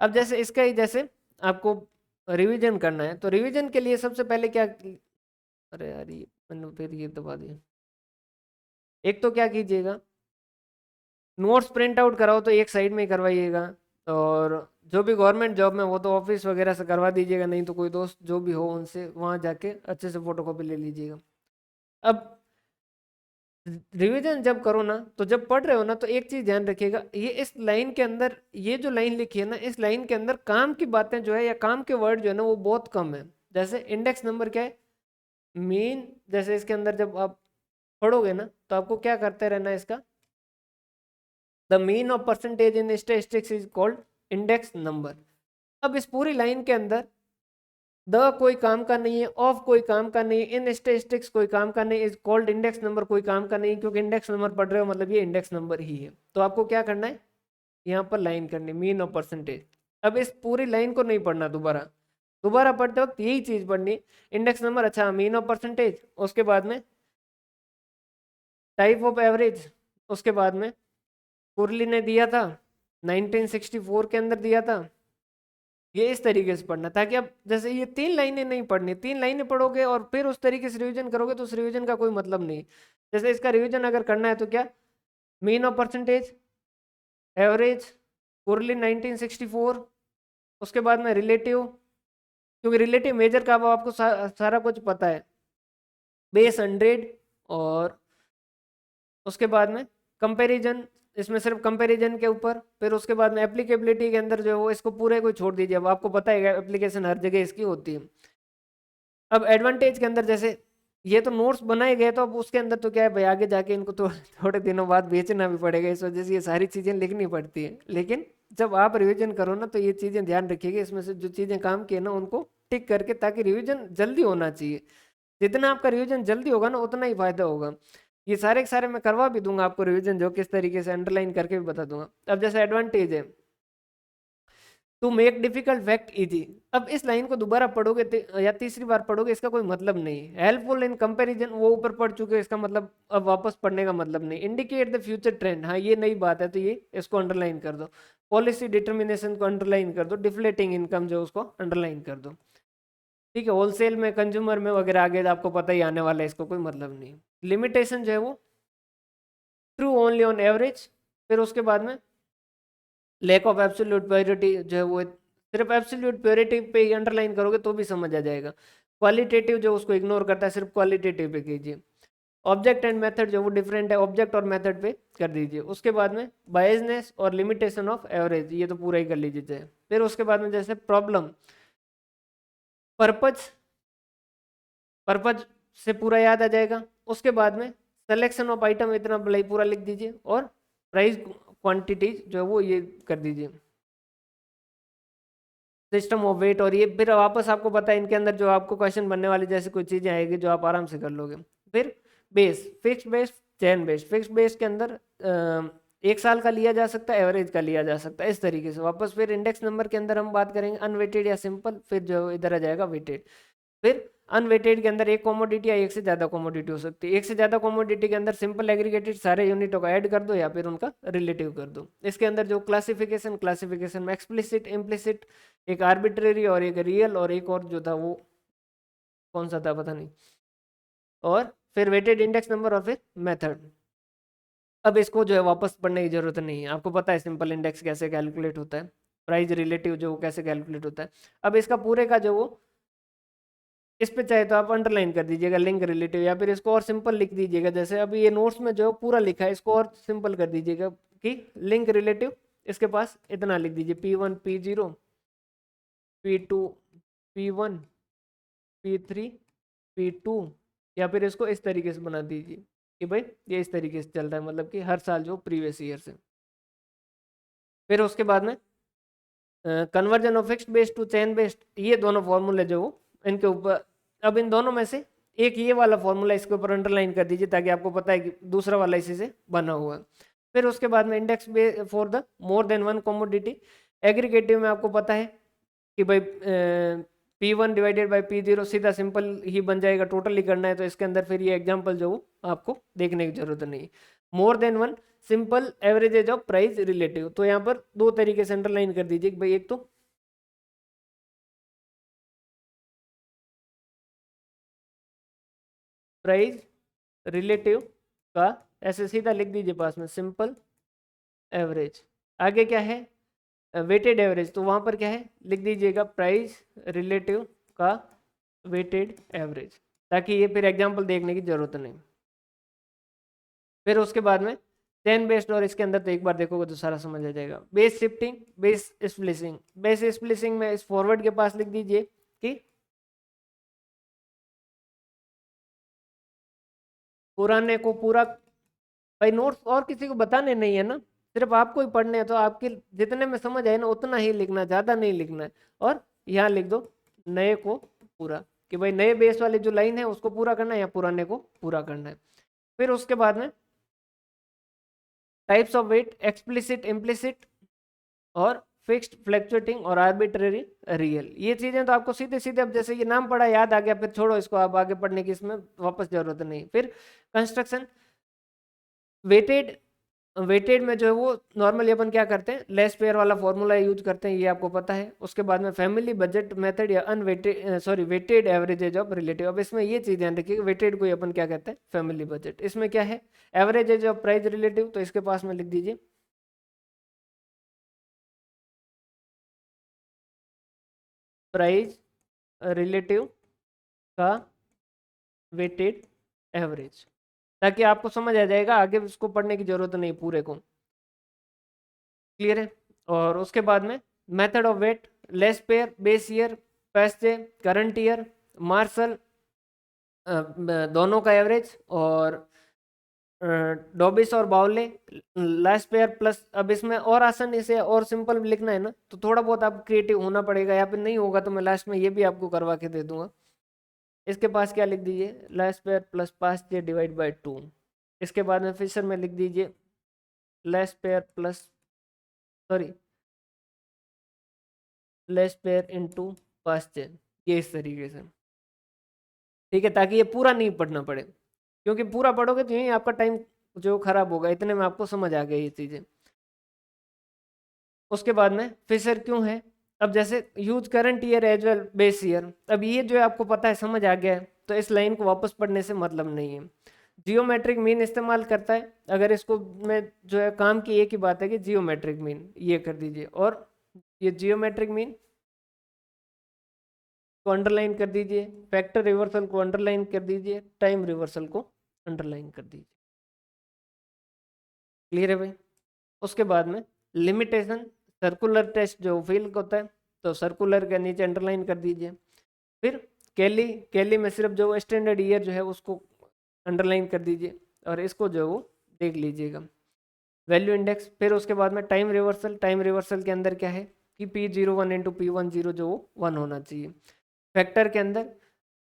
अब जैसे इसका ही जैसे आपको रिवीजन करना है, तो रिवीजन के लिए सबसे पहले क्या, अरे यार ये मैंने फिर ये दबा दिया। एक तो क्या कीजिएगा, नोट्स प्रिंट आउट कराओ तो एक साइड में ही करवाइएगा। और जो भी गवर्नमेंट जॉब में वो तो ऑफिस वगैरह से करवा दीजिएगा, नहीं तो कोई दोस्त जो भी हो उनसे वहाँ जाके अच्छे से फोटोकॉपी ले लीजिएगा। अब रिवीजन जब करो ना, तो जब पढ़ रहे हो ना, तो एक चीज ध्यान रखिएगा, ये इस लाइन के अंदर, ये जो लाइन लिखी है ना, इस लाइन के अंदर काम की बातें जो है या काम के वर्ड जो है ना वो बहुत कम है। जैसे इंडेक्स नंबर क्या है, मीन, जैसे इसके अंदर जब आप पढ़ोगे ना तो आपको क्या करते रहना है इसका, the mean of percentage in statistics is called index number. अब इस पूरी लाइन के अंदर द कोई काम का नहीं है, ऑफ कोई काम का नहीं है, इन स्टैटिस्टिक्स कोई काम का नहीं, इज कॉल्ड इंडेक्स नंबर कोई काम का नहीं है, क्योंकि इंडेक्स नंबर पढ़ रहे हो मतलब ये इंडेक्स नंबर ही है। तो आपको क्या करना है, यहाँ पर लाइन करनी, मीन ऑफ परसेंटेज। अब इस पूरी लाइन को नहीं पढ़ना दोबारा, दोबारा पढ़ते वक्त यही चीज पढ़नी, इंडेक्स नंबर, अच्छा मीन ऑफ परसेंटेज, उसके बाद में टाइप ऑफ एवरेज, उसके बाद में कुरली ने दिया था 1964 के अंदर दिया था। ये इस तरीके से पढ़ना, ताकि अब जैसे ये 3 लाइनें नहीं पढ़नी, 3 लाइनें पढ़ोगे और फिर उस तरीके से रिवीजन करोगे तो उस रिवीजन का कोई मतलब नहीं। जैसे इसका रिवीजन अगर करना है तो क्या, मीन ऑफ परसेंटेज, एवरेज, कुरली 1964, उसके बाद में रिलेटिव, क्योंकि रिलेटिव मेजर का अब आपको सारा कुछ पता है, बेस 100, और उसके बाद में कंपैरिजन, इसमें सिर्फ कंपैरिजन के ऊपर, फिर उसके बाद में एप्लीकेबिलिटी के अंदर जो है वो इसको पूरे को छोड़ दीजिए, अब आपको पता है एप्लीकेशन हर जगह इसकी होती है। अब एडवांटेज के अंदर जैसे ये तो नोट्स बनाए गए, तो अब उसके अंदर तो क्या है भाई, आगे जाके इनको तो थोड़े दिनों बाद बेचना भी पड़ेगा, इस वजह से ये सारी चीज़ें लिखनी पड़ती है। लेकिन जब आप रिवीजन करो ना तो ये चीज़ें ध्यान रखिएगा, इसमें से जो चीज़ें काम की है ना उनको टिक करके, ताकि रिवीजन जल्दी होना चाहिए। जितना आपका रिवीजन जल्दी होगा ना उतना ही फायदा होगा। ये सारे के सारे मैं करवा भी दूंगा आपको रिवीजन, जो किस तरीके से अंडरलाइन करके भी बता दूंगा। अब जैसे एडवांटेज है, to make difficult fact easy. अब इस लाइन को दोबारा पढ़ोगे या तीसरी बार पढ़ोगे इसका कोई मतलब नहीं है। हेल्पफुल इन कंपैरिजन, वो ऊपर पढ़ चुके हैं, इसका मतलब अब वापस पढ़ने का मतलब नहीं। इंडिकेट द फ्यूचर ट्रेंड, हाँ ये नई बात है तो ये इसको अंडरलाइन कर दो। पॉलिसी डिटर्मिनेशन को अंडरलाइन कर दो, डिफ्लेटिंग इनकम जो उसको अंडरलाइन कर दो। ठीक है, होलसेल में, कंज्यूमर में वगैरह आगे आपको पता ही आने वाला है, इसको कोई मतलब नहीं। लिमिटेशन जो है वो ट्रू ओनली ऑन एवरेज, फिर उसके बाद में लैक ऑफ एब्सोल्यूट प्योरिटी जो है वो सिर्फ एब्सोल्यूट प्योरिटी पे ही अंडरलाइन करोगे तो भी समझ आ जाएगा। क्वालिटेटिव जो उसको इग्नोर करता है, सिर्फ क्वालिटेटिव पे कीजिए। ऑब्जेक्ट एंड मेथड जो वो डिफरेंट है, ऑब्जेक्ट और मेथड पे कर दीजिए। उसके बाद में बायसनेस और लिमिटेशन ऑफ एवरेज, ये तो पूरा ही कर लीजिए चाहे। फिर उसके बाद में जैसे प्रॉब्लम, पर्पज, पर्पज से पूरा याद आ जाएगा। उसके बाद में सिलेक्शन ऑफ आइटम, इतना पूरा लिख दीजिए, और प्राइस क्वांटिटी जो है वो ये कर दीजिए। सिस्टम ऑफ वेट, और ये फिर वापस आपको पता है इनके अंदर जो आपको क्वेश्चन बनने वाली जैसे कोई चीजें आएगी जो आप आराम से कर लोगे। फिर base, fix base, chain base. Fix base के अंदर 1 साल का लिया जा सकता है, एवरेज का लिया जा सकता है, इस तरीके से। वापस फिर इंडेक्स नंबर के अंदर हम बात करेंगे अनवेटेड या सिंपल, फिर जो इधर आ जाएगा वेटेड। फिर अनवेटेड के अंदर एक कॉमोडिटी या एक से ज्यादा कॉमोडिटी हो सकती है। एक से ज्यादा कॉमोडिटी के अंदर सिंपल एग्रीगेटेड सारे यूनिटों को ऐड कर दो या फिर उनका रिलेटिव कर दो। इसके अंदर जो क्लासिफिकेशन, क्लासिफिकेशन में एक्सप्लिसिट, इम्प्लिसिट, एक आर्बिट्रेरी और एक रियल, और एक और जो था वो कौन सा था पता नहीं, और फिर वेटेड इंडेक्स नंबर, और फिर मेथड। अब इसको जो है वापस पढ़ने की जरूरत नहीं है, आपको पता है सिंपल इंडेक्स कैसे कैलकुलेट होता है, प्राइस रिलेटिव जो वो कैसे कैलकुलेट होता है। अब इसका पूरे का जो वो, इस पे चाहे तो आप अंडरलाइन कर दीजिएगा लिंक रिलेटिव, या फिर इसको और सिंपल लिख दीजिएगा। जैसे अभी ये नोट्स में जो पूरा लिखा है इसको और सिंपल कर दीजिएगा कि लिंक रिलेटिव, इसके पास इतना लिख दीजिए, P1 P0 P2 P1 P3 P2, या फिर इसको इस तरीके से बना दीजिए कि भाई ये इस तरीके से चल रहा है, मतलब कि हर साल जो प्रीवियस ईयर से। फिर उसके बाद में conversion of fixed base to chain based, ये दोनों फॉर्मूले जो वो इनके ऊपर, अब इन दोनों में से एक ये वाला फॉर्मूला इसके ऊपर अंडरलाइन कर दीजिए, ताकि आपको पता है कि दूसरा वाला इसी से बना हुआ है। फिर उसके बाद में इंडेक्स बे for the more than one commodity. Aggregative में आपको पता है कि भाई P1 डिवाइडेड बाई P0 सीधा सिंपल ही बन जाएगा, टोटल ही करना है, तो इसके अंदर फिर ये एग्जाम्पल जो वो आपको देखने की जरूरत नहीं। मोर than one simple averages of price relative, तो यहाँ पर दो तरीके से अंडरलाइन कर दीजिए कि भाई एक तो प्राइस रिलेटिव का, ऐसे सीधा लिख दीजिए पास में सिंपल एवरेज। आगे क्या है, वेटेड एवरेज, तो वहां पर क्या है लिख दीजिएगा प्राइस रिलेटिव का वेटेड एवरेज, ताकि ये फिर एग्जाम्पल देखने की जरूरत नहीं। फिर उसके बाद में चेन बेस्ड, और इसके अंदर तो एक बार देखोगे तो सारा समझ आ जाएगा। Base shifting, base splicing. Base splicing में इस फॉरवर्ड के पास लिख दीजिए कि पुराने को पूरा, भाई नोट्स और किसी को बताने नहीं है ना, सिर्फ आपको ही पढ़ने हैं, तो आपके जितने में समझ आए ना उतना ही लिखना है, ज्यादा नहीं लिखना है। और यहाँ लिख दो नए को पूरा, कि भाई नए बेस वाले जो लाइन है उसको पूरा करना है या पुराने को पूरा करना है। फिर उसके बाद में types of weight, explicit, implicit और फिक्स्ड, फ्लैक्चुएटिंग और आर्बिट्रेरी, रियल। ये चीजें तो आपको सीधे सीधे, अब जैसे ये नाम पढ़ा याद आ गया, फिर छोड़ो इसको, आप आगे पढ़ने की इसमें वापस जरूरत नहीं। फिर कंस्ट्रक्शन, वेटेड। वेटेड में जो है वो नॉर्मली अपन क्या करते हैं, लेस पेयर वाला फॉर्मूला यूज करते हैं, ये आपको पता है। उसके बाद में फैमिली बजट मेथड या unweighted, sorry weighted averages of relative. अब इसमें ये चीज ध्यान रखिए, वेटेड को ही अपन क्या कहते हैं, फैमिली बजट। इसमें क्या है, एवरेजेज ऑफ प्राइस रिलेटिव, तो इसके पास में लिख दीजिए प्राइस रिलेटिव का वेटेड एवरेज, ताकि आपको समझ आ जाएगा, आगे उसको पढ़ने की जरूरत नहीं पूरे को। क्लियर है। और उसके बाद में method of weight, Laspeyres, base year, Paasche, current year, Marshall, दोनों का एवरेज, और डॉबिस और बाउले, लास्ट पेयर प्लस। अब इसमें और आसानी से और सिंपल लिखना है ना, तो थोड़ा बहुत आप क्रिएटिव होना पड़ेगा, यहाँ पे नहीं होगा तो मैं लास्ट में ये भी आपको करवा के दे दूंगा। इसके पास क्या लिख दीजिए, last pair plus pass J divide by 2। इसके बाद में फिशर में लिख दीजिए last pair plus, sorry less pair into pass chain, ये इस तरीके से। ठीक है, ताकि ये पूरा नहीं पढ़ना पड़े, क्योंकि पूरा पढ़ोगे तो यही आपका टाइम जो खराब होगा, इतने में आपको समझ आ गई ये चीजें। उसके बाद में फिशर क्यों है, अब जैसे use current year as well base year, अब ये जो है आपको पता है, समझ आ गया है, तो इस लाइन को वापस पढ़ने से मतलब नहीं है। जियोमेट्रिक मीन इस्तेमाल करता है, अगर इसको मैं जो है काम की एक ही बात है कि जियोमेट्रिक मीन ये कर दीजिए, और ये जियोमेट्रिक मीन को अंडरलाइन कर दीजिए, फैक्टर रिवर्सल को अंडरलाइन कर दीजिए, टाइम रिवर्सल को अंडरलाइन कर दीजिए। क्लियर है भाई। उसके बाद में लिमिटेशन, सर्कुलर टेस्ट जो फील्ड होता है, तो सर्कुलर के नीचे अंडरलाइन कर दीजिए। फिर कैली, कैली में सिर्फ जो स्टैंडर्ड ईयर जो है उसको अंडरलाइन कर दीजिए, और इसको जो है वो देख लीजिएगा। वैल्यू इंडेक्स, फिर उसके बाद में टाइम रिवर्सल, टाइम रिवर्सल के अंदर क्या है कि P01 इंटू P10 जो वो 1 होना चाहिए। फैक्टर के अंदर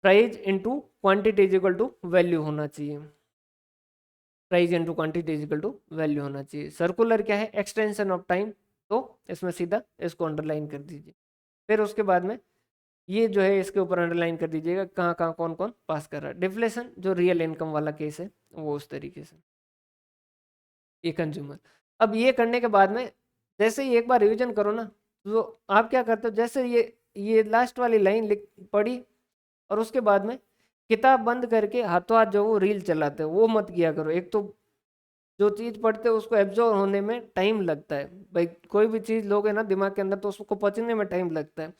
price into quantity is equal to value होना चाहिए, price into quantity is equal to value होना चाहिए। सर्कुलर क्या है, एक्सटेंशन ऑफ टाइम, तो इसमें सीधा इसको अंडरलाइन कर दीजिए। फिर उसके बाद में ये जो है इसके ऊपर अंडरलाइन कर दीजिएगा कहाँ कहाँ कौन कौन पास कर रहा है। डिफ्लेशन जो रियल इनकम वाला केस है वो उस तरीके से, ये कंज्यूमर। अब ये करने के बाद में जैसे ही एक बार रिवीजन करो ना, तो आप क्या करते हो, जैसे ये लास्ट वाली लाइन लिख पढ़ी, और उसके बाद में किताब बंद करके हाथों हाथ जो वो रील चलाते हो वो मत किया करो। एक तो जो चीज पढ़ते हो उसको एब्जॉर्व होने में टाइम लगता है, भाई कोई भी चीज लोगे ना दिमाग के अंदर तो उसको पचने में टाइम लगता है।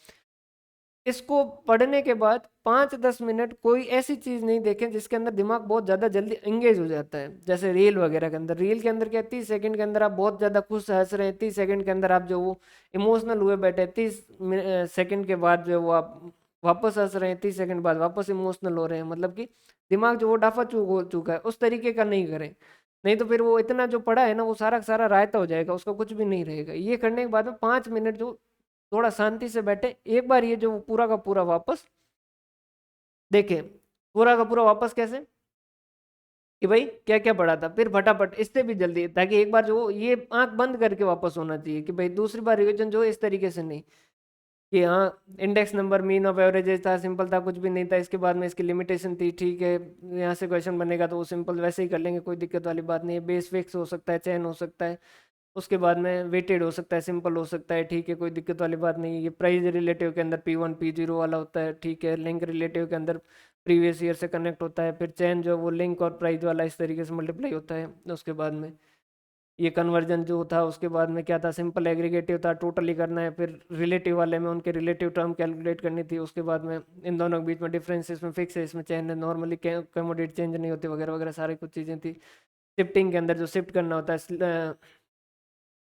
इसको पढ़ने के बाद 5-10 मिनट कोई ऐसी चीज नहीं देखें जिसके अंदर दिमाग बहुत ज्यादा जल्दी एंगेज हो जाता है, जैसे रील वगैरह के अंदर। रील के अंदर क्या 30 सेकंड के अंदर आप बहुत ज्यादा खुश हंस रहे हैं, 30 सेकंड के अंदर आप जो वो इमोशनल हुए बैठे, 30 सेकंड के बाद जो वो आप वापस हंस रहे हैं, 30 सेकंड बाद वापस इमोशनल हो रहे हैं, मतलब कि दिमाग जो वो डाफा चूक हो चुका है, उस तरीके का नहीं करें। नहीं तो फिर वो इतना जो पड़ा है ना वो सारा का सारा रायता हो जाएगा, उसका कुछ भी नहीं रहेगा। ये करने के बाद में 5 मिनट जो थोड़ा शांति से बैठे, एक बार ये जो पूरा का पूरा वापस देखें। पूरा का पूरा वापस कैसे, कि भाई क्या क्या पढ़ा था, फिर फटाफट इससे भी जल्दी, ताकि एक बार जो ये आंख बंद करके वापस होना चाहिए, कि भाई दूसरी बार रिवीजन जो है इस तरीके से नहीं कि हाँ index number mean of averages था, सिंपल था, कुछ भी नहीं था, इसके बाद में इसकी लिमिटेशन थी, ठीक है यहाँ से क्वेश्चन बनेगा तो वो सिंपल वैसे ही कर लेंगे, कोई दिक्कत वाली बात नहीं है। बेस फिक्स हो सकता है, चेन हो सकता है, उसके बाद में वेटेड हो सकता है, सिंपल हो सकता है, ठीक है कोई दिक्कत वाली बात नहीं है। ये प्राइस रिलेटिव के अंदर P1 P0 वाला होता है, ठीक है। लिंक रिलेटिव के अंदर प्रीवियस ईयर से कनेक्ट होता है। फिर चेन जो वो लिंक और प्राइस वाला इस तरीके से मल्टीप्लाई होता है। उसके बाद में ये कन्वर्जन जो था, उसके बाद में क्या था, सिंपल एग्रीगेटिव था, टोटली करना है। फिर रिलेटिव वाले में उनके रिलेटिव टर्म कैलकुलेट करनी थी। उसके बाद में इन दोनों के बीच में डिफरेंस, इसमें फिक्स है, इसमें चेन है, नॉर्मली कमोडिटी चेंज नहीं होती, वगैरह वगैरह सारी कुछ चीज़ें थी। शिफ्टिंग के अंदर जो शिफ्ट करना होता है,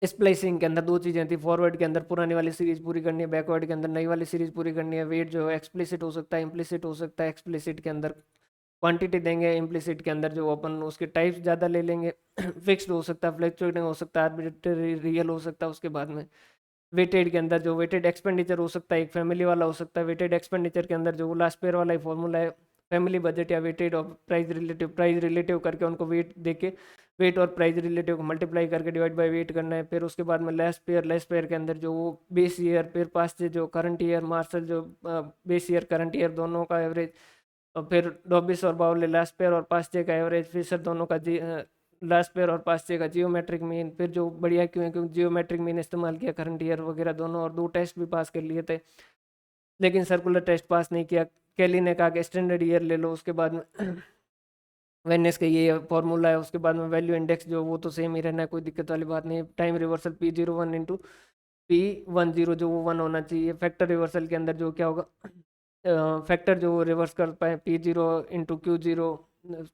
स्प्लाइसिंग के अंदर दो चीज़ें थी, फॉरवर्ड के अंदर पुरानी वाली सीरीज पूरी करनी है, बैकवर्ड के अंदर नई वाली सीरीज पूरी करनी है। वेट जो है एक्सप्लिसिट हो सकता है, इम्प्लिसिट हो सकता है। एक्सप्लिसिट के अंदर क्वांटिटी देंगे, इम्प्लिसिट के अंदर जो अपन उसके टाइप्स ज़्यादा ले लेंगे। फिक्स्ड हो सकता है, फ्लक्चुएटिंग हो सकता है, आर्बिट्रेरी रियल हो सकता है। उसके बाद में वेटेड के अंदर जो वेटेड एक्सपेंडिचर हो सकता है, एक फैमिली वाला हो सकता है। वेटेड एक्सपेंडिचर के अंदर जो लास्ट पेयर वाला ही फॉर्मूला है, फैमिली बजट या वेटेड और प्राइस रिलेटिव करके उनको वेट देके वेट और प्राइस रिलेटिव को मल्टीप्लाई करके डिवाइड बाय वेट करना है। फिर उसके बाद में लेस पेयर के अंदर जो वो बेस ईयर फिर पास्ट जो करंट ईयर मार्शल जो बेस ईयर करंट ईयर दोनों का एवरेज, और फिर डॉबिस और बाउले लास्ट पेयर और पास्ट का एवरेज, फिशर दोनों का लास्ट पेयर और पास्ट का जियोमेट्रिक मीन। फिर जो बढ़िया क्यों है क्योंकि जियोमेट्रिक मीन इस्तेमाल किया करंट ईयर वगैरह दोनों, और दो टेस्ट भी पास कर लिए थे लेकिन सर्कुलर टेस्ट पास नहीं किया। कैली ने कहा कि स्टैंडर्ड ईयर ले लो। उसके बाद में वेनेस का ये फॉर्मूला है। उसके बाद में वैल्यू इंडेक्स जो वो तो सेम ही रहना है, कोई दिक्कत वाली बात नहीं। Time reversal P01 into P10 जो वो 1 होना चाहिए। फैक्टर रिवर्सल के अंदर जो क्या होगा, फैक्टर जो रिवर्स कर पाए P0 into Q0,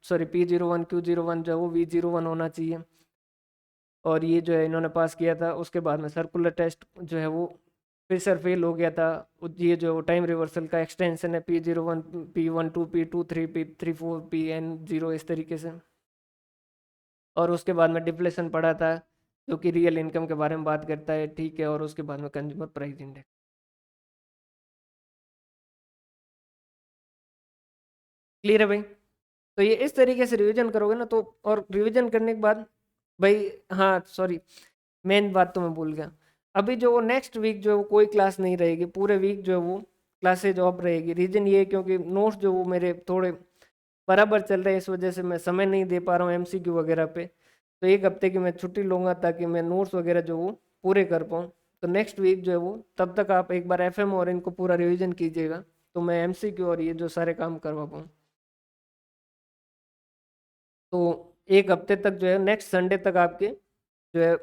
sorry P01 Q01 जो है वो V01 होना चाहिए। और ये जो है इन्होंने पास किया था। उसके बाद में सर्कुलर टेस्ट जो है वो फिर सर फेल हो गया था। ये जो टाइम रिवर्सल का एक्सटेंशन है P01 P12 P23 P34 PN0 इस तरीके से। और उसके बाद में डिफ्लेशन पढ़ा था जो कि रियल इनकम के बारे में बात करता है, ठीक है। और उसके बाद में कंज्यूमर प्राइस इंडेक्स। क्लियर है भाई? तो ये इस तरीके से रिवीजन करोगे ना तो, और रिवीजन करने के बाद भाई, हाँ सॉरी, मेन बात तो मैं भूल गया। अभी जो नेक्स्ट वीक जो है वो कोई क्लास नहीं रहेगी, पूरे वीक जो है वो क्लासेज ऑफ रहेगी। रीजन ये है क्योंकि नोट्स जो वो मेरे थोड़े बराबर चल रहे हैं, इस वजह से मैं समय नहीं दे पा रहा हूँ MCQ वगैरह पे। तो एक हफ्ते की मैं छुट्टी लूँगा ताकि मैं नोट्स वगैरह जो वो पूरे कर पाऊँ। तो नेक्स्ट वीक जो है वो, तब तक आप एक बार FM और इनको पूरा रिविजन कीजिएगा तो मैं MCQ और ये जो सारे काम करवा पाऊँ। तो एक हफ्ते तक जो है नेक्स्ट संडे तक आपके जो है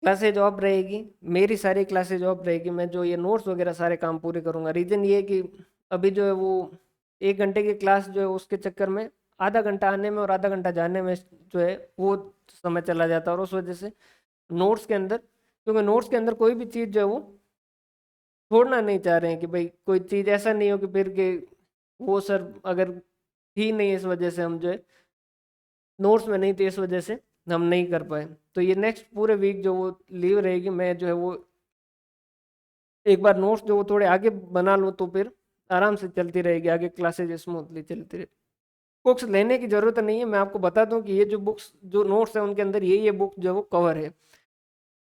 क्लासेज ऑफ रहेगी, मेरी सारी क्लासेज ऑफ रहेगी। मैं जो ये नोट्स वगैरह सारे काम पूरे करूंगा। रीज़न ये है कि अभी जो है वो 1 घंटे की क्लास जो है उसके चक्कर में आधा घंटा आने में और आधा घंटा जाने में जो है वो समय चला जाता है। और उस वजह से नोट्स के अंदर, क्योंकि नोट्स के अंदर कोई भी चीज़ जो है वो छोड़ना नहीं चाह रहे हैं कि भाई कोई चीज़ ऐसा नहीं हो कि फिर के वो सर अगर थी नहीं इस वजह से हम जो है नोट्स में नहीं थे, इस वजह से हम नहीं कर पाए। तो ये नेक्स्ट पूरे वीक जो वो लीव रहेगी, मैं जो है वो एक बार नोट्स जो वो थोड़े आगे बना लूँ तो फिर आराम से चलती रहेगी आगे, क्लासेज स्मूथली चलती रहे। बुक्स लेने की जरूरत नहीं है, मैं आपको बता दूं कि ये जो बुक्स जो नोट्स है उनके अंदर ये बुक जो है वो कवर है।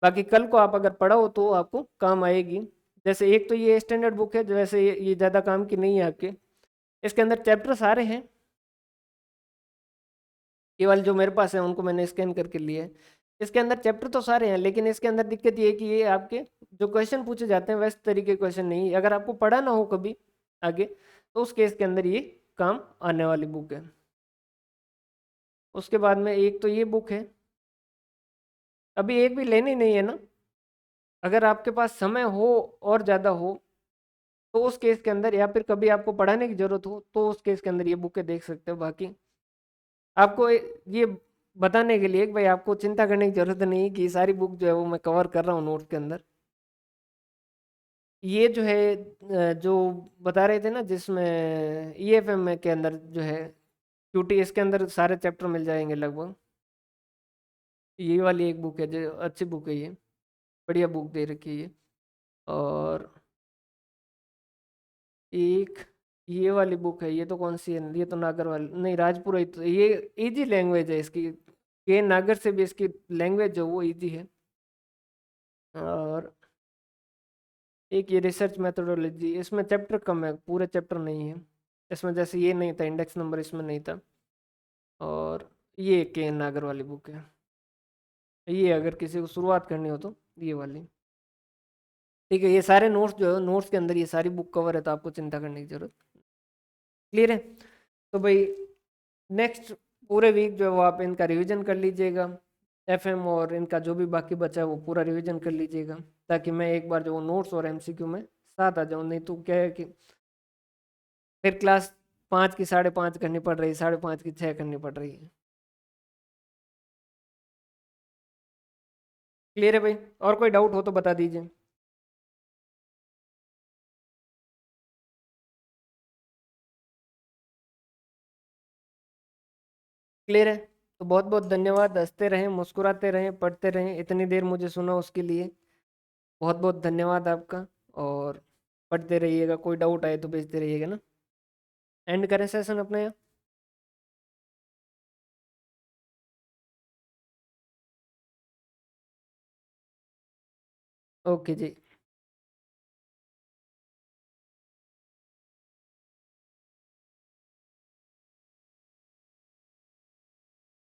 बाकी कल को आप अगर पढ़ो तो आपको काम आएगी। जैसे एक तो ये स्टैंडर्ड बुक है, जो वैसे ये ज़्यादा काम की नहीं है आपके। इसके अंदर चैप्टर सारे हैं, ये वाले जो मेरे पास है उनको मैंने स्कैन करके लिए है। इसके अंदर चैप्टर तो सारे हैं, लेकिन इसके अंदर दिक्कत ये है कि ये आपके जो क्वेश्चन पूछे जाते हैं वैसे तरीके क्वेश्चन नहीं है। अगर आपको पढ़ा ना हो कभी आगे तो उस केस के अंदर ये काम आने वाली बुक है। उसके बाद में एक तो ये बुक है, अभी एक भी लेनी नहीं है ना। अगर आपके पास समय हो और ज़्यादा हो तो उस केस के अंदर, या फिर कभी आपको पढ़ाने की जरूरत हो तो उस केस के अंदर ये बुकें देख सकते हो। बाकी आपको ये बताने के लिए कि भाई आपको चिंता करने की जरूरत नहीं है कि ये सारी बुक जो है वो मैं कवर कर रहा हूँ नोट्स के अंदर। ये जो है जो बता रहे थे ना जिसमें EFM के अंदर जो है QT, इसके अंदर सारे चैप्टर मिल जाएंगे लगभग। ये वाली एक बुक है जो अच्छी बुक है, ये बढ़िया बुक दे रखी है ये। और एक ये वाली बुक है, ये तो कौन सी है, ये तो नागर वाली नहीं, राजपुरा ही तो। ये इजी लैंग्वेज है इसकी, के नागर से भी इसकी लैंग्वेज जो वो इजी है। और एक ये रिसर्च मेथोडोलॉजी, इसमें चैप्टर कम है, पूरे चैप्टर नहीं है इसमें। जैसे ये नहीं था, इंडेक्स नंबर इसमें नहीं था। और ये के नागर वाली बुक है, ये अगर किसी को शुरुआत करनी हो तो ये वाली। ठीक है, ये सारे नोट्स जो है नोट्स के अंदर ये सारी बुक कवर है, तो आपको चिंता करने की जरूरत। क्लियर है? तो भाई नेक्स्ट पूरे वीक जो है वो आप इनका रिवीजन कर लीजिएगा। FM और इनका जो भी बाकी बचा है वो पूरा रिवीजन कर लीजिएगा, ताकि मैं एक बार जो नोट्स और MCQ में साथ आ जाऊँ। नहीं तो क्या है कि फिर क्लास 5 की 5.5 करनी पड़ रही है, 5.5 की 6 करनी पड़ रही है। क्लियर है भाई? और कोई डाउट हो तो बता दीजिए। क्लियर है? तो बहुत बहुत धन्यवाद। हंसते रहें, मुस्कुराते रहें, पढ़ते रहें, इतनी देर मुझे सुना उसके लिए बहुत बहुत धन्यवाद आपका। और पढ़ते रहिएगा, कोई डाउट आए तो भेजते रहिएगा ना। एंड करें सेशन अपने यहाँ। ओके जी।